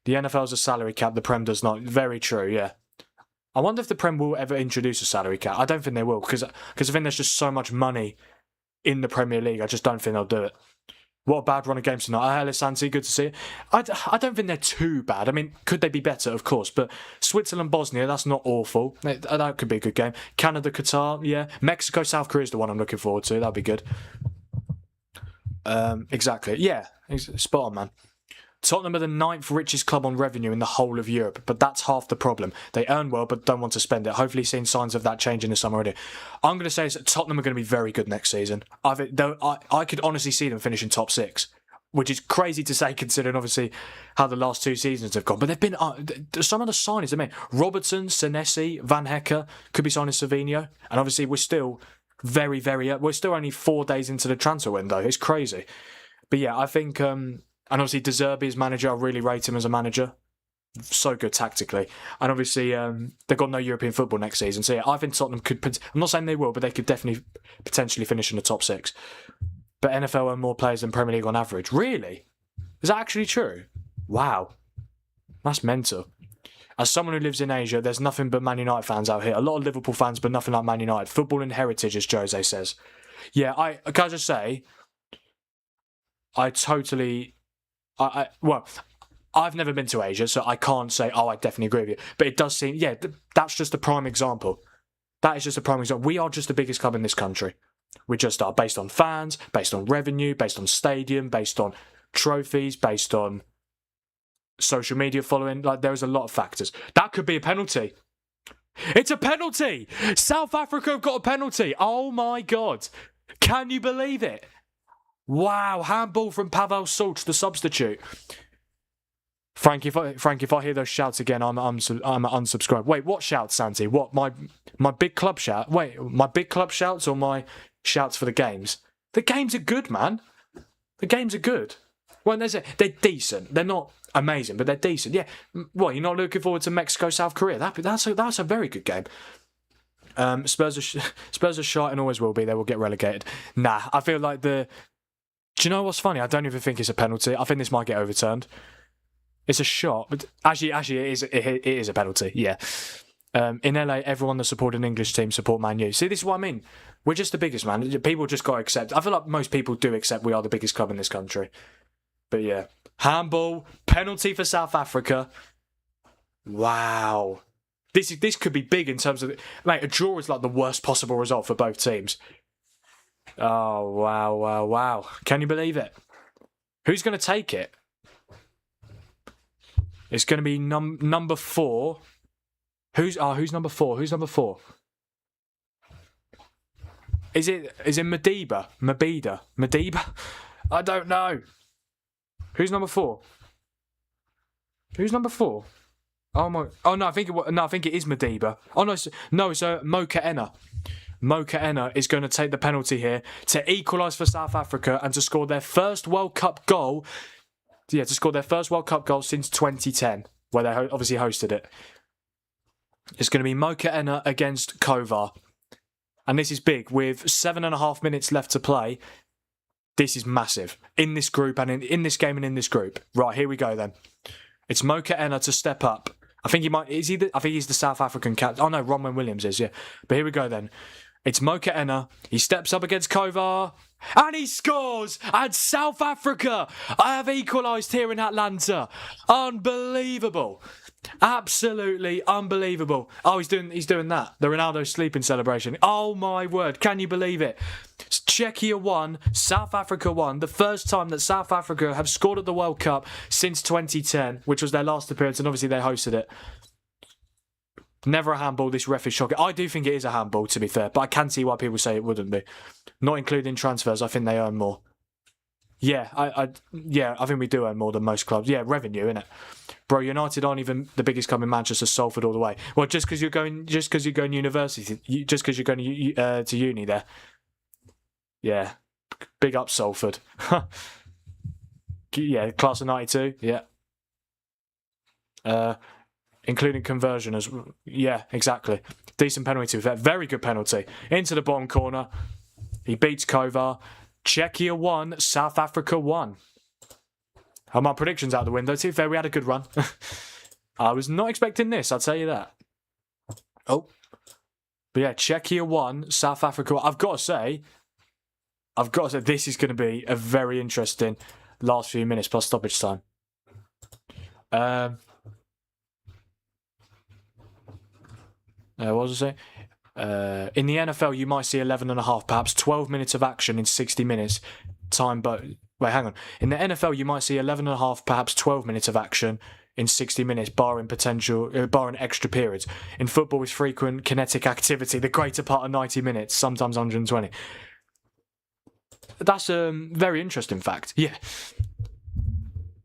The NFL's a salary cap. The Prem does not. Very true. Yeah. I wonder if the Prem will ever introduce a salary cap. I don't think they will, because I think there's just so much money in the Premier League. I just don't think they'll do it. What a bad run of games tonight. Hello, Santi. Good to see you. I don't think they're too bad. I mean, could they be better? Of course. But Switzerland, Bosnia, that's not awful. That could be a good game. Canada, Qatar, yeah. Mexico, South Korea is the one I'm looking forward to. That'd be good. Exactly. Yeah. Spot on, man. Tottenham are the 9th richest club on revenue in the whole of Europe, but that's half the problem. They earn well, but don't want to spend it. Hopefully seeing signs of that change in the summer already. I'm going to say Tottenham are going to be very good next season. I could honestly see them finishing top 6, which is crazy to say considering obviously how the last 2 seasons have gone. But they've been some of the signings they made. Robertson, Senesi, Van Hecke could be signing Savinho, and obviously we're still we're still only 4 days into the transfer window. It's crazy. But yeah, I think... And obviously, De Zerbi as manager, I really rate him as a manager. So good tactically. And obviously, they've got no European football next season. So yeah, I think Tottenham could... I'm not saying they will, but they could definitely potentially finish in the top 6. But NFL own more players than Premier League on average. Really? Is that actually true? Wow. That's mental. As someone who lives in Asia, there's nothing but Man United fans out here. A lot of Liverpool fans, but nothing like Man United. Football and heritage, as Jose says. Yeah, can I just say, well, I've never been to Asia, so I can't say, I definitely agree with you. But it does seem, that's just a prime example. That is just a prime example. We are just the biggest club in this country. We just are, based on fans, based on revenue, based on stadium, based on trophies, based on social media following. Like, there's a lot of factors. That could be a penalty. It's a penalty! South Africa have got a penalty. Oh my God. Can you believe it? Wow, handball from Pavel Sulch, the substitute. Frank, if I hear those shouts again, I'm unsubscribed. Wait, what shouts, Santi? What, my big club shout? Wait, my big club shouts or my shouts for the games? The games are good, man. The games are good. Well, they're decent. They're not amazing, but they're decent. Yeah. Well, you're not looking forward to Mexico, South Korea? That's a very good game. Spurs are shite and always will be. They will get relegated. Nah, I feel like Do you know what's funny? I don't even think it's a penalty. I think this might get overturned. It's a shot, but actually, it is a penalty. Yeah. In LA, everyone that supported an English team support Man U. See, this is what I mean. We're just the biggest, man. People just got to accept. I feel like most people do accept we are the biggest club in this country. But yeah, handball penalty for South Africa. Wow, this could be big in terms of, mate. A draw is like the worst possible result for both teams. Oh wow! Can you believe it? Who's going to take it? It's going to be number 4. Who's number 4? Who's number 4? Is it Madiba? Madiba? I don't know. Who's number 4? Who's number 4? Oh my! Oh no, I think it is Madiba. Oh no, so Mo Kaena. Mo Kaena is going to take the penalty here to equalise for South Africa and to score their first World Cup goal. Yeah, to score their first World Cup goal since 2010, where they obviously hosted it. It's going to be Mo Kaena against Kovar. And this is big. With 7.5 minutes left to play, this is massive. In this group and in this game and in this group. Right, here we go then. It's Mo Kaena to step up. I think he's the South African captain. Oh no, Ronwen Williams is, yeah. But here we go then. It's Mo Kaena. He steps up against Kovar. And he scores! And South Africa have equalised here in Atlanta. Unbelievable. Absolutely unbelievable. Oh, he's doing that. The Ronaldo sleeping celebration. Oh my word, can you believe it? Czechia 1, South Africa 1. The first time that South Africa have scored at the World Cup since 2010, which was their last appearance, and obviously they hosted it. Never a handball. This ref is shocking. I do think it is a handball, to be fair, but I can see why people say it wouldn't be. Not including transfers, I think they earn more. Yeah, I think we do earn more than most clubs. Yeah, revenue, innit? Bro, United aren't even the biggest club in Manchester, Salford all the way. Well, just because you're going university, just because you're going to uni there. Yeah, big up Salford. Yeah, class of 92. Yeah. Including conversion as well. Yeah, exactly. Decent penalty. Very good penalty. Into the bottom corner. He beats Kovar. Czechia 1, South Africa 1. Oh, my predictions out the window. To be fair, we had a good run. I was not expecting this, I'll tell you that. Oh. But yeah, Czechia 1, South Africa 1. I've got to say, this is going to be a very interesting last few minutes plus stoppage time. What was I saying? In the NFL, you might see 11.5, perhaps 12 minutes of action in 60 minutes. Wait, hang on. In the NFL, you might see 11.5, perhaps 12 minutes of action in 60 minutes, barring extra periods. In football, is frequent kinetic activity the greater part of 90 minutes, sometimes 120. That's a very interesting fact. Yeah.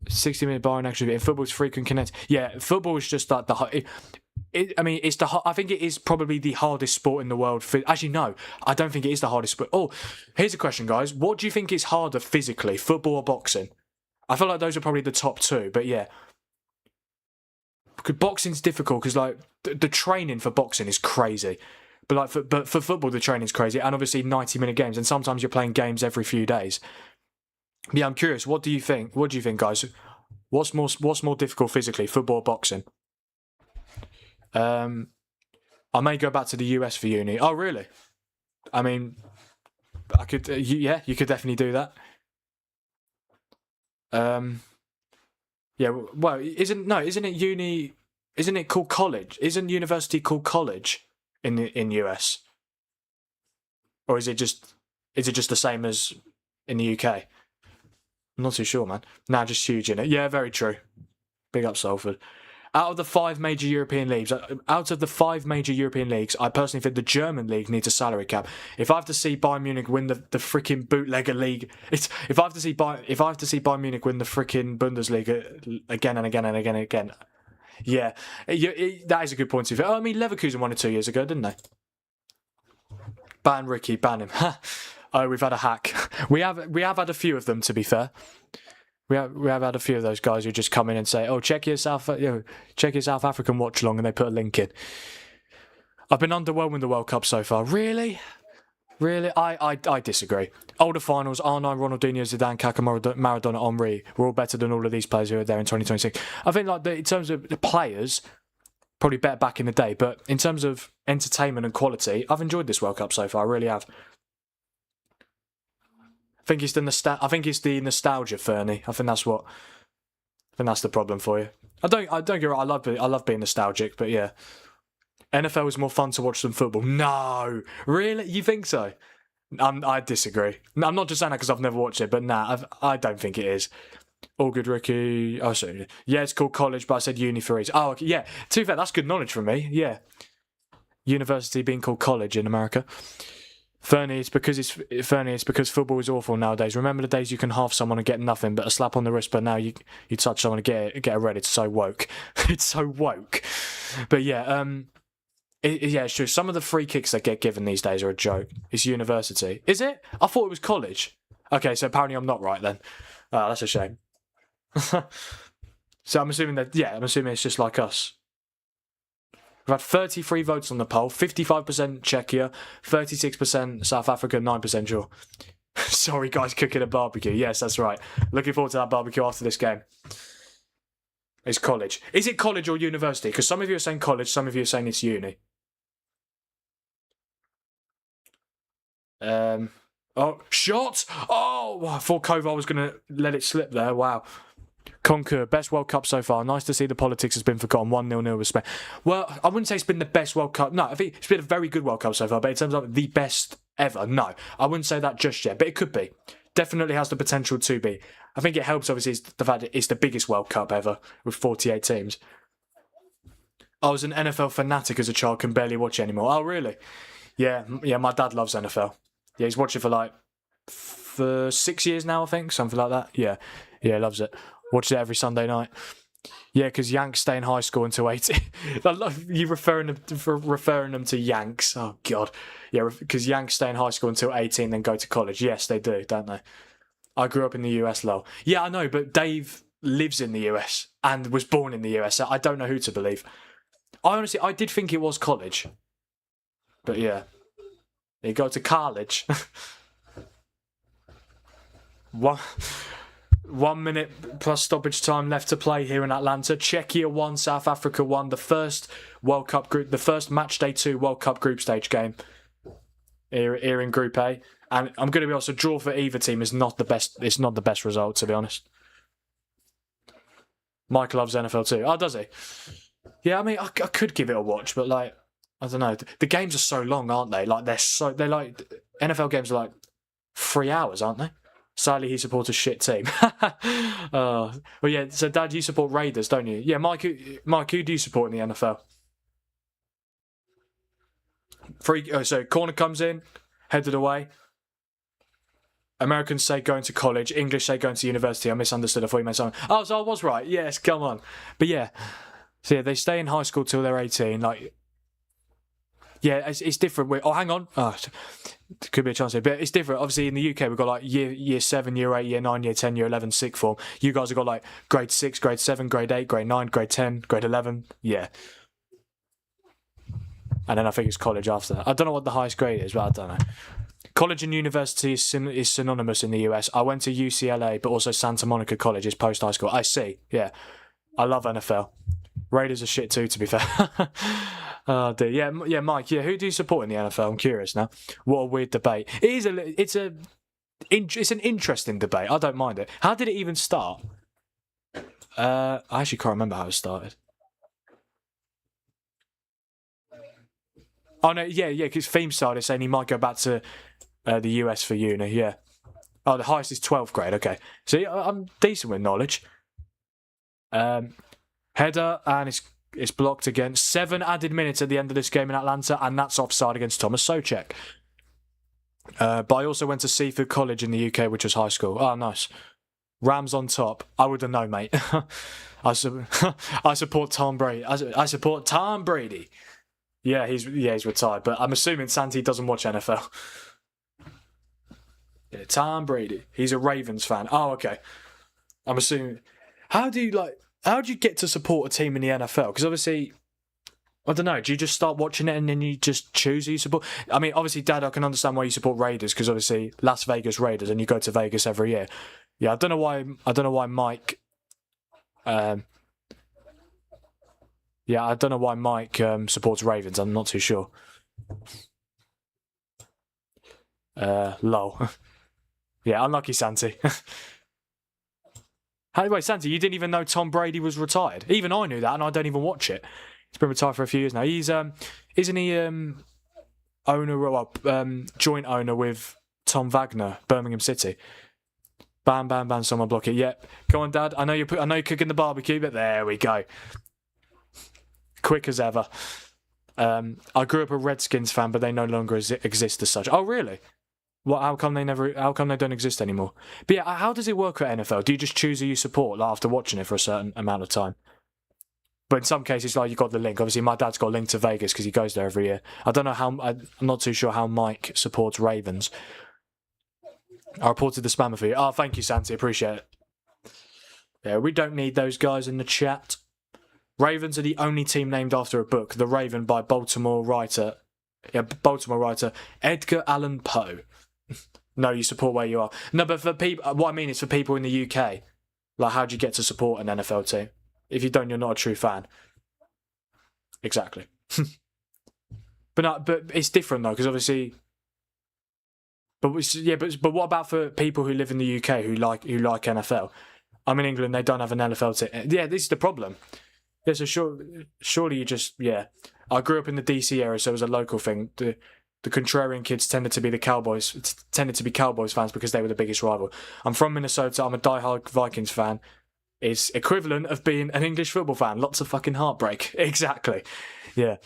60-minute barring extra. In football, is frequent kinetic. Yeah, football is just like I think it is probably the hardest sport in the world. Actually, no, I don't think it is the hardest sport. Oh, here's a question, guys. What do you think is harder physically, football or boxing? I feel like those are probably the top 2, but yeah. Because boxing's difficult because like the training for boxing is crazy. But for football, the training's crazy. And obviously 90-minute games. And sometimes you're playing games every few days. But yeah, I'm curious. What do you think? What do you think, guys? What's more difficult physically, football or boxing? I may go back to the US for uni. Oh, really? I mean, I could. Yeah, you could definitely do that. Yeah. Well, isn't it uni? Isn't it called college? Isn't university called college in US? Or is it just the same as in the UK? I'm not too sure, man. Nah, just huge in it. Yeah, very true. Big up Salford. Out of the five major European leagues, I personally think the German league needs a salary cap. If I have to see Bayern Munich win the freaking bootlegger league, if I have to see Bayern Munich win the freaking Bundesliga again and again and again and again, yeah, that is a good point of view. I mean, Leverkusen won it 2 years ago, didn't they? Ban Ricky, ban him. Oh, we've had a hack. We have had a few of them, to be fair. We have had a few of those guys who just come in and say, "Oh, check your South African watch along," and they put a link in. I've been underwhelmed with the World Cup so far. Really? I disagree. Older finals: R9, Ronaldinho, Zidane, Kaká, Maradona, Henry were all better than all of these players who are there in 2026. I think, like, in terms of the players, probably better back in the day. But in terms of entertainment and quality, I've enjoyed this World Cup so far. I really have. I think it's the nostalgia, Fernie. I think that's the problem for you. I don't get it. I love being nostalgic, but yeah, NFL is more fun to watch than football. No, really, you think so? I disagree. I'm not just saying that because I've never watched it, but nah, I don't think it is. All good, Ricky. Oh, sorry. Yeah, it's called college, but I said uni for easy. Oh, okay. Yeah. To be fair, that's good knowledge from me. Yeah, university being called college in America. Fernie, it's because football is awful nowadays. Remember the days you can half someone and get nothing but a slap on the wrist, but now you touch someone and get a red. It's so woke. It's so woke. But yeah, yeah, it's true. Some of the free kicks that get given these days are a joke. It's university. Is it? I thought it was college. Okay, so apparently I'm not right then. Oh, that's a shame. So I'm assuming it's just like us. We've had 33 votes on the poll, 55% Czechia, 36% South Africa, 9% sure. Sorry guys, cooking a barbecue. Yes, that's right. Looking forward to that barbecue after this game. It's college. Is it college or university? Because some of you are saying college, some of you are saying it's uni. Oh, shot! Oh, I thought Kovar was going to let it slip there. Wow. Conquer, best World Cup so far. Nice to see the politics has been forgotten. 1-0 with Spain. Well, I wouldn't say it's been the best World Cup. No, I think it's been a very good World Cup so far, but in terms of the best ever, no. I wouldn't say that just yet, but it could be. Definitely has the potential to be. I think it helps, obviously, is the fact that it's the biggest World Cup ever, with 48 teams. I was an NFL fanatic as a child, can barely watch it anymore. Oh, really? Yeah, my dad loves NFL. Yeah, he's watched it for 6 years now, I think, something like that. Yeah, he loves it. Watches it every Sunday night. Yeah, because Yanks stay in high school until 18. I love you referring them to Yanks. Oh, God. Yeah, because Yanks stay in high school until 18, then go to college. Yes, they do, don't they? I grew up in the US, lol. Yeah, I know, but Dave lives in the US and was born in the US. So I don't know who to believe. I did think it was college. But yeah. You go to college. 1 minute plus stoppage time left to play here in Atlanta. Czechia 1, South Africa 1. The first Matchday 2 World Cup group stage game here in Group A. And I'm going to be honest, a draw for either team is not the best. It's not the best result, to be honest. Mike loves NFL too. Oh, does he? Yeah, I mean, I could give it a watch, but like, I don't know. The games are so long, aren't they? Like they're like NFL games are like 3 hours, aren't they? Sadly, he supports a shit team. Well, yeah. So, Dad, you support Raiders, don't you? Yeah, Mike. Who do you support in the NFL? So corner comes in, headed away. Americans say going to college. English say going to university. I misunderstood. I thought you meant something. Oh, so I was right. Yes, come on. But yeah, so yeah, they stay in high school till they're 18. Like, yeah, it's different. Oh, hang on. Oh, could be a chance here, but it's different. Obviously, in the UK, we've got like year 7, year 8, year 9, year 10, year 11, sixth form. You guys have got like grade 6, grade 7, grade 8, grade 9, grade 10, grade 11. Yeah. And then I think it's college after that. I don't know what the highest grade is, but I don't know. College and university is synonymous in the US. I went to UCLA, but also Santa Monica College is post-high school. I see, yeah. I love NFL. Raiders are shit too, to be fair. Oh dear. Yeah, Mike. Yeah, who do you support in the NFL? I'm curious now. What a weird debate. It's an interesting debate. I don't mind it. How did it even start? I actually can't remember how it started. Oh no, yeah, because Theme started saying he might go back to the US for uni. Yeah. Oh, the highest is 12th grade. Okay, see, I'm decent with knowledge. Header, and it's blocked again. 7 added minutes at the end of this game in Atlanta, and that's offside against Thomas Souček. But I also went to Seafood College in the UK, which was high school. Oh, nice. Rams on top. I would have known, mate. I support Tom Brady. I support Tom Brady. Yeah, he's retired, but I'm assuming Santi doesn't watch NFL. Yeah, Tom Brady. He's a Ravens fan. Oh, okay. I'm assuming. How do you get to support a team in the NFL? Because obviously, I don't know. Do you just start watching it and then you just choose who you support? I mean, obviously, Dad, I can understand why you support Raiders because obviously Las Vegas Raiders, and you go to Vegas every year. Yeah, I don't know why Mike. Yeah, I don't know why Mike supports Ravens. I'm not too sure. Lol. Yeah, unlucky Santi. Wait, Santi, you didn't even know Tom Brady was retired? Even I knew that, and I don't even watch it. He's been retired for a few years now. He's isn't he joint owner with Tom Wagner, Birmingham City? Bam, bam, bam, someone block it. Yep. Go on, Dad. I know you're cooking the barbecue, but there we go. Quick as ever. I grew up a Redskins fan, but they no longer exist as such. Oh, really? What? How come they don't exist anymore? But yeah, how does it work at NFL? Do you just choose who you support after watching it for a certain amount of time? But in some cases, like you got the link. Obviously, my dad's got a link to Vegas because he goes there every year. I don't know how. I'm not too sure how Mike supports Ravens. I reported the spammer for you. Oh, thank you, Santi. Appreciate it. Yeah, we don't need those guys in the chat. Ravens are the only team named after a book, The Raven by Baltimore writer Edgar Allan Poe. No, you support where you are. No, but for people, what I mean is for people in the UK, like how do you get to support an NFL team? If you don't, you're not a true fan. Exactly. But it's different though, because obviously. But what about for people who live in the UK who like NFL? I'm in England, they don't have an NFL team. Yeah, this is the problem. Yeah, so surely you just I grew up in the DC area, so it was a local thing. The contrarian kids tended to be Cowboys fans because they were the biggest rival. I'm from Minnesota. I'm a diehard Vikings fan. It's equivalent of being an English football fan. Lots of fucking heartbreak. Exactly. Yeah.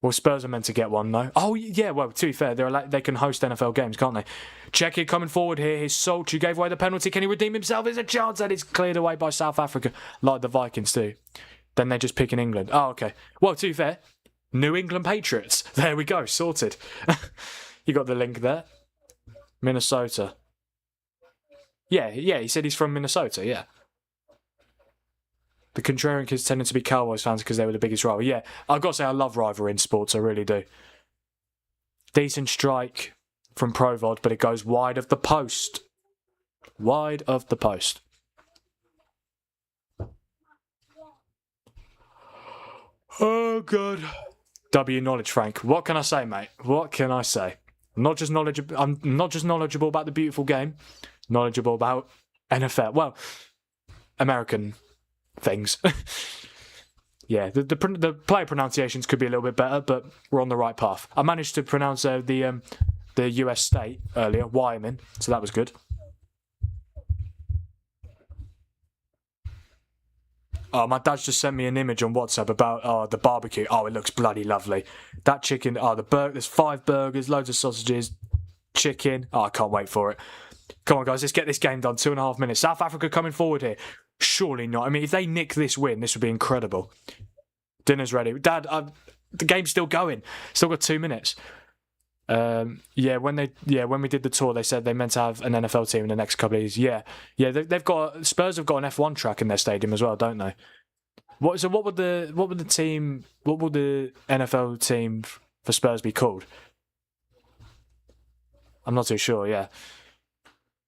Well, Spurs are meant to get one, though. Oh, yeah, well, to be fair, they can host NFL games, can't they? Czechia coming forward here. His Souček gave away the penalty. Can he redeem himself? There's a chance that it's cleared away by South Africa, like the Vikings do. Then they just pick in England. Oh, okay. Well, to be fair, New England Patriots. There we go, sorted. You got the link there. Minnesota. Yeah, he said he's from Minnesota, yeah. The contrarian kids tended to be Cowboys fans because they were the biggest rival. Yeah, I've got to say I love rivalry in sports, I really do. Decent strike from Provod, but it goes wide of the post. Wide of the post. Oh, God. W knowledge, Frank. What can I say, mate? What can I say? I'm not just knowledgeable about the beautiful game. Knowledgeable about NFL. Well, American things. Yeah, the player pronunciations could be a little bit better, but we're on the right path. I managed to pronounce the US state earlier, Wyoming, so that was good. Oh, my dad's just sent me an image on WhatsApp about the barbecue. Oh, it looks bloody lovely. That chicken. Oh, there's 5 burgers, loads of sausages, chicken. Oh, I can't wait for it. Come on, guys, let's get this game done. 2.5 minutes. South Africa coming forward here. Surely not. I mean, if they nick this win, this would be incredible. Dinner's ready. Dad, the game's still going. Still got 2 minutes. When we did the tour, they said they meant to have an NFL team in the next couple of years. Yeah, Spurs have got an F1 track in their stadium as well, don't they? What would the NFL team for Spurs be called? I'm not too sure. Yeah,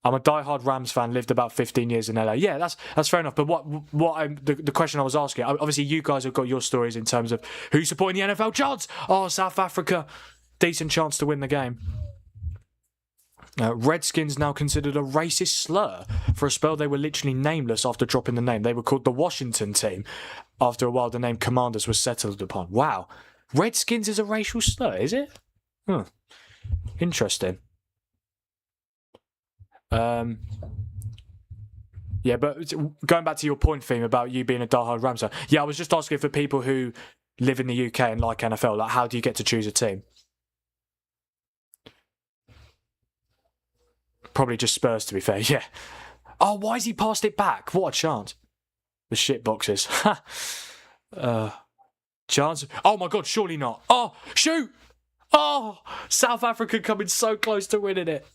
I'm a diehard Rams fan, lived about 15 years in LA. Yeah, that's fair enough. But the question I was asking, obviously you guys have got your stories in terms of who's supporting the NFL. Chance! Oh, South Africa. Decent chance to win the game. Redskins now considered a racist slur. For a spell, they were literally nameless after dropping the name. They were called the Washington team. After a while, the name Commanders was settled upon. Wow. Redskins is a racial slur, is it? Interesting. Yeah, but going back to your point, theme about you being a diehard Rams fan. Yeah, I was just asking for people who live in the UK and like NFL, like how do you get to choose a team? Probably just Spurs, to be fair, yeah. Oh, why has he passed it back? What a chance. The shit boxes. Chance. Oh my God, surely not. Oh, shoot! Oh, South Africa coming so close to winning it.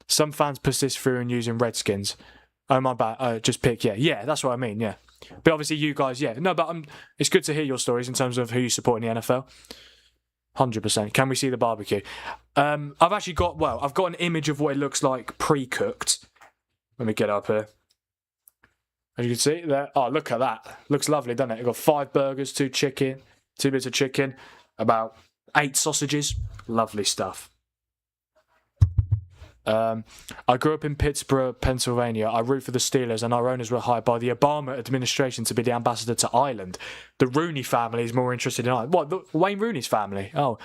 Some fans persist through and using Redskins. Oh, my bad. Just pick, yeah. Yeah, that's what I mean, yeah. But obviously you guys, yeah. No, but it's good to hear your stories in terms of who you support in the NFL. 100%. Can we see the barbecue? I've got an image of what it looks like pre-cooked. Let me get up here. As you can see there. Oh, look at that. Looks lovely, doesn't it? You've got 5 burgers, 2 bits of chicken, about 8 sausages. Lovely stuff. I grew up in Pittsburgh, Pennsylvania. I root for the Steelers, and our owners were hired by the Obama administration to be the ambassador to Ireland. The Rooney family is more interested in Ireland. What, Wayne Rooney's family? Oh,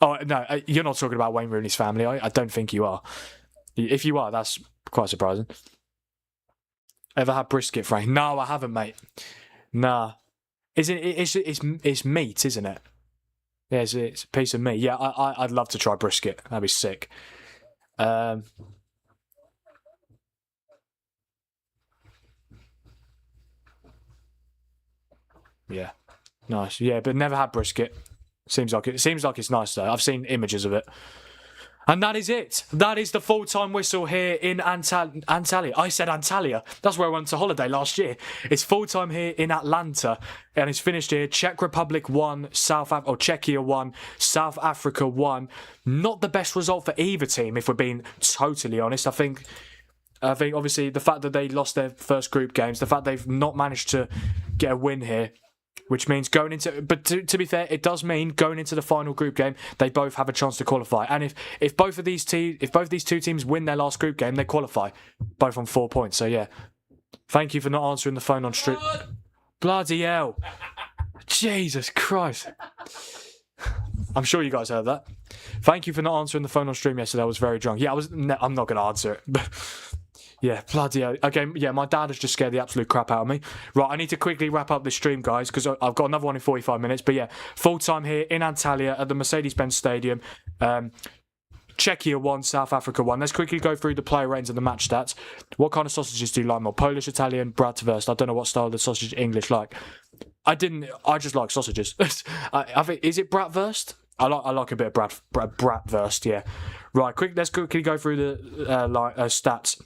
no, you're not talking about Wayne Rooney's family. I don't think you are. If you are, that's quite surprising. Ever had brisket, Frank? No, I haven't, mate. Nah. It's meat, isn't it? Yeah, it's a piece of meat. Yeah, I'd love to try brisket. That'd be sick. Yeah, nice. Yeah, but never had brisket. Seems like it's nice though. I've seen images of it. And that is it. That is the full-time whistle here in Antalya. I said Antalya. That's where I went to holiday last year. It's full-time here in Atlanta. And it's finished here. Czech Republic 1, Czechia 1, South Africa 1. Not the best result for either team, if we're being totally honest. I think obviously the fact that they lost their first group games, the fact they've not managed to get a win here, which means going into, but to be fair, it does mean going into the final group game, they both have a chance to qualify. And if both these two teams win their last group game, they qualify, both on 4 points. So yeah, thank you for not answering the phone on stream. Bloody hell, Jesus Christ! I'm sure you guys heard that. Thank you for not answering the phone on stream yesterday. I was very drunk. Yeah, I'm not going to answer it. Yeah, bloody hell. Okay, yeah, my dad has just scared the absolute crap out of me. Right, I need to quickly wrap up this stream, guys, because I've got another one in 45 minutes. But yeah, full time here in Antalya at the Mercedes-Benz Stadium. Czechia 1, South Africa 1. Let's quickly go through the player ratings and the match stats. What kind of sausages do you like more? Polish, Italian, bratwurst. I don't know what style the sausage English like. I just like sausages. I think, is it bratwurst? I like a bit of bratwurst, yeah. Right, let's quickly go through the stats.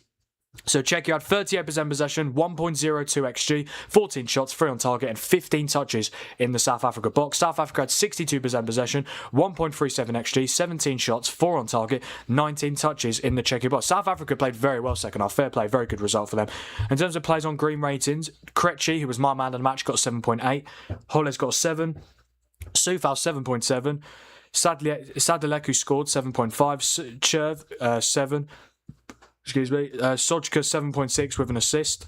So Czechia had 38% possession, 1.02 XG, 14 shots, 3 on target, and 15 touches in the South Africa box. South Africa had 62% possession, 1.37 XG, 17 shots, 4 on target, 19 touches in the Czechia box. South Africa played very well second half. Fair play, very good result for them. In terms of plays on green ratings, Krejci, who was my man of the match, got 7.8. Holles got 7. Sufal 7.7. Sadilek, who scored 7.5. Cherv 7. Excuse me. Sojka 7.6 with an assist.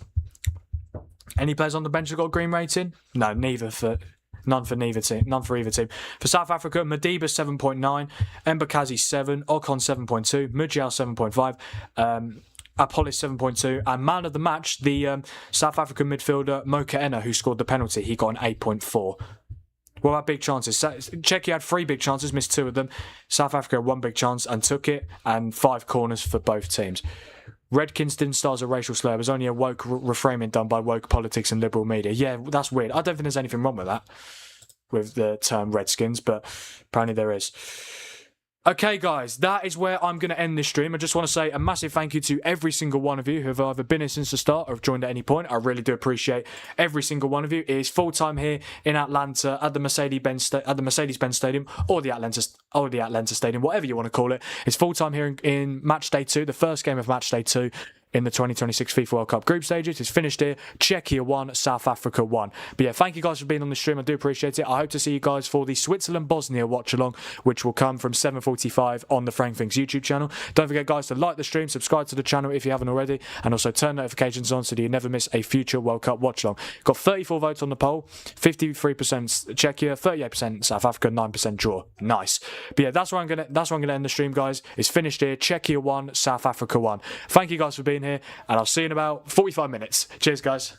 Any players on the bench that got a green rating? No, none for either team. For South Africa, Madiba 7.9, Mbakazi 7, Ocon 7.2, Mujial 7.5, Apollis 7.2, and man of the match, the South African midfielder Mokaena, who scored the penalty. He got an 8.4. What about big chances? Czechia had 3 big chances, missed 2 of them. South Africa had 1 big chance and took it, and 5 corners for both teams. Redskins didn't start as a racial slur. It was only a woke reframing done by woke politics and liberal media. Yeah, that's weird. I don't think there's anything wrong with that, with the term Redskins, but apparently there is. Okay, guys, that is where I'm going to end this stream. I just want to say a massive thank you to every single one of you who have either been here since the start or have joined at any point. I really do appreciate every single one of you. It is full time here in Atlanta at the Mercedes-Benz Stadium or the Atlanta Stadium, whatever you want to call it. It's full time here in Matchday 2, the first game of Matchday 2. In the 2026 FIFA World Cup group stages. It's finished here. Czechia 1, South Africa 1. But yeah, thank you guys for being on the stream. I do appreciate it. I hope to see you guys for the Switzerland-Bosnia watch-along, which will come from 7:45 on the Frank Thinks YouTube channel. Don't forget, guys, to like the stream, subscribe to the channel if you haven't already, and also turn notifications on so that you never miss a future World Cup watch-along. Got 34 votes on the poll, 53% Czechia, 38% South Africa, 9% draw. Nice. But yeah, that's where I'm gonna end the stream, guys. It's finished here. Czechia 1, South Africa 1. Thank you guys for being here, and I'll see you in about 45 minutes. Cheers, guys.